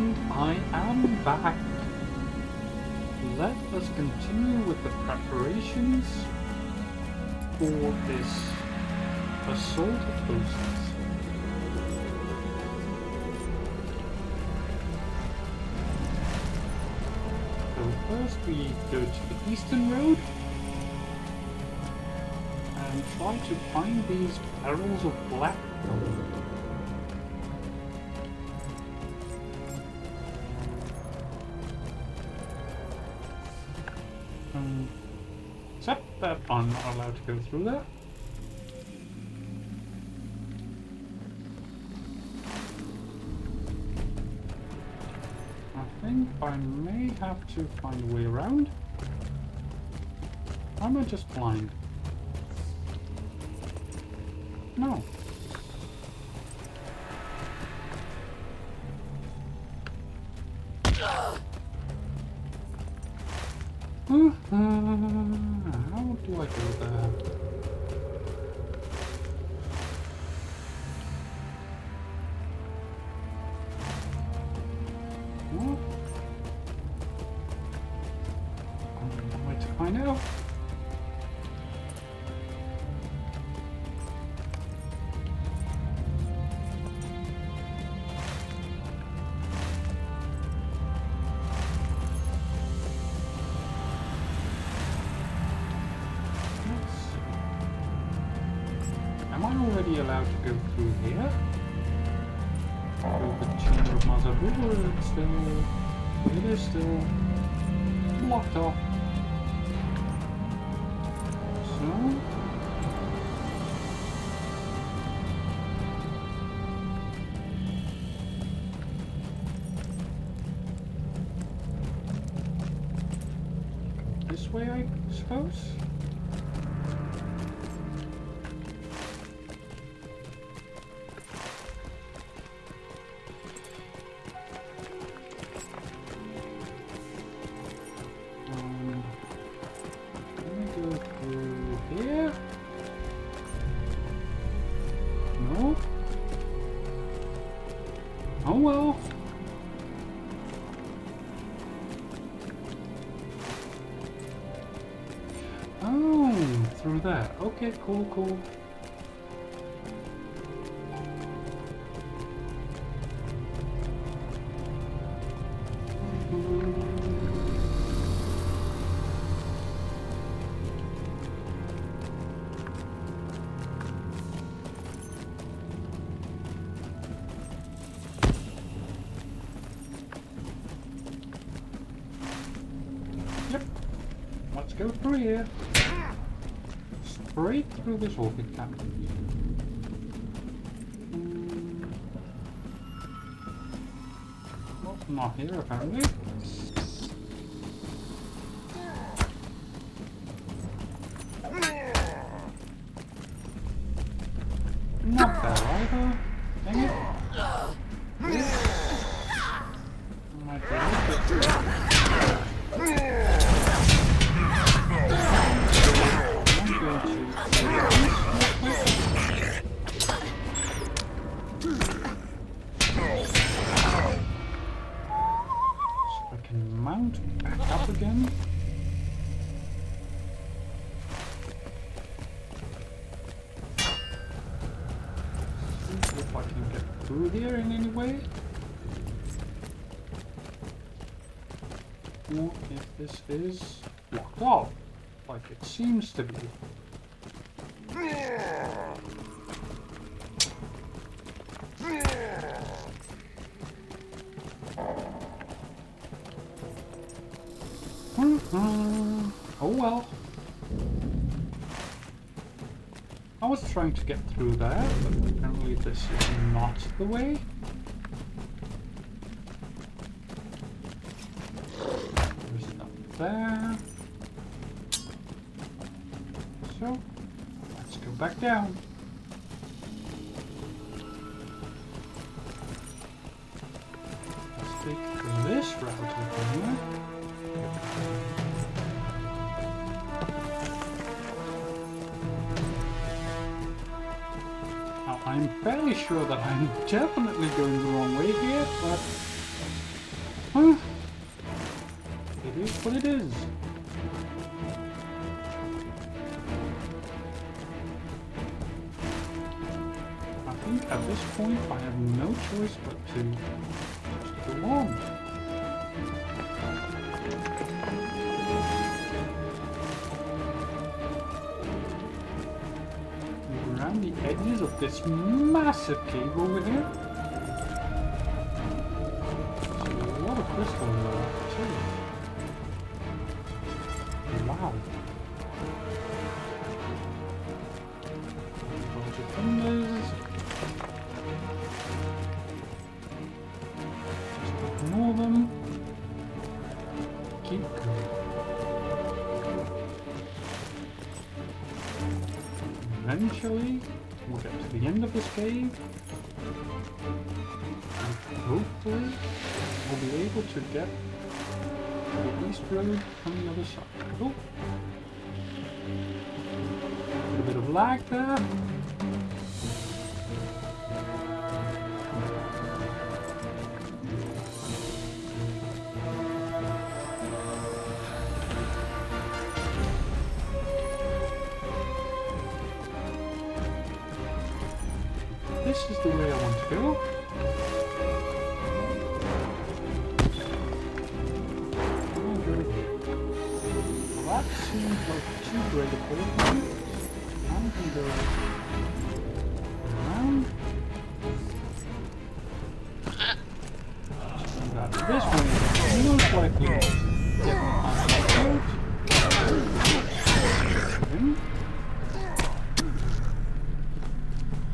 And I am back. Let us continue with the preparations for this assault of hosts. So first we go to the eastern road and try to find these barrels of black gold. Except that I'm not allowed to go through that. I think I may have to find a way around. Or am I just blind? No. How do I go there? What? I don't know where to find out. Am I already allowed to go through here? Through the Chamber of Mazabu, or it's still... It is still blocked off. So... This way, I suppose? Oh well. Oh, through that. Okay, cool, cool. Yep. Let's go through here. Straight through this orchid cap. Well, not here apparently. Not there either. Dang it. Might be a little bit. Back up again. See if I can get through here in any way. Or if this is blocked off, like it seems to be. Oh well. I was trying to get through there, but apparently this is not the way. There's stuff there. So, let's go back down. Let's take this route over here. I'm fairly sure that I'm definitely going the wrong way here, but Huh? It is what it is. I think at this point I have no choice but to just go on. Around the edges of this massive cave over here. There's a lot of crystal there too. Wow. A bunch of thunders. Just ignore them. Keep going. Eventually, we'll get to the end of this cave, and hopefully, we'll be able to get to the east road from the other side. Oh. A little bit of lag there. This is the way I want to go. That seems like too great a point. I'm going to go around. This one is most likely get out.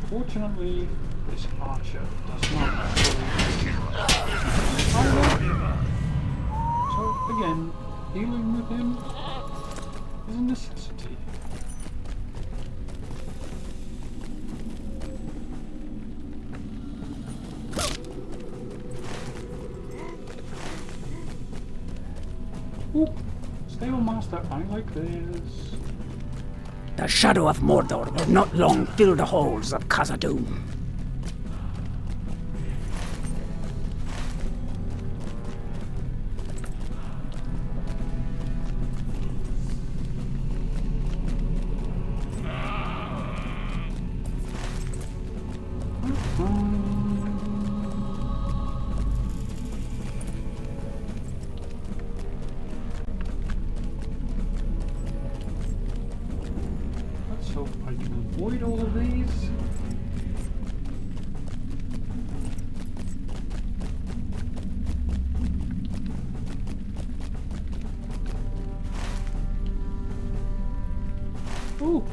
Fortunately, this archer does not actually. So again, healing with him is a necessity. Ooh, stable master, I like this. The shadow of Mordor will not long fill the halls of Khazad-dûm. So I can avoid all of these. Ooh,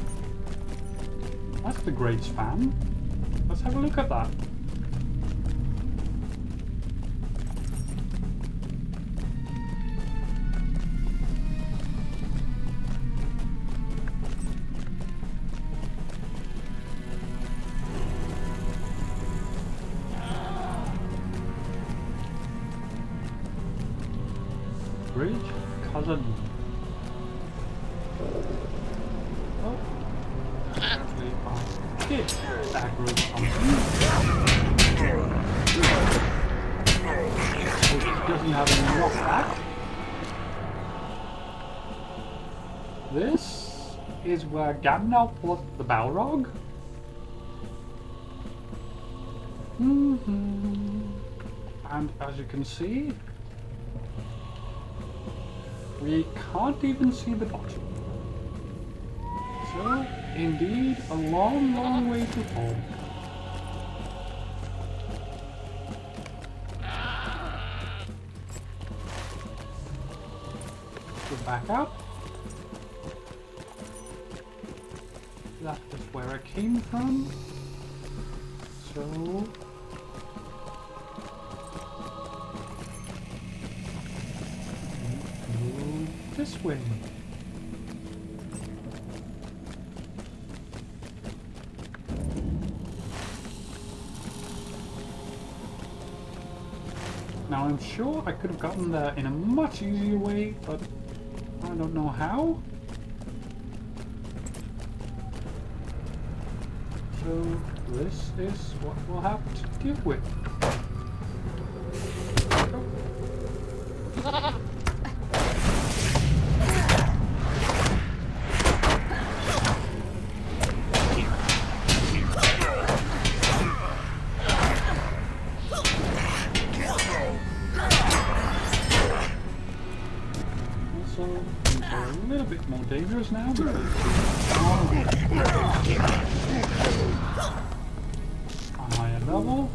that's the great span. Let's have a look at that. Bridge, Khazad-dûm. Oh, apparently I did aggro something. It doesn't have any knockback. This is where Gandalf put the Balrog. And as you can see, we can't even see the bottom. So, indeed, a long, long way to fall. Go back up. That is where I came from. So... this way. Now I'm sure I could have gotten there in a much easier way, but I don't know how. So this is what we'll have to deal with. also things are a little bit more dangerous now because a higher level.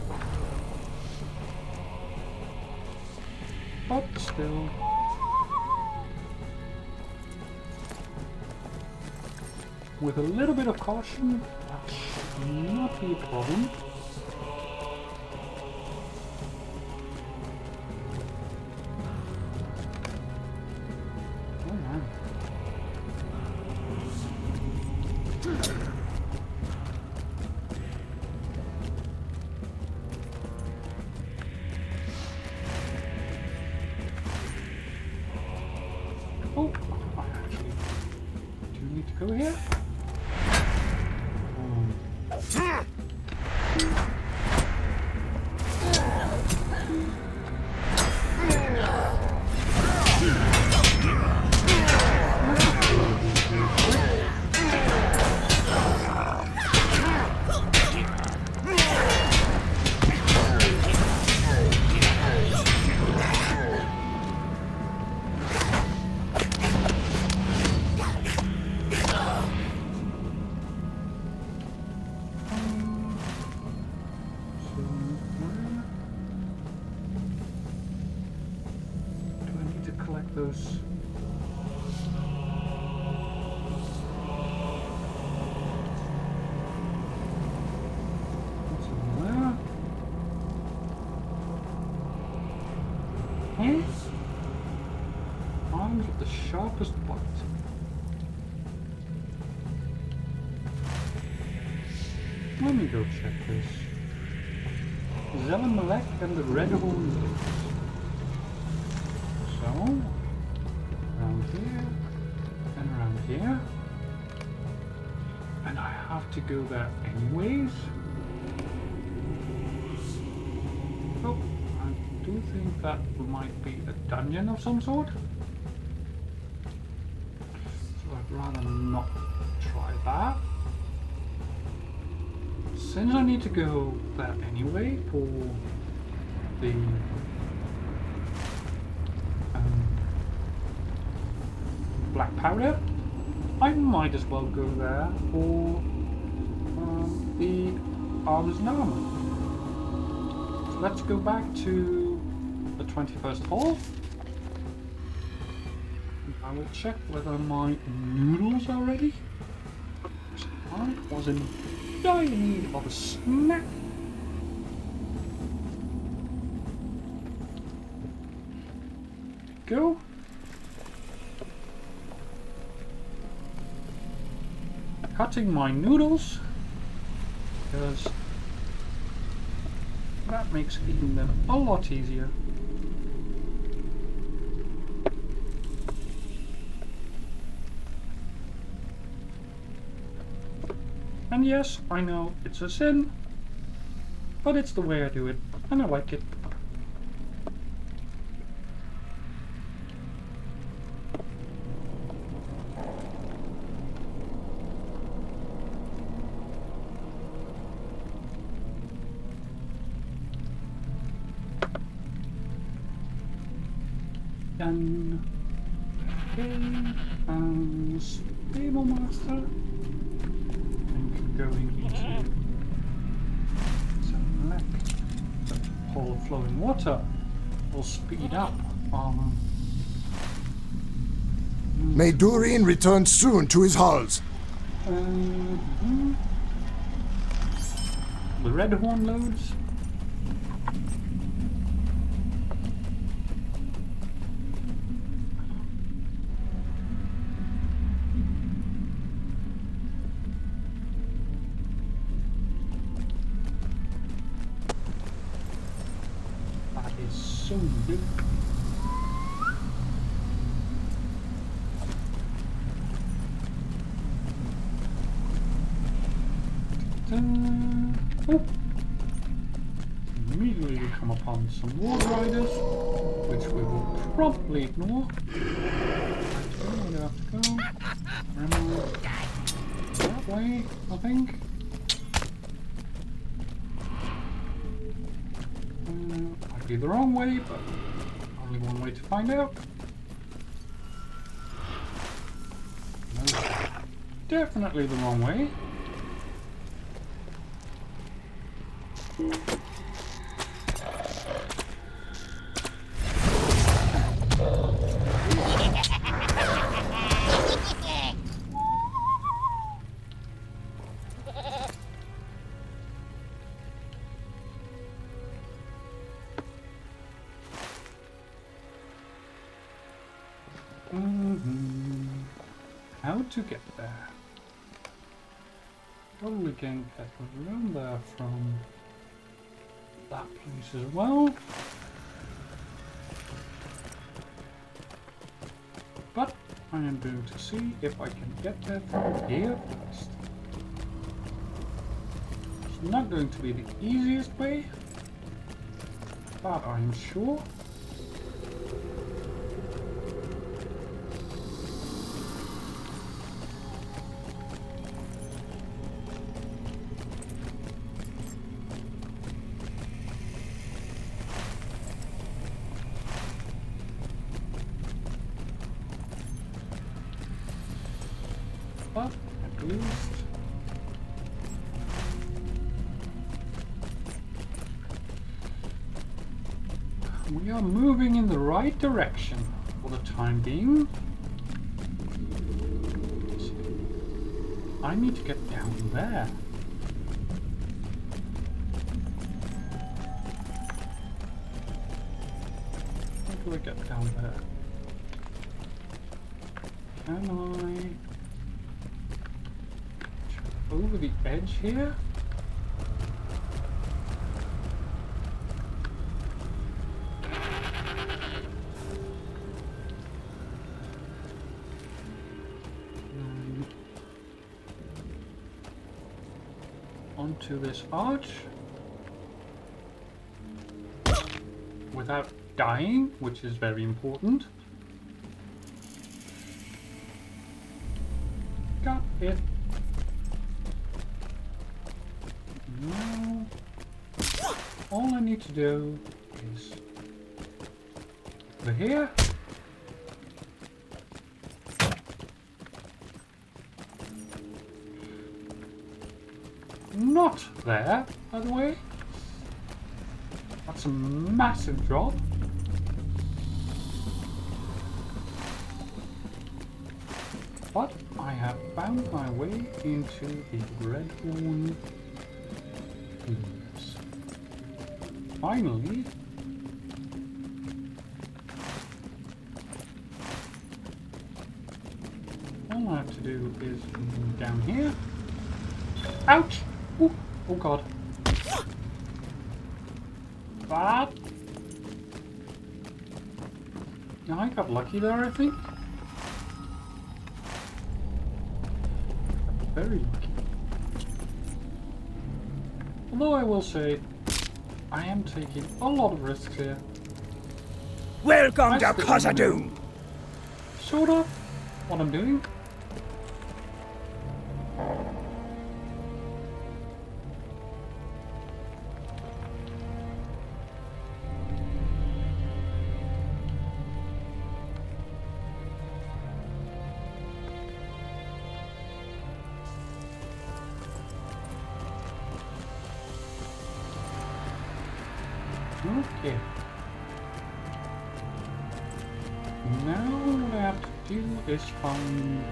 But still. With a little bit of caution, that should not be a problem. Oh man. Oh, I actually do need to go here. Those what's in there? Hey? Arms with the sharpest bite. Let me go check this. Zelen Malek and the Red Horn Lilies. So around here, and around here. And I have to go there anyways. Oh, I do think that might be a dungeon of some sort. So I'd rather not try that. Since I need to go there anyway for the black powder, I might as well go there for the arms and armor. So let's go back to the 21st hall. And I will check whether my noodles are ready. I was in dire need of a snack. Go. Cutting my noodles because that makes eating them a lot easier. And yes, I know it's a sin, but it's the way I do it, and I like it. And Stable Master, and going into some lack hole of flowing water will speed up. May Durin return soon to his halls. The red horn loads. So big. Oh. Immediately we come upon some ward riders, which we will promptly ignore. Where do I have to go? That way, I think. Might be the wrong way, but only one way to find out. definitely the wrong way. How to get there? Probably can get around there from that place as well. But I am going to see if I can get there from here first. It's not going to be the easiest way, but I'm sure. But at least we are moving in the right direction for the time being. I need to get down there. How do I get down there? Can I over the edge here? Onto this arch without dying, which is very important. Got it. Now, all I need to do is over here. Not there, by the way. That's a massive drop. But I have found my way into the Redhorn. Finally, all I have to do is move down here. Ouch! Ooh. Oh god. But I got lucky there, I think. Very lucky. Although I will say, I am taking a lot of risks here. Welcome to Khazad-dûm! Sort of what I'm doing. Okay. Now what I have to do is find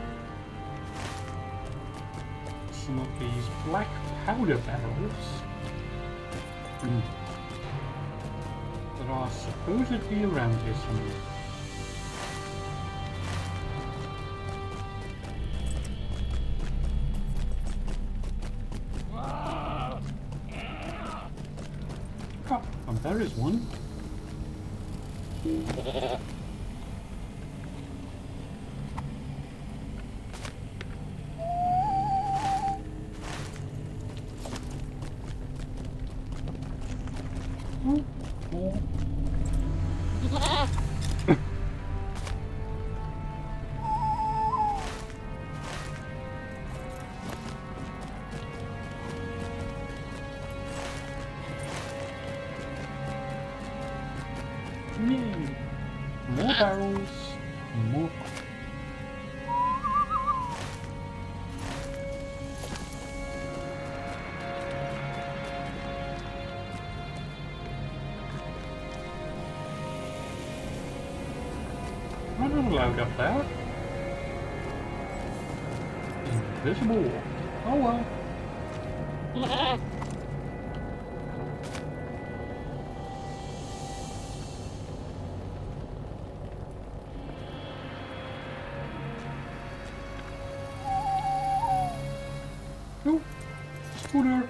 some of these black powder barrels that are supposedly around here somewhere. Oh, there is one. Yay! More barrels, more fire. I'm not allowed up there. Invisible. Oh well. Oh, scooter.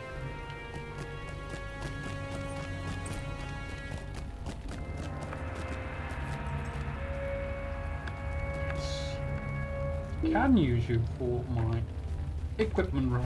Can use you for my equipment run.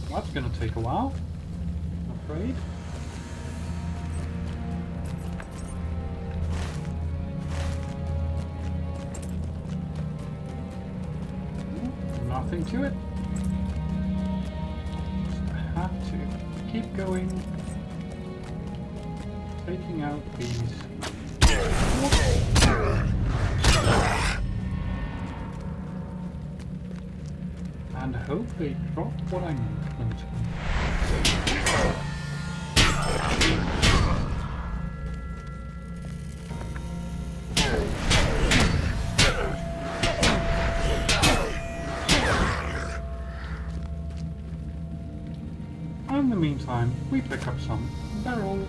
That's gonna take a while, I'm afraid. Nothing to it. Just have to keep going, taking out these. And hope they drop what I need them to. In the meantime, we pick up some barrels.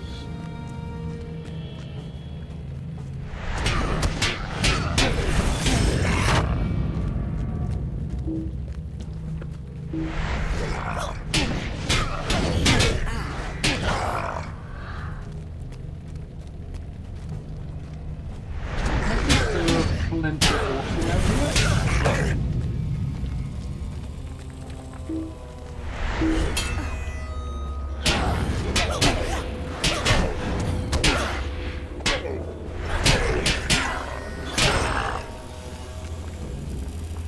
Plenty of water everywhere.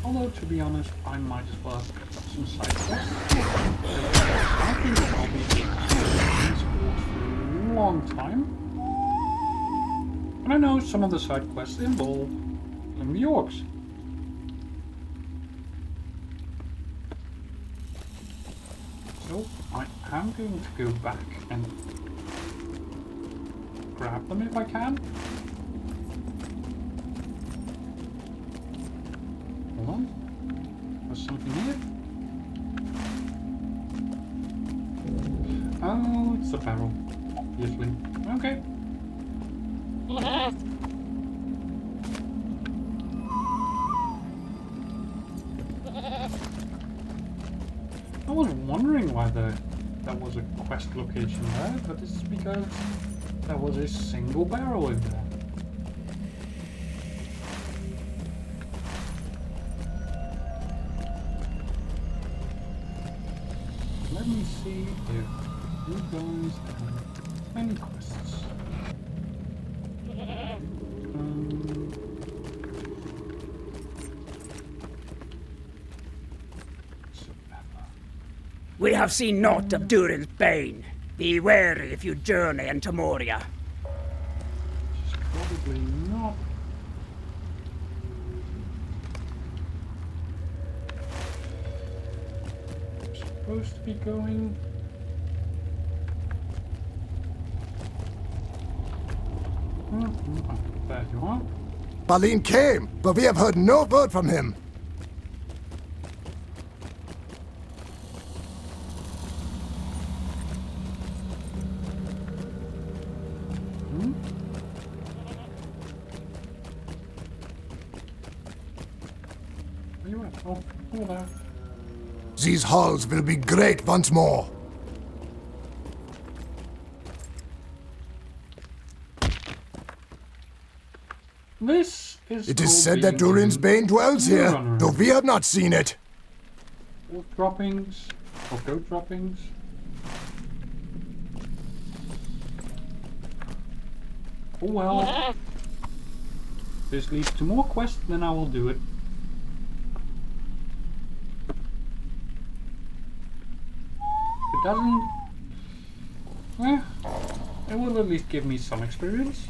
Although, to be honest, I might as well pick up some side quests. I think I'll be doing these for a long time. And I know some of the side quests involve the orcs. So I am going to go back and grab them if I can. Hold on. There's something here. Oh, it's a barrel. Usually. Okay. I was wondering why there was a quest location there, but it's because there was a single barrel in there. Let me see if you guys have any quests. We have seen naught of Durin's bane. Be wary if you journey into Moria. Probably not. I'm supposed to be going. There you are. Balín came, but we have heard no word from him. Where you at? Oh, there. These halls will be great once more. This is. It is said that Durin's bane dwells here, though we have not seen it. Wolf droppings, or goat droppings. Oh well. If this leads to more quests, then I will do it. doesn't, well, it will at least give me some experience.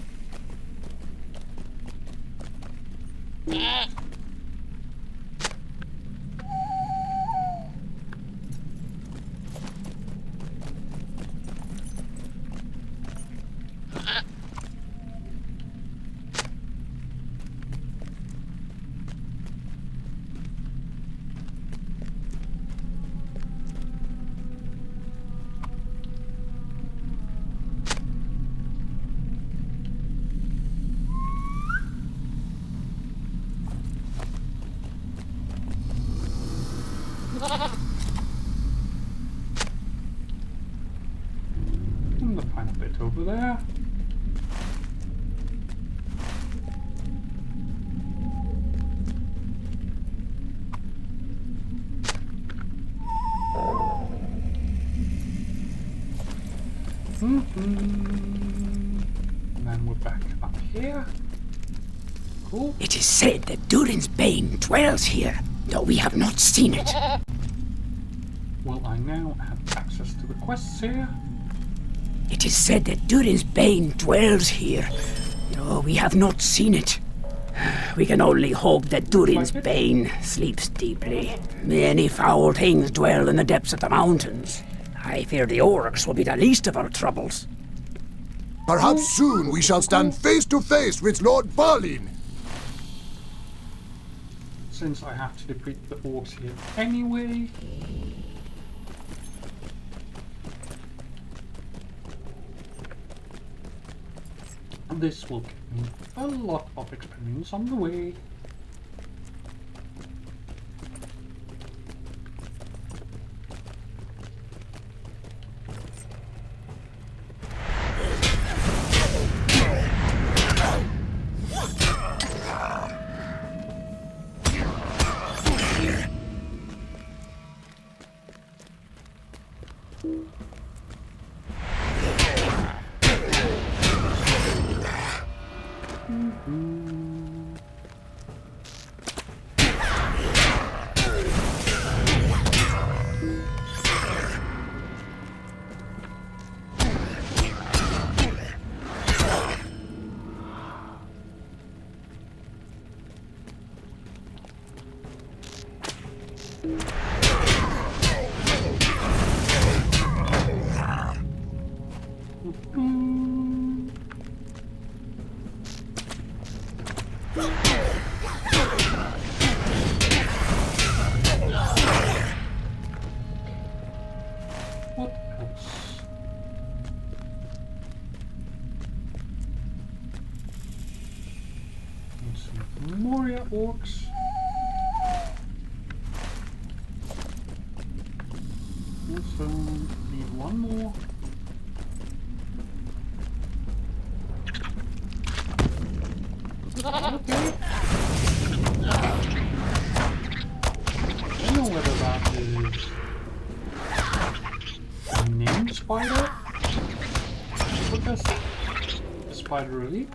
And the final bit over there. And then we're back up here. Cool. It is said that Durin's Bane dwells here, though we have not seen it. Well, I now have access to the quests here. It is said that Durin's Bane dwells here, though we have not seen it. We can only hope that Durin's Bane sleeps deeply. Many foul things dwell in the depths of the mountains. I fear the orcs will be the least of our troubles. Perhaps soon we shall stand face to face with Lord Balín. Since I have to defeat the orcs here anyway. This will give me a lot of experience on the way. What else? And some Moria orcs. Also need one more. Okay. I don't know whether that is a named spider. What does the spider really?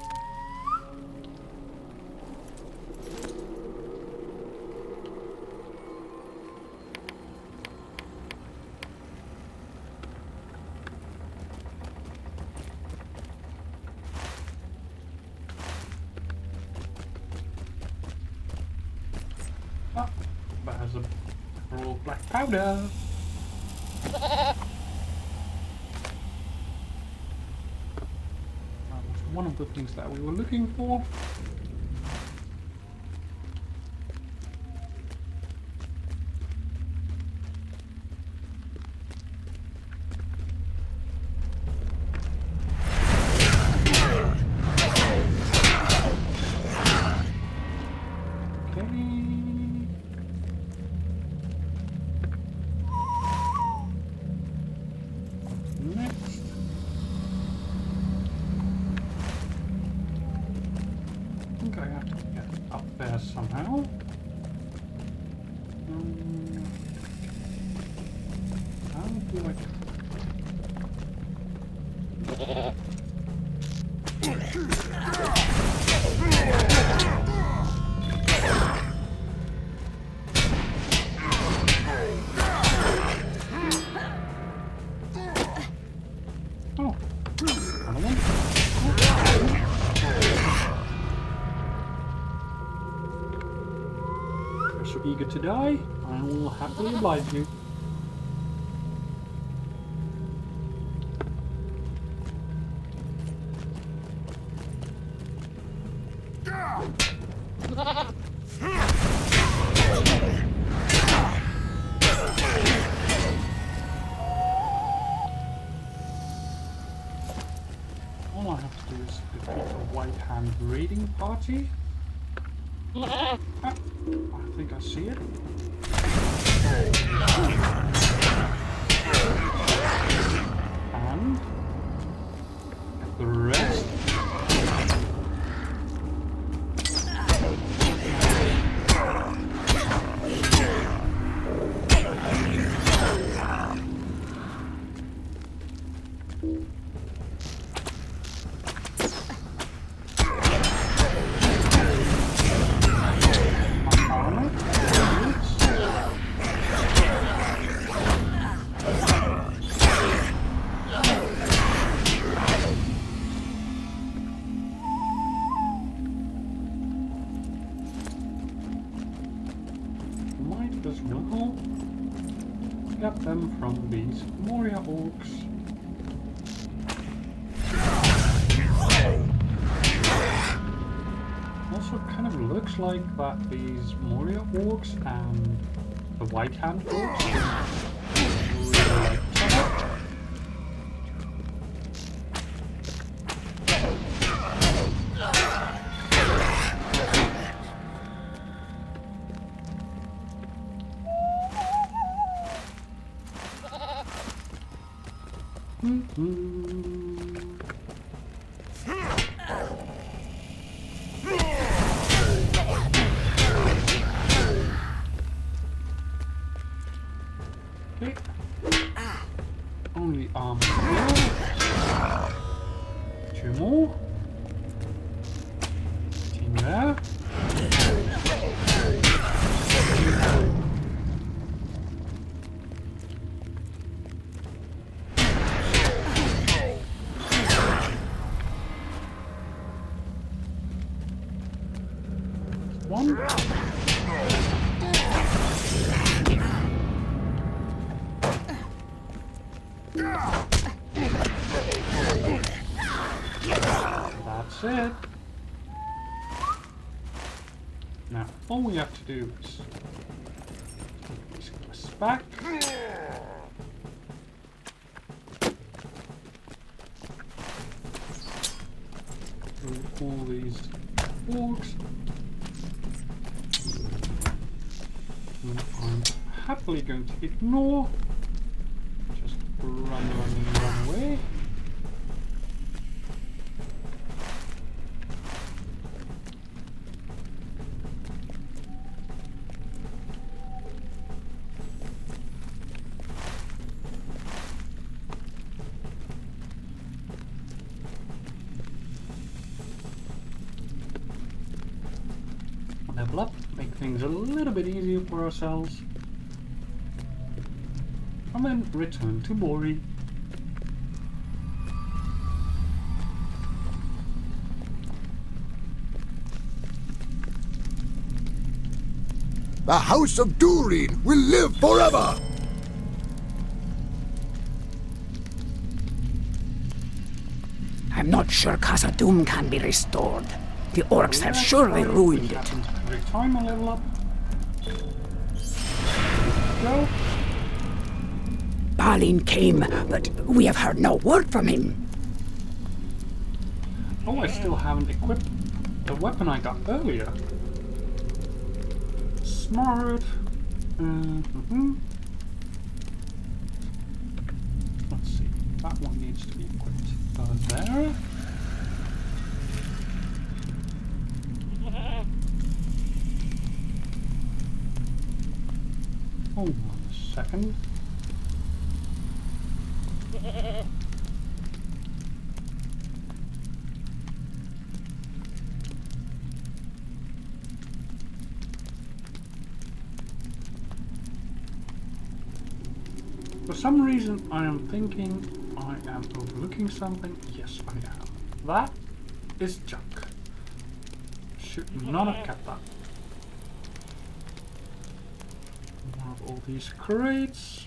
Ah, that has a raw black powder. That was one of the things that we were looking for. Next. I think I have to get up there somehow. How do I... to die, I will happily oblige you. All I have to do is defeat a white hand raiding party. Ah, I think I see it. And the rest. Might as well get them from these Moria orcs. Also, it kind of looks like that these Moria orcs and the white hand orcs really like each other. Okay. Only armor here. 2 more. Team there. One. That's it. Now, all we have to do is put these guys back. Through all these orcs. And I'm happily going to ignore. Just run away. Level up, make things a little bit easier for ourselves, and then return to Moria. The House of Durin will live forever! I'm not sure Khazad-dûm can be restored. The orcs have surely ruined it. Every time I level up. Go. Balín came, but we have heard no word from him. Oh, I still haven't equipped the weapon I got earlier. Smart. Let's see. That one needs to be equipped there. Hold on a second. For some reason, I am thinking I am overlooking something. Yes, I am. That is junk. Should not have kept that. have all these crates.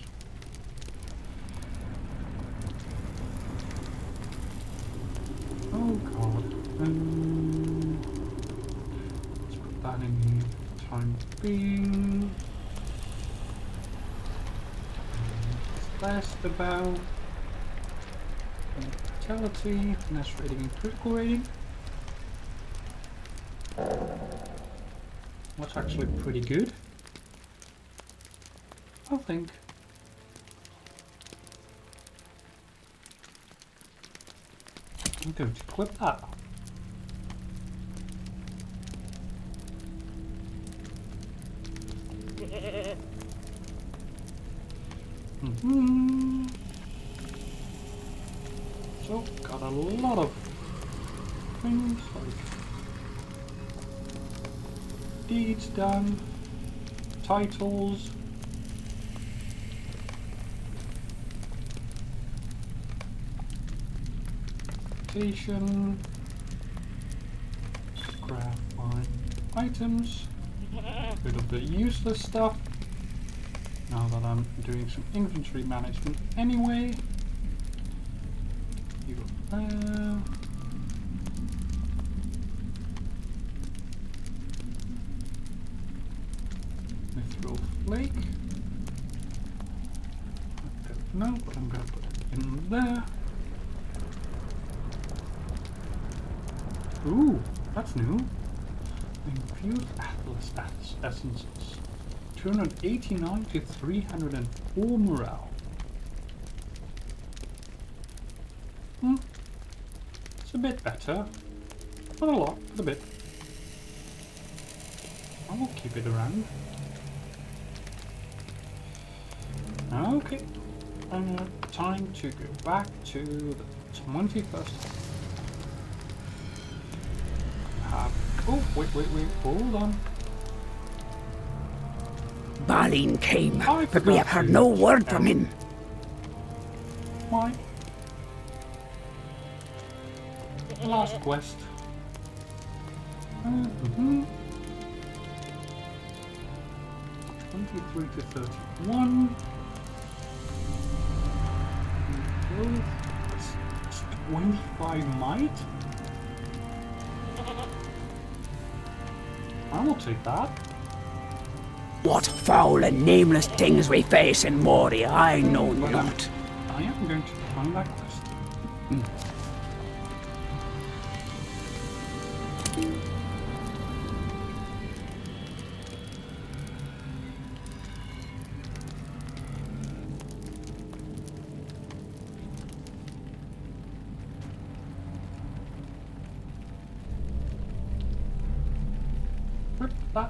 Oh god. Let's put that in here for the time being. Last about vitality, finesse rating, and critical rating. That's actually pretty good, I think. I'm going to equip that. So, got a lot of things like deeds done, titles, station, grab my items, rid of the useless stuff. Now that I'm doing some inventory management anyway. You go there. Mithril flake. I don't know, but I'm gonna put it in there. Ooh, that's new. Infused Atlas essences. 289 to 304 morale. It's a bit better. Not a lot, but a bit. I will keep it around. Okay. Time to go back to the 21st. Oh, wait, hold on. Balín came, I but we have heard no word from him. My last quest. 23 to 31. It's 25 might. I will take that. What foul and nameless things we face in Moria, I know not. I am going to find that quest. Rip that.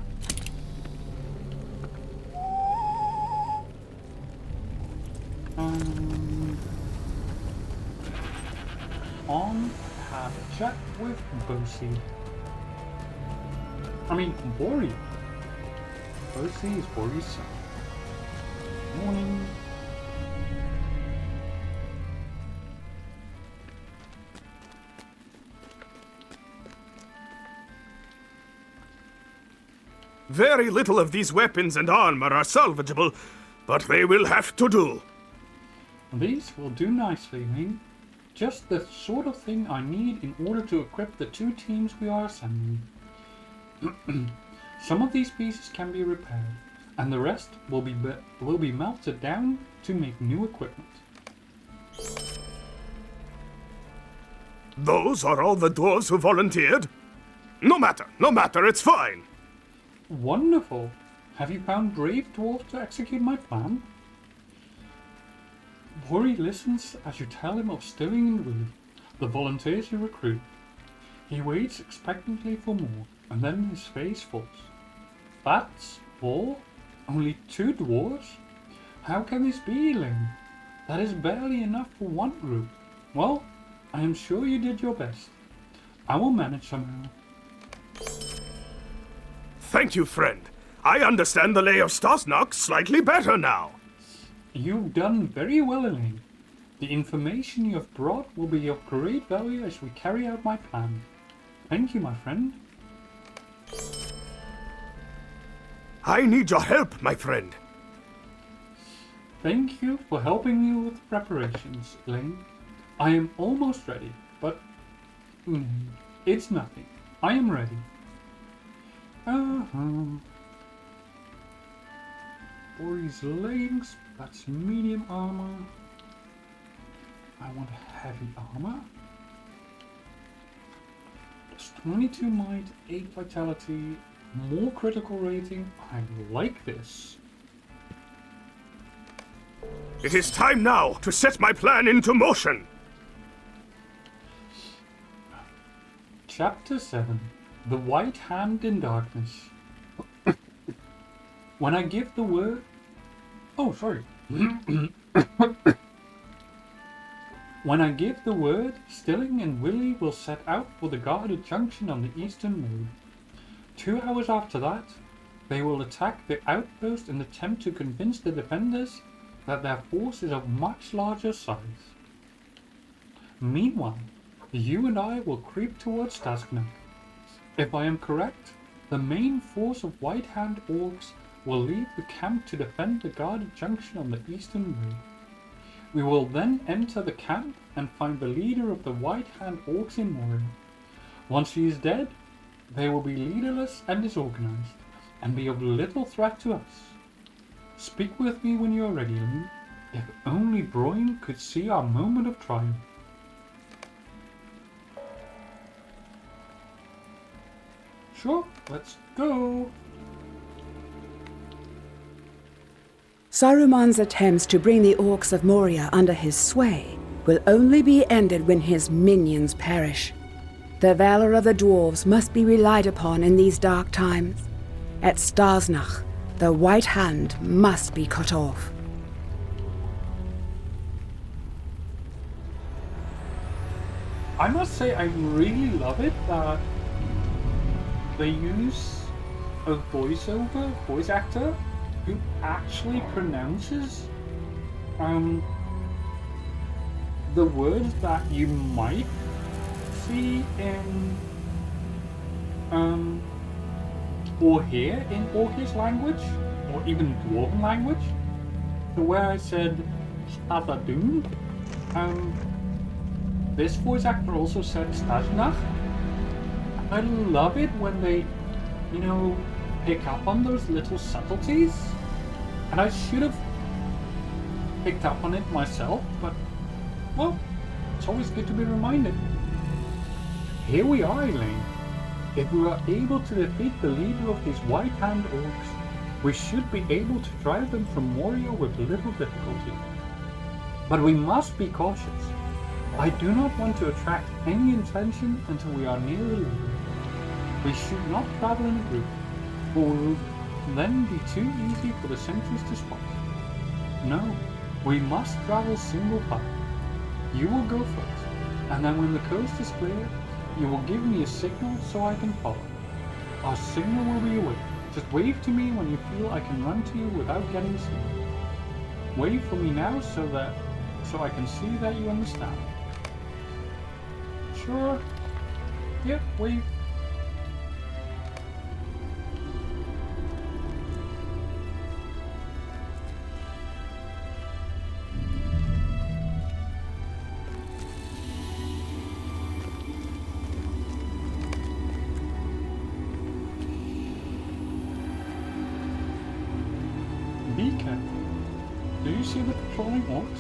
On have a chat with Bosi. I mean, Moria. Bosi is Moria's son. Morning. Very little of these weapons and armor are salvageable, but they will have to do. These will do nicely, Ming. Just the sort of thing I need in order to equip the 2 teams we are assembling. Some of these pieces can be repaired, and the rest will be melted down to make new equipment. Those are all the dwarves who volunteered? No matter, it's fine. Wonderful! Have you found brave dwarves to execute my plan? Worry listens as you tell him of stilling and wood, the volunteers you recruit. He waits expectantly for more, and then his face falls. That's all? Only 2 dwarves? How can this be, Elaine? That is barely enough for one group. Well, I am sure you did your best. I will manage somehow. Thank you, friend. I understand the lay of Stasnak slightly better now. You've done very well, Elaine. The information you have brought will be of great value as we carry out my plan. Thank you, my friend. I need your help, my friend. Thank you for helping me with preparations, Elaine. I am almost ready, but it's nothing. I am ready. Boris leggings, that's medium armor. I want heavy armor. Plus 22 might, 8 vitality, more critical rating. I like this. It is time now to set my plan into motion. Chapter 7. The White Hand in Darkness. When I give the word... Oh, sorry. When I give the word, Stilling and Willie will set out for the guarded junction on the eastern road. 2 hours after that, they will attack the outpost and attempt to convince the defenders that their force is of much larger size. Meanwhile, you and I will creep towards Tasknak. If I am correct, the main force of White Hand orcs will leave the camp to defend the guarded junction on the eastern road. We will then enter the camp and find the leader of the White Hand orcs in Moria. Once he is dead, they will be leaderless and disorganized, and be of little threat to us. Speak with me when you are ready, Lee. If only Broin could see our moment of triumph. Sure, let's go. Saruman's attempts to bring the orcs of Moria under his sway will only be ended when his minions perish. The valor of the dwarves must be relied upon in these dark times. At Starsnach, the White Hand must be cut off. I must say I really love it that they use a voice actor who actually pronounces the words that you might see in or hear in Orcish language or even Dwarven language. So where I said Stadadun, this voice actor also said Stajnach. I love it when they, pick up on those little subtleties. And I should have picked up on it myself, but, well, it's always good to be reminded. Here we are, Elaine. If we are able to defeat the leader of these White Hand orcs, we should be able to drive them from Moria with little difficulty. But we must be cautious. I do not want to attract any attention until we are near a leader. We should not travel in a group, or we will then be too easy for the sentries to spot. No, we must travel single file. You will go first, and then when the coast is clear, you will give me a signal so I can follow. Our signal will be a wave. Just wave to me when you feel I can run to you without getting seen. Wave for me now so I can see that you understand. Sure. Yep, wave. Be careful. Do you see the patrolling orcs?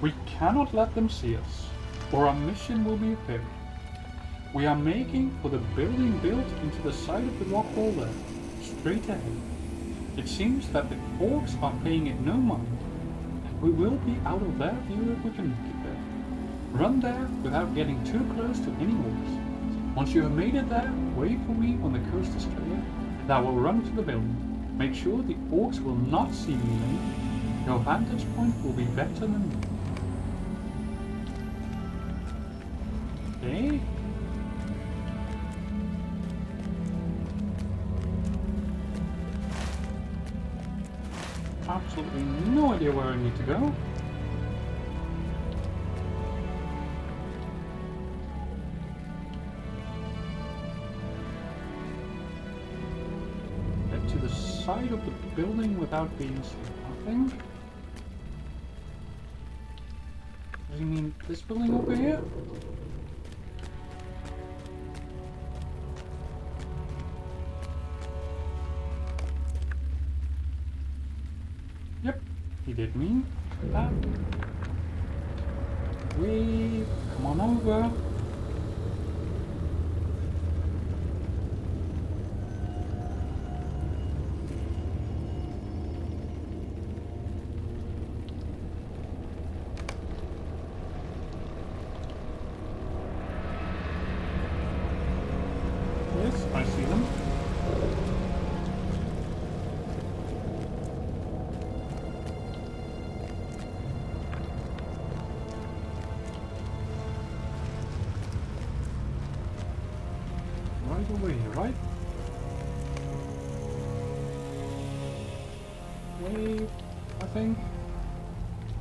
We cannot let them see us, or our mission will be failed. We are making for the building built into the side of the rock wall there, straight ahead. It seems that the orcs are paying it no mind, and we will be out of their view if we can make it there. Run there without getting too close to any orcs. Once you have made it there, wait for me when the coast is clear, and I will run to the building. Make sure the orcs will not see me then. Your vantage point will be better than me. Okay. Absolutely no idea where I need to go. Get to the side of the building without being seen. Nothing. you mean this building over here? Yep, he did mean that. We come on over. Yes, I see them. Right away, right? Wave, I think.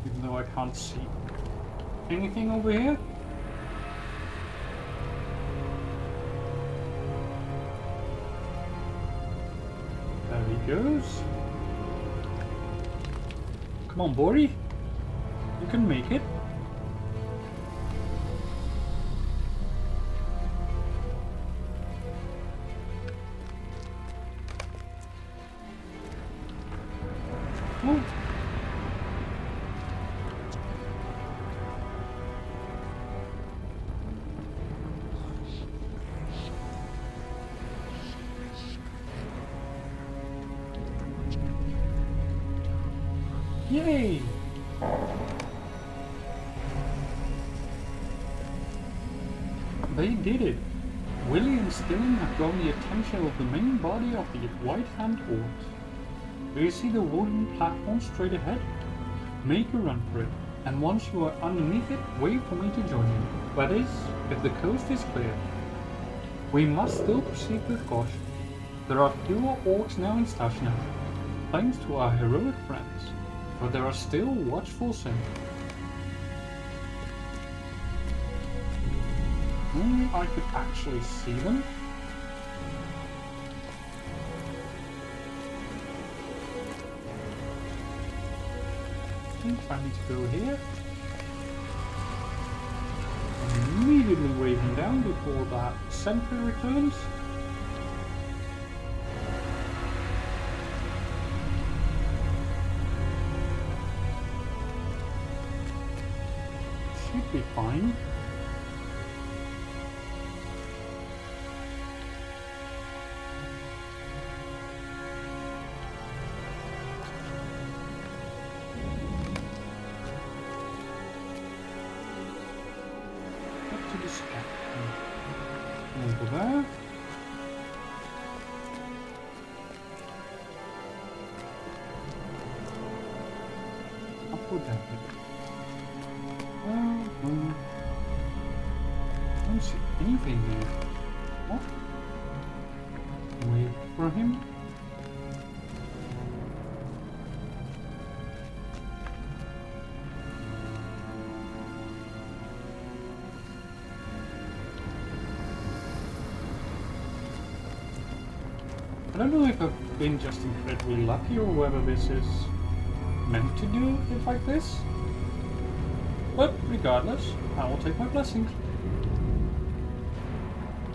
Even though I can't see anything over here. There he goes. Come on, Bori. You can make it. Oh. Yay! They did it! Willie and Stilling have drawn the attention of the main body of the White Hand Horse. Do you see the wooden platform straight ahead? Make a run for it, and once you are underneath it, wait for me to join you. That is, if the coast is clear. We must still proceed with caution. There are fewer orcs now in Stashna, thanks to our heroic friends, but there are still watchful sentries. Only I could actually see them. I think I need to go here. Immediately waving down before that sentry returns. Should be fine. Over there. Up or down? I don't see anything there. What? Wait for him. I don't know if I've been just incredibly lucky or whether this is meant to do it like this. But regardless, I will take my blessings.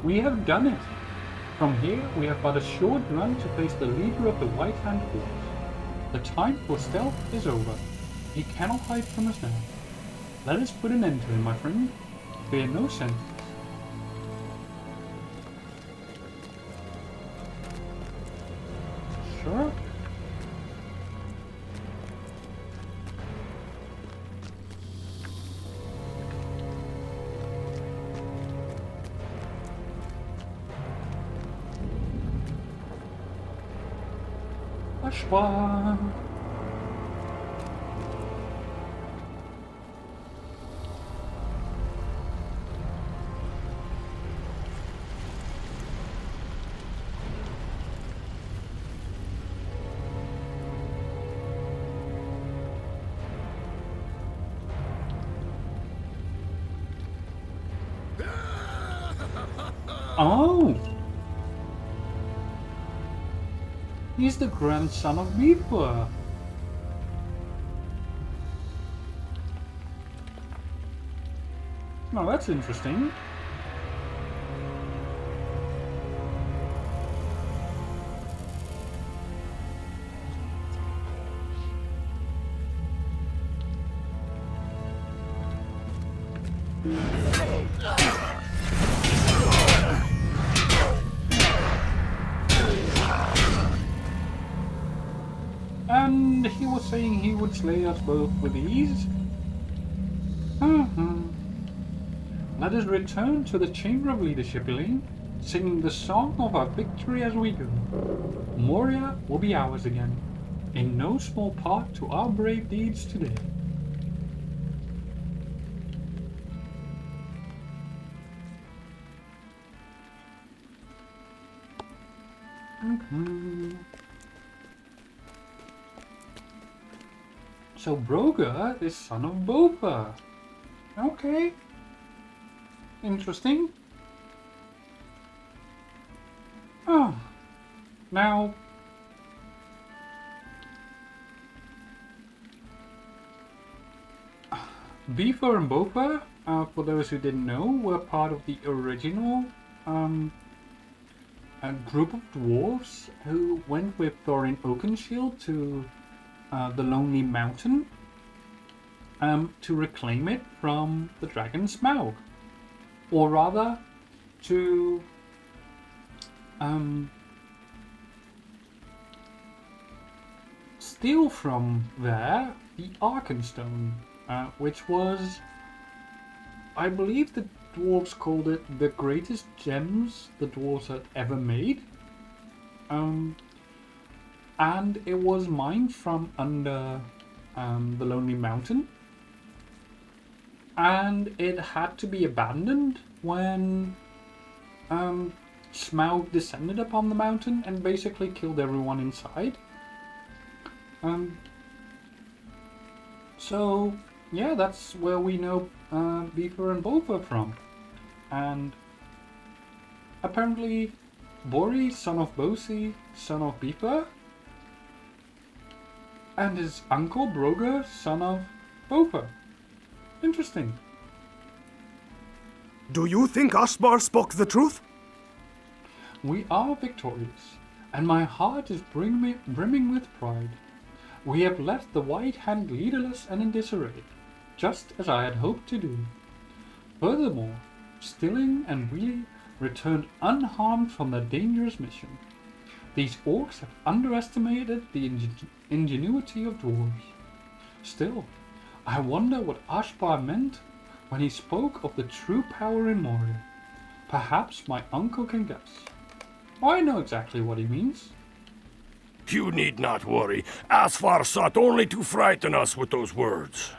We have done it! From here, we have but a short run to face the leader of the White Hand Horse. The time for stealth is over. He cannot hide from us now. Let us put an end to him, my friend. Fear no sentence. Sure. Ashwa. Oh! He's the grandson of Beeper. Well, that's interesting. And he was saying he would slay us both with ease. Let us return to the Chamber of Leadership, Elaine, singing the song of our victory as we go. Moria will be ours again, in no small part to our brave deeds today. So Broga is son of Bopa. Okay. Interesting. Oh. Now... Beaver and Bopa, for those who didn't know, were part of the original a group of dwarves who went with Thorin Oakenshield to the Lonely Mountain to reclaim it from the dragon Smaug. Or rather, to steal from there the Arkenstone, which was, I believe the dwarves called it the greatest gems the dwarves had ever made. And it was mined from under the Lonely Mountain. And it had to be abandoned when Smaug descended upon the mountain and basically killed everyone inside. So, yeah, that's where we know Beaver and Bopa from. And apparently Bori, son of Bosi, son of Beaver, and his uncle Broga, son of Bopa. Interesting. Do you think Ashbar spoke the truth? We are victorious, and my heart is brimming with pride. We have left the White Hand leaderless and in disarray, just as I had hoped to do. Furthermore, Stilling and we returned unharmed from their dangerous mission. These orcs have underestimated the ingenuity of dwarves. Still, I wonder what Ashbar meant when he spoke of the true power in Moria. Perhaps my uncle can guess. I know exactly what he means. You need not worry. Asfar sought only to frighten us with those words.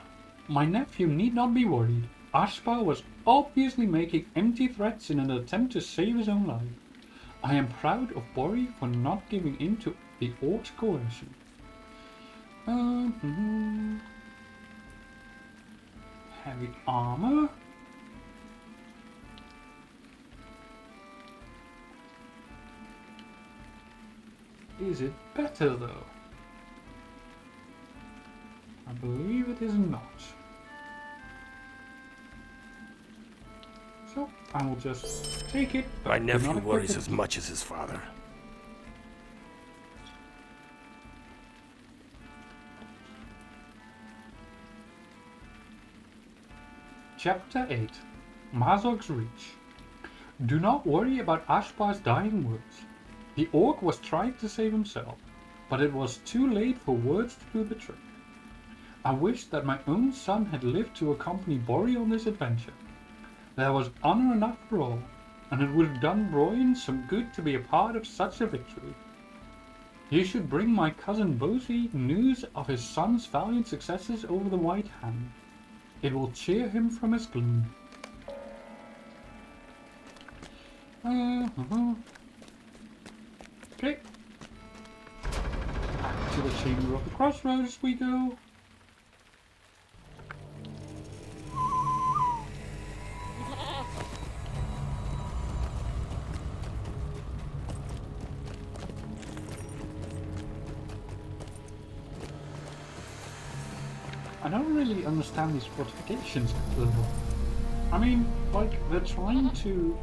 My nephew need not be worried. Ashbar was obviously making empty threats in an attempt to save his own life. I am proud of Bori for not giving in to the orcs' coercion. Heavy armor. Is it better though? I believe it is not. So I will just take it. My nephew worries as much as his father. Chapter 8. Mazog's Reach. Do not worry about Ashbar's dying words. The orc was trying to save himself, but it was too late for words to do the trick. I wish that my own son had lived to accompany Bori on this adventure. There was honor enough for all, and it would have done Broyan some good to be a part of such a victory. You should bring my cousin Bosi news of his son's valiant successes over the White Hand. It will cheer him from his gloom. Okay. Back to the Chamber of the Crossroads we go. I don't really understand these fortifications at all. I mean, like, they're trying to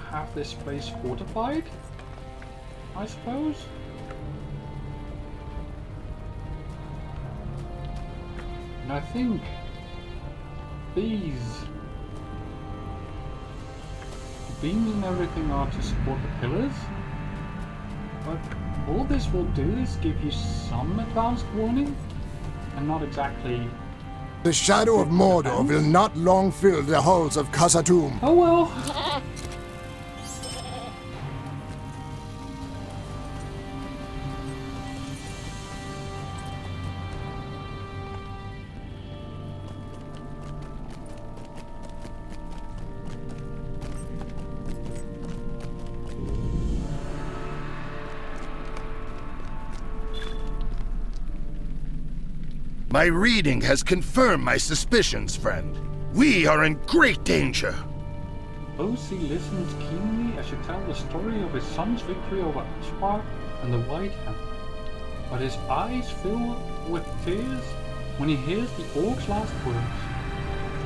have this place fortified, I suppose. And I think these beams and everything are to support the pillars. But all this will do is give you some advanced warning, and not exactly... The shadow of Mordor will not long fill the halls of Khazad-dûm. Oh well! My reading has confirmed my suspicions, friend. We are in great danger. O.C. listens keenly as you tell the story of his son's victory over Ashbar and the White Hand. But his eyes fill with tears when he hears the orc's last words.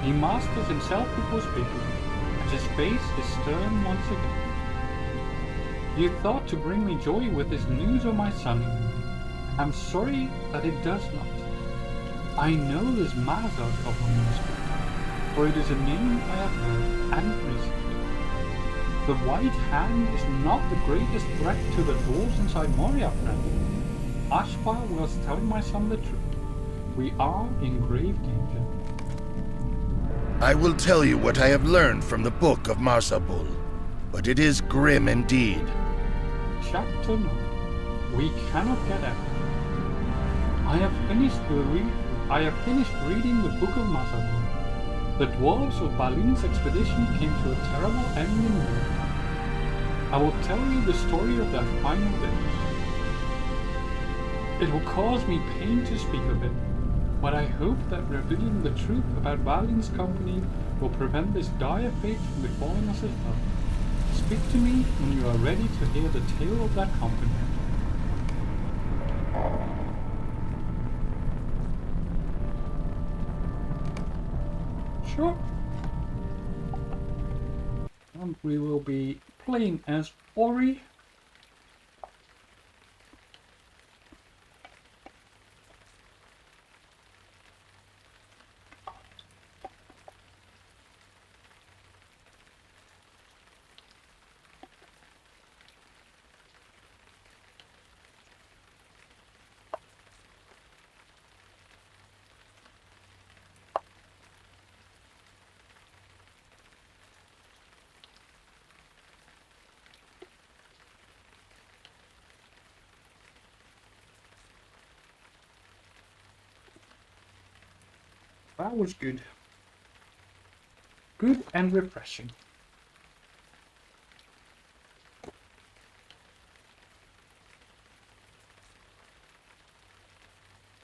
He masters himself before speaking, and his face is stern once again. You thought to bring me joy with this news of my son. I'm sorry that it does not. I know this Mazak of whom you speak, for it is a name I have heard and recently. The White Hand is not the greatest threat to the dwarves inside Moria, friend. Ashbar was telling my son the truth. We are in grave danger. I will tell you what I have learned from the Book of Marzabul, but it is grim indeed. Chapter 9. We cannot get out. I have finished reading the Book of Marzabul. The dwarves of Balín's expedition came to a terrible end in Moria. I will tell you the story of their final days. It will cause me pain to speak of it, but I hope that revealing the truth about Balín's company will prevent this dire fate from befalling us as well. Speak to me when you are ready to hear the tale of that company. Sure. And we will be playing as Ori. That was good. Good and refreshing.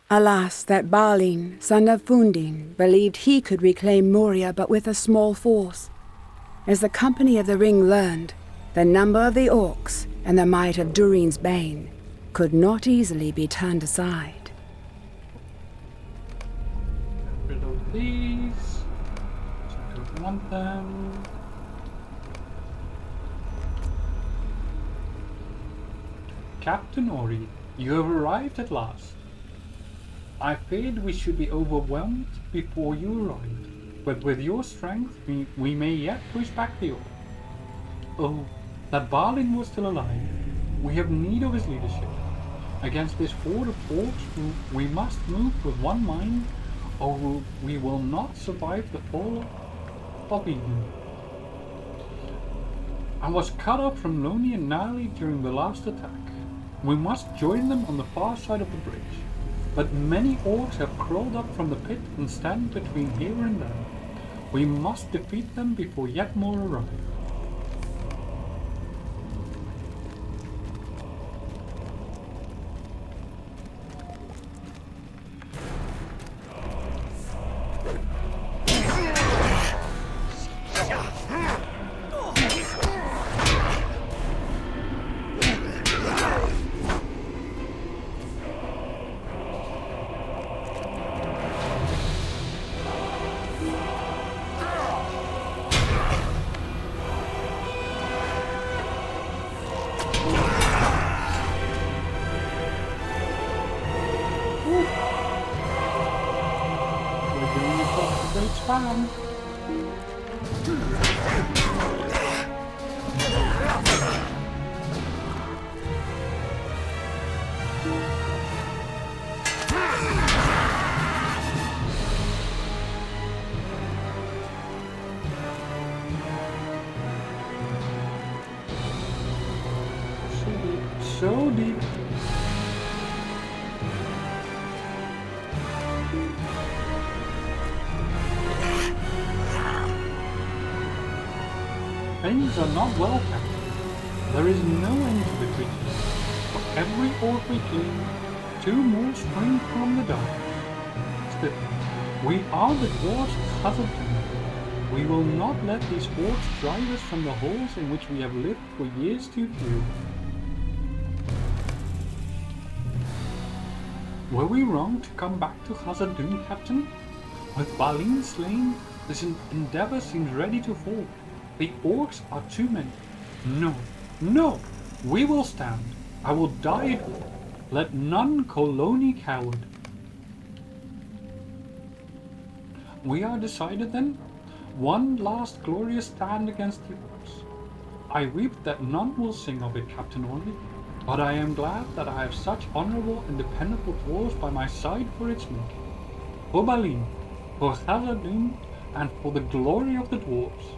Alas, that Balín, son of Fundin, believed he could reclaim Moria but with a small force. As the Company of the Ring learned, the number of the orcs and the might of Durin's Bane could not easily be turned aside. Get rid of these. I don't want them. Captain Ori, you have arrived at last. I feared we should be overwhelmed before you arrived, but with your strength we may yet push back the orc. Oh, that Balin was still alive. We have need of his leadership. Against this horde of orcs, we must move with one mind, or we will not survive the fall of Eden. I was cut off from Loni and Nali during the last attack. We must join them on the far side of the bridge. But many orcs have crawled up from the pit and stand between here and there. We must defeat them before yet more arrive. doing across the great span. So deep. Things are not well kept. There is no end to the creatures. For every orc we kill, 2 more spring from the dark. Still, we are the dwarves Khazad-dûm. We will not let these orcs drive us from the holes in which we have lived for years too few. Were we wrong to come back to Khazad-dûm, Captain? With Balín slain, this endeavor seems ready to fall. The orcs are too many. No, no! We will stand. I will die at war. Let none Coloni coward. We are decided then? One last glorious stand against the orcs. I weep that none will sing of it, Captain Orley. But I am glad that I have such honorable and dependable dwarves by my side for its making. For Balín, for Khazad-dûm, and for the glory of the dwarves.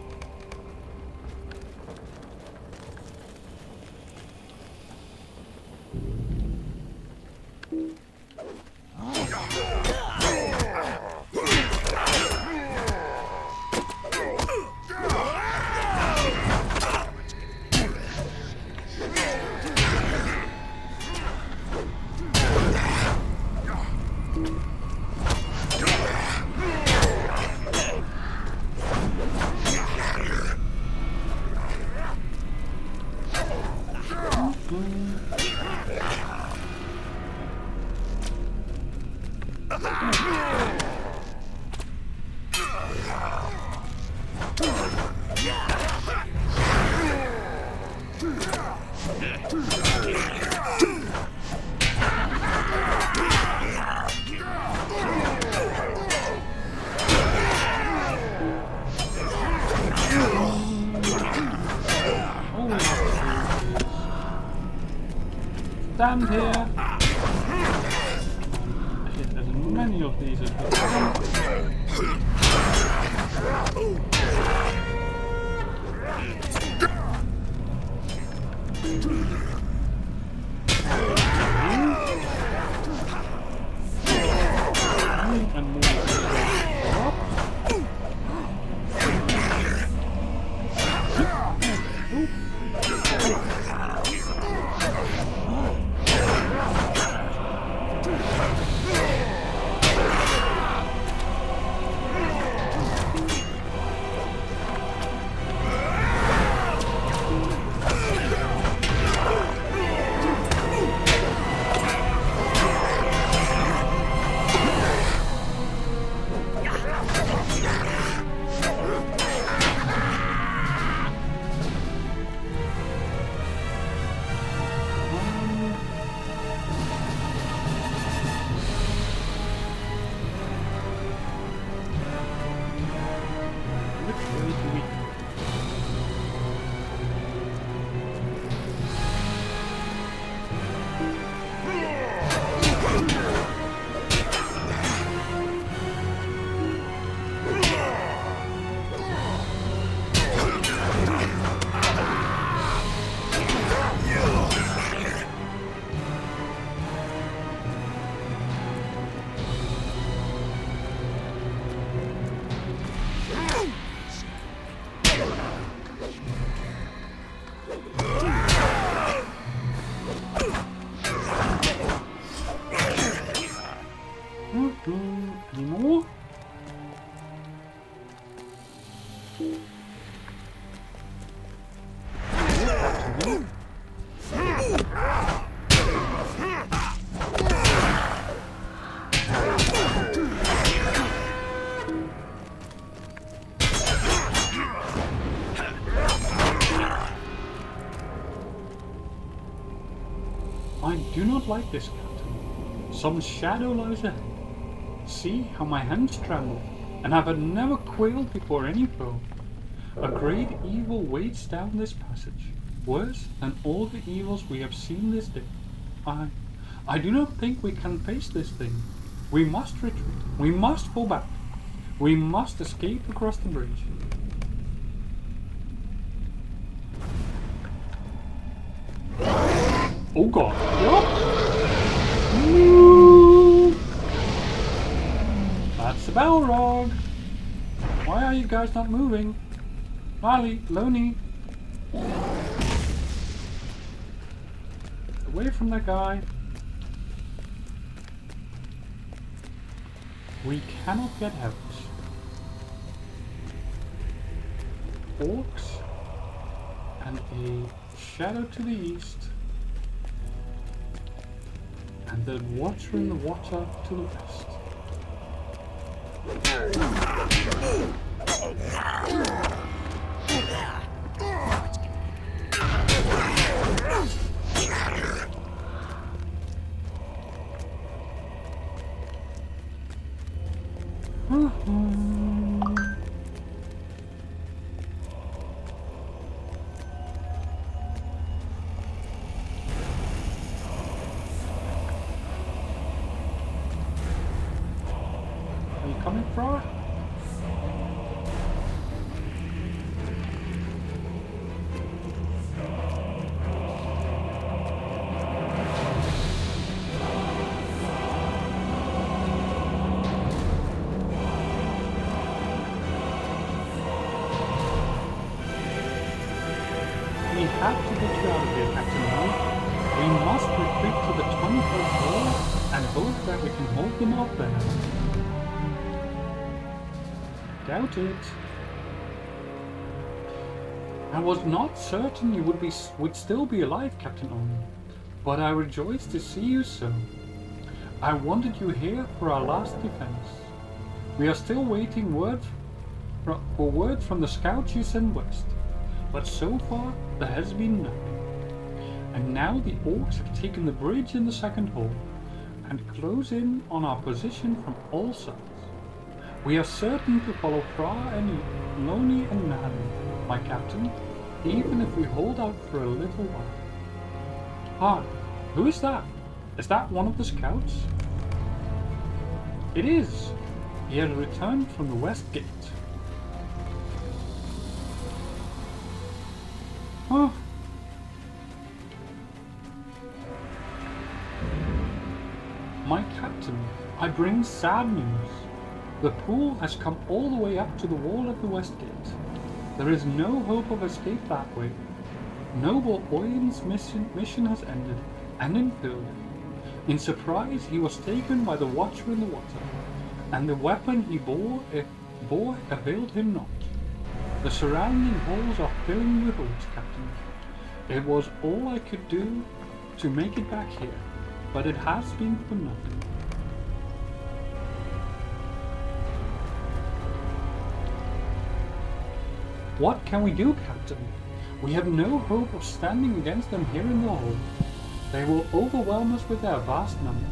Stand here. Hit as many of these as we can. And more. Any more? I do not like this, Captain. Some shadow lies ahead. see how my hands tremble, and have never quailed before any foe. A great evil waits down this passage, worse than all the evils we have seen this day. I do not think we can face this thing. We must retreat. We must fall back. We must escape across the bridge. Oh god. Yup. Move. That's the Balrog. Why are you guys not moving? Molly, Loney. Away from that guy. We cannot get out. Orcs and a shadow to the east, and the Watcher in the water to the west. Are you coming, Frog? We have to get you out of here, Captain Moore. We must retreat to the 21st floor and hope that we can hold them off there. Doubt it. I was not certain you would still be alive, Captain Owen, but I rejoice to see you so. I wanted you here for our last defense. We are still waiting for word from the scouts you sent west, but so far there has been nothing. And now the orcs have taken the bridge in the second hall and close in on our position from all sides. We are certain to follow Fra and Loni and Nani, my captain, even if we hold out for a little while. Ah, who is that? Is that one of the scouts? It is. He has returned from the west gate. Huh. My captain, I bring sad news. The pool has come all the way up to the wall of the west gate. There is no hope of escape that way. Noble Oyen's mission has ended, and in failure. In surprise, he was taken by the Watcher in the water, and the weapon he bore availed him not. The surrounding halls are filling with orcs, Captain. It was all I could do to make it back here, but it has been for nothing. What can we do, Captain? We have no hope of standing against them here in the hall. They will overwhelm us with their vast numbers.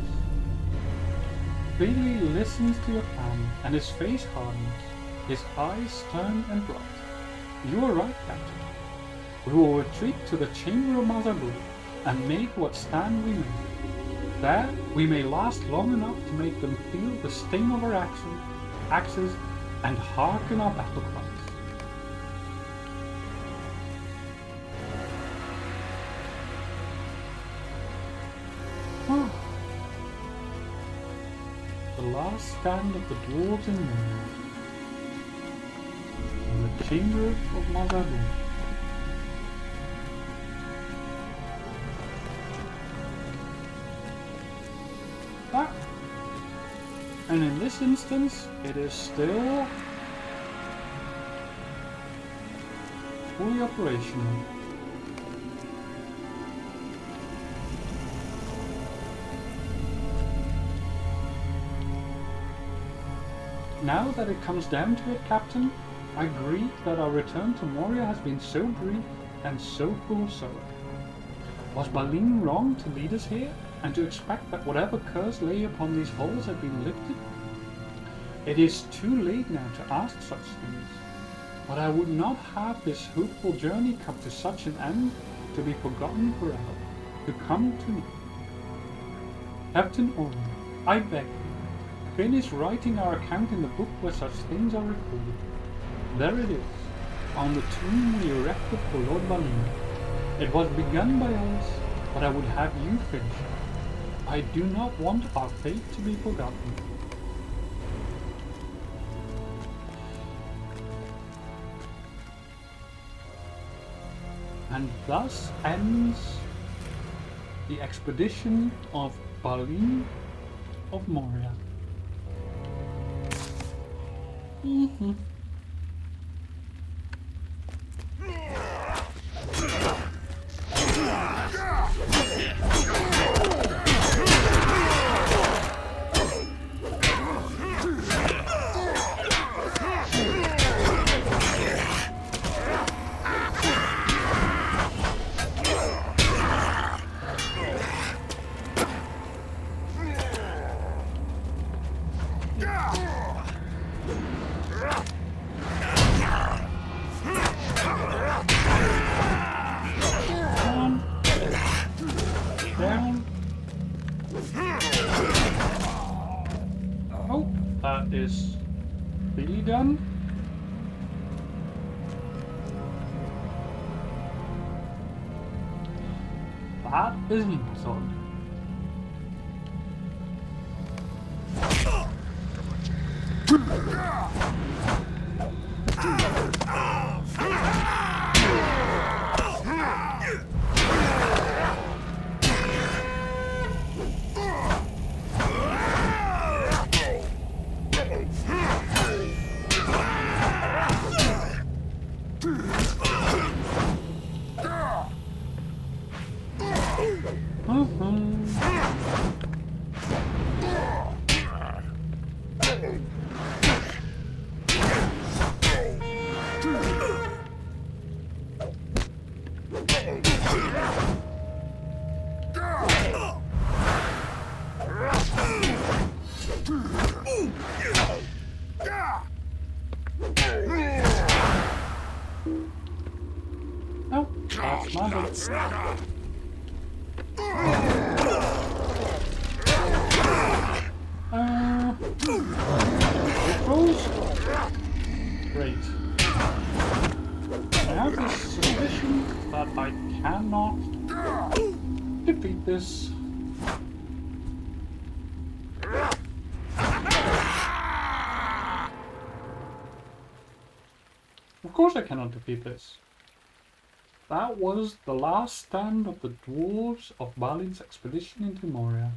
Bailey listens to your plan, and his face hardens, his eyes stern and bright. You are right, Captain. We will retreat to the chamber of Mazabul and make what stand we may. There, we may last long enough to make them feel the sting of our axes and hearken our battle cries. The last stand of the dwarves in Moria, in the chamber of Mazabul. And in this instance, it is still fully operational. Now that it comes down to it, Captain, I grieve that our return to Moria has been so brief and so full of sorrow. Was Balín wrong to lead us here, and to expect that whatever curse lay upon these halls had been lifted? It is too late now to ask such things, but I would not have this hopeful journey come to such an end, to be forgotten forever, to come to me. Captain Orwell, I beg you, finish writing our account in the book where such things are recorded. There it is, on the tomb we erected for Lord Balín. It was begun by us, but I would have you finish it. I do not want our fate to be forgotten. And thus ends the expedition of Balín of Moria. That is really done. That is not odd. Oh, that's my bad. Controls? Great. I have this suspicion that I cannot defeat this. Of course I cannot defeat this. That was the last stand of the dwarves of Balín's expedition into Moria.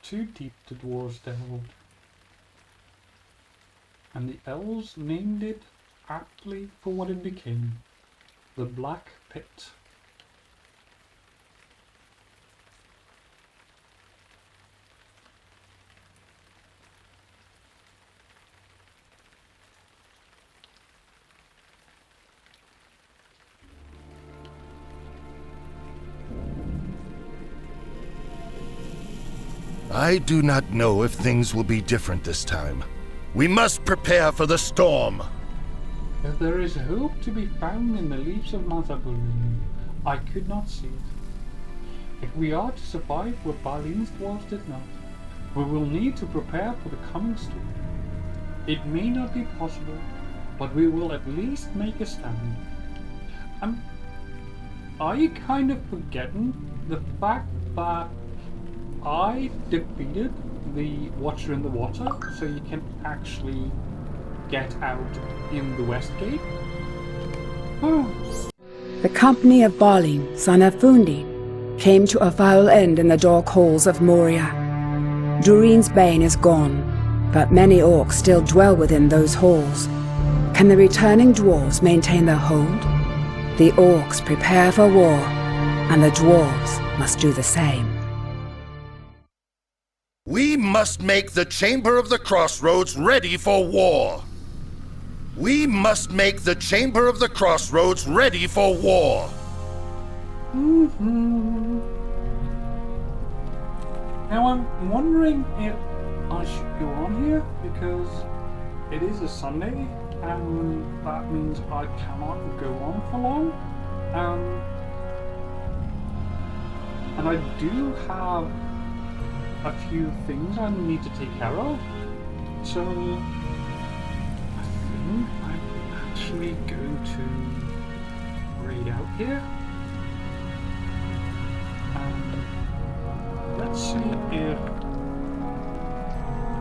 Too deep the dwarves delved, and the elves named it aptly for what it became, the Black Pit. I do not know if things will be different this time. We must prepare for the storm. If there is hope to be found in the leaves of Balín, I could not see it. If we are to survive what Balín's dwarves did not, we will need to prepare for the coming storm. It may not be possible, but we will at least make a stand. Are you kind of forgetting the fact that I defeated the Watcher in the Water, so you can actually get out in the West Gate? Oh. The company of Balín, son of Fundin, came to a foul end in the dark halls of Moria. Durin's bane is gone, but many orcs still dwell within those halls. Can the returning dwarves maintain their hold? The orcs prepare for war, and the dwarves must do the same. We must make the Chamber of the Crossroads ready for war. We must make the Chamber of the Crossroads ready for war. Now I'm wondering if I should go on here because it is a Sunday and that means I cannot go on for long. And I do have a few things I need to take care of. So I think I'm actually going to raid out here. Let's see if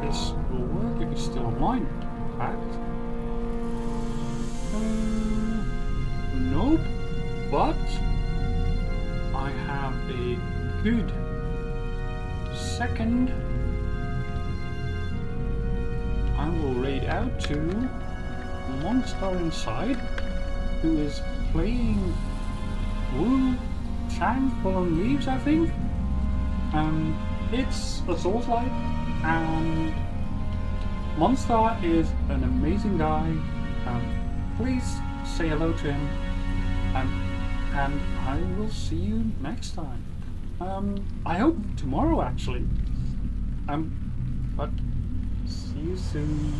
this will work, if it's still online. In fact. Nope. But I have a good second. I will raid out to one star inside who is playing Wu Chang Fallen Leaves, I think. It's a Souls-like, and Monstar is an amazing guy. Please say hello to him, and I will see you next time. I hope tomorrow actually. But see you soon.